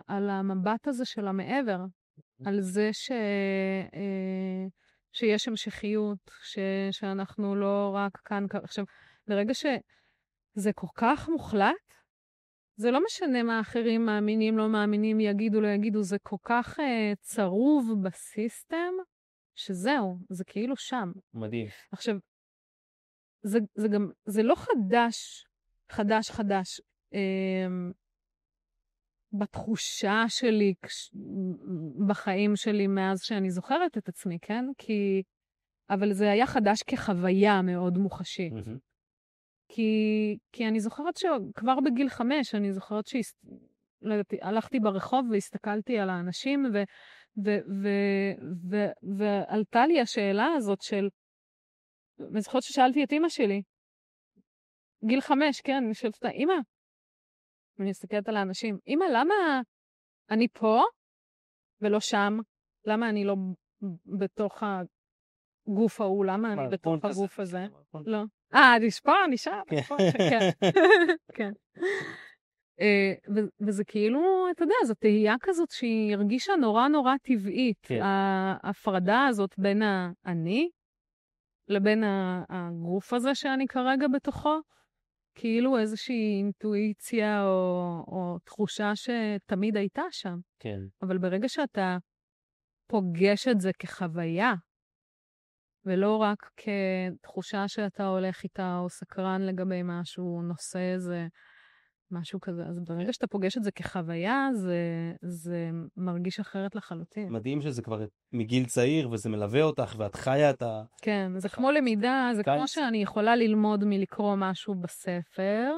על המבט הזה של המעבר, על זה שיש המשכיות, שאנחנו לא רק כאן. עכשיו, ברגע שזה כל כך מוחלט, זה לא משנה מה אחרים מאמינים, לא מאמינים, יגידו, לא יגידו, זה כל כך צרוב בסיסטם, שזהו, זה כאילו שם. מדהים. עכשיו, זה גם, זה לא חדש, בתחושה שלי, בחיים שלי מאז שאני זוכרת את עצמי, כן? אבל זה היה חדש כחוויה מאוד מוחשית. כי אני זוכרת שכבר בגיל 5, אני זוכרת שהלכתי ברחוב והסתכלתי על האנשים, ועלתה לי השאלה הזאת של, אני זוכרת ששאלתי את אמא שלי, גיל 5, כן, אני שואלת אותה, אמא, ואני מסתכלת על האנשים, אמא, למה אני פה ולא שם? למה אני לא בתוך הגוף ההוא? למה אני בתוך הגוף הזה? לא. אני פה, אני שם, כן. כן. וזה כאילו, אתה יודע, זו תהייה כזאת שהיא הרגישה נורא נורא טבעית. ההפרדה הזאת בין האני לבין הגוף הזה שאני כרגע בתוכו, כאילו איזושהי אינטואיציה או תחושה שתמיד הייתה שם. כן. אבל ברגע שאתה פוגש את זה כחוויה, ולא רק כתחושה שאתה הולך איתה או סקרן לגבי משהו, נושא איזה משהו כזה, אז ברגע שאתה פוגש את זה כחוויה, זה מרגיש אחרת לחלוטין. מדהים שזה כבר מגיל צעיר, וזה מלווה אותך, ואת חיה את ה... כן, זה כמו למידה, זה כמו שאני יכולה ללמוד מלקרוא משהו בספר,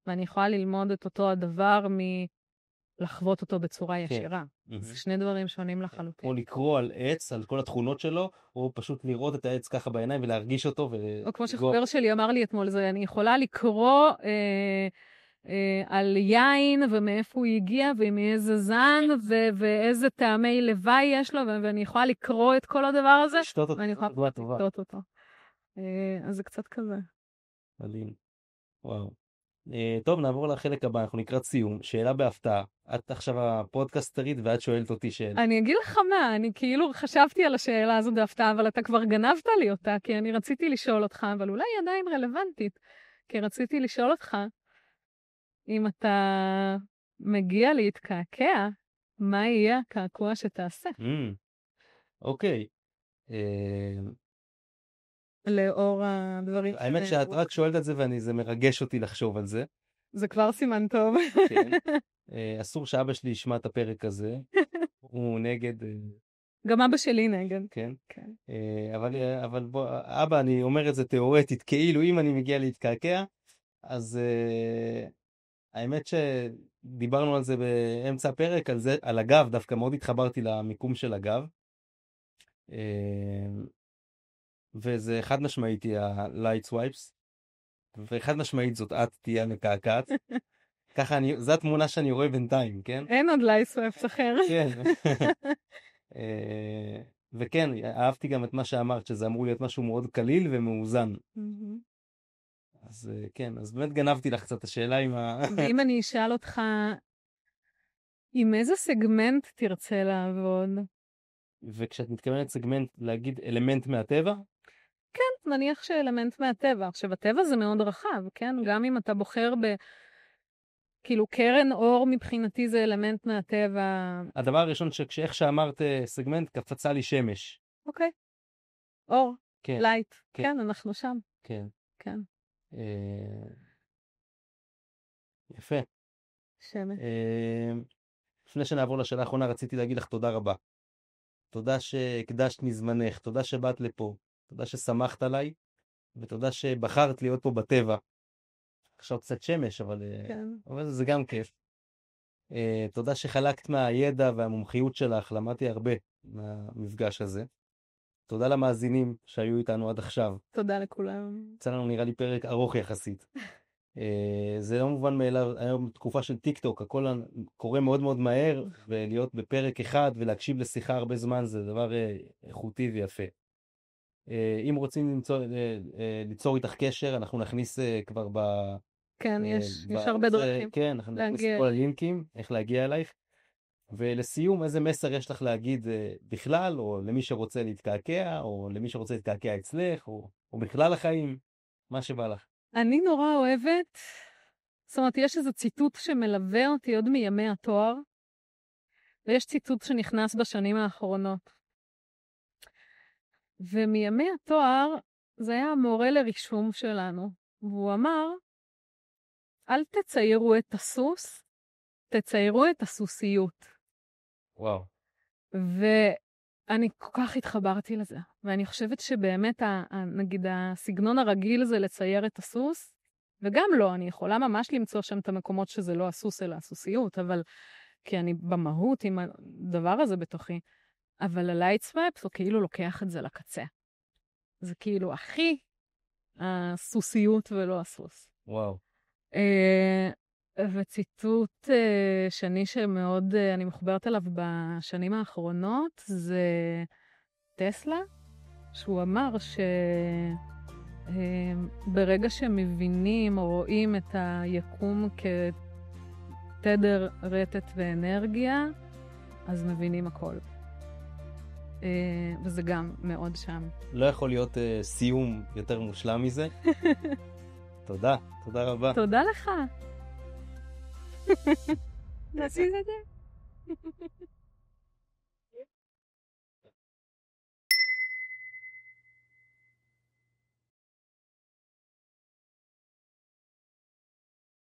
ואני יכולה ללמוד את אותו הדבר מלחוות אותו בצורה ישירה. זה שני דברים שונים לחלוטין. או לקרוא על עץ, על כל התכונות שלו, או פשוט לראות את העץ ככה בעיניים ולהרגיש אותו. או כמו שחבר שלי אמר לי אתמול, אני יכולה לקרוא על יין ומאיפה הוא הגיע ומאיזה זן ואיזה טעמי לוואי יש לו, ואני יכולה לקרוא את כל הדבר הזה, ואני יכולה לקטות אותו. אז זה קצת כזה. מדהים. וואו. טוב, נעבור לחלק הבא, אנחנו לקראת סיום. שאלה בהפתעה. את עכשיו הפודקאסטרית ואת שואלת אותי שאלה. אני אגיד לך מה, אני כאילו חשבתי על השאלה הזו בהפתעה, אבל אתה כבר גנבת לי אותה, כי אני רציתי לשאול אותך, אבל אולי היא עדיין רלוונטית, כי רציתי לשאול אותך, אם אתה מגיע להתקעקע, מה יהיה הקעקוע שתעשה? אוקיי. לאור הדברים. האמת שאת רק שואלת את זה, וזה מרגש אותי לחשוב על זה. זה כבר סימן טוב. כן. אסור שאבא שלי ישמע את הפרק הזה. הוא נגד... גם אבא שלי נגד. כן. אבל בוא, אבא, אני אומר את זה תיאורטית, כאילו אם אני מגיע להתקעקע, אז האמת שדיברנו על זה באמצע הפרק, על הגב, דווקא מאוד התחברתי למיקום של הגב. וזה חד משמעית תהיה ה-light swipes, וחד משמעית זאת את תהיה המקעקעת. ככה זו התמונה שאני רואה בינתיים, כן? אין עוד light swipes אחר. כן. וכן, אהבתי גם את מה שאמרת, שזה אמור להיות משהו מאוד קליל ומאוזן. אז כן, אז באמת גנבתי לך קצת השאלה עם ואם אני אשאל אותך, עם איזה סגמנט תרצה לעבוד? וכשאת מתכוונת סגמנט, להגיד אלמנט מהטבע? כן, נניח שאלמנט מהטבע. עכשיו, הטבע זה מאוד רחב, כן? גם אם אתה בוחר כאילו, קרן אור מבחינתי זה אלמנט מהטבע. הדבר הראשון שאיך שאמרת סגמנט, קפצה לי שמש. אוקיי. אור, כן, לייט. כן. כן, אנחנו שם. כן. כן. יפה. שמש. לפני שנעבור לשאלה האחרונה, רציתי להגיד לך תודה רבה. תודה שהקדשת מזמנך, תודה שבאת לפה, תודה ששמחת עליי, ותודה שבחרת להיות פה בטבע. עכשיו קצת שמש, כן. אבל זה גם כיף. תודה שחלקת מהידע והמומחיות שלך, למדתי הרבה מהמפגש הזה. תודה למאזינים שהיו איתנו עד עכשיו. תודה לכולם. יצא לנו נראה לי פרק ארוך יחסית. זה לא מובן מאליו, היום תקופה של טיק טוק, הכל קורה מאוד מאוד מהר, ולהיות בפרק אחד ולהקשיב לשיחה הרבה זמן זה דבר איכותי ויפה. אם רוצים ליצור איתך קשר, אנחנו נכניס כבר כן, יש הרבה דרכים. כן, אנחנו נכניס כל הלינקים, איך להגיע אלייך. ולסיום, איזה מסר יש לך להגיד בכלל, או למי שרוצה להתקעקע, או למי שרוצה להתקעקע אצלך, או בכלל החיים, מה שבא לך. אני נורא אוהבת, זאת אומרת, יש איזה ציטוט שמלווה אותי עוד מימי התואר, ויש ציטוט שנכנס בשנים האחרונות. ומימי התואר, זה היה המורה לרישום שלנו, והוא אמר, אל תציירו את הסוס, תציירו את הסוסיות. וואו. ואני כל כך התחברתי לזה, ואני חושבת שבאמת, נגיד, הסגנון הרגיל זה לצייר את הסוס, וגם לא, אני יכולה ממש למצוא שם את המקומות שזה לא הסוס אלא הסוסיות, אבל כי אני במהות עם הדבר הזה בתוכי, אבל הלייטסוואפס הוא כאילו לוקח את זה לקצה. זה כאילו הכי הסוסיות ולא הסוס. וואו. וציטוט שני שמאוד אני מחוברת אליו בשנים האחרונות, זה טסלה, שהוא אמר שברגע שמבינים או רואים את היקום כתדר, רטט ואנרגיה, אז מבינים הכל. וזה גם מאוד שם. לא יכול להיות סיום יותר מושלם מזה. תודה, תודה רבה. תודה לך. נעשית את זה?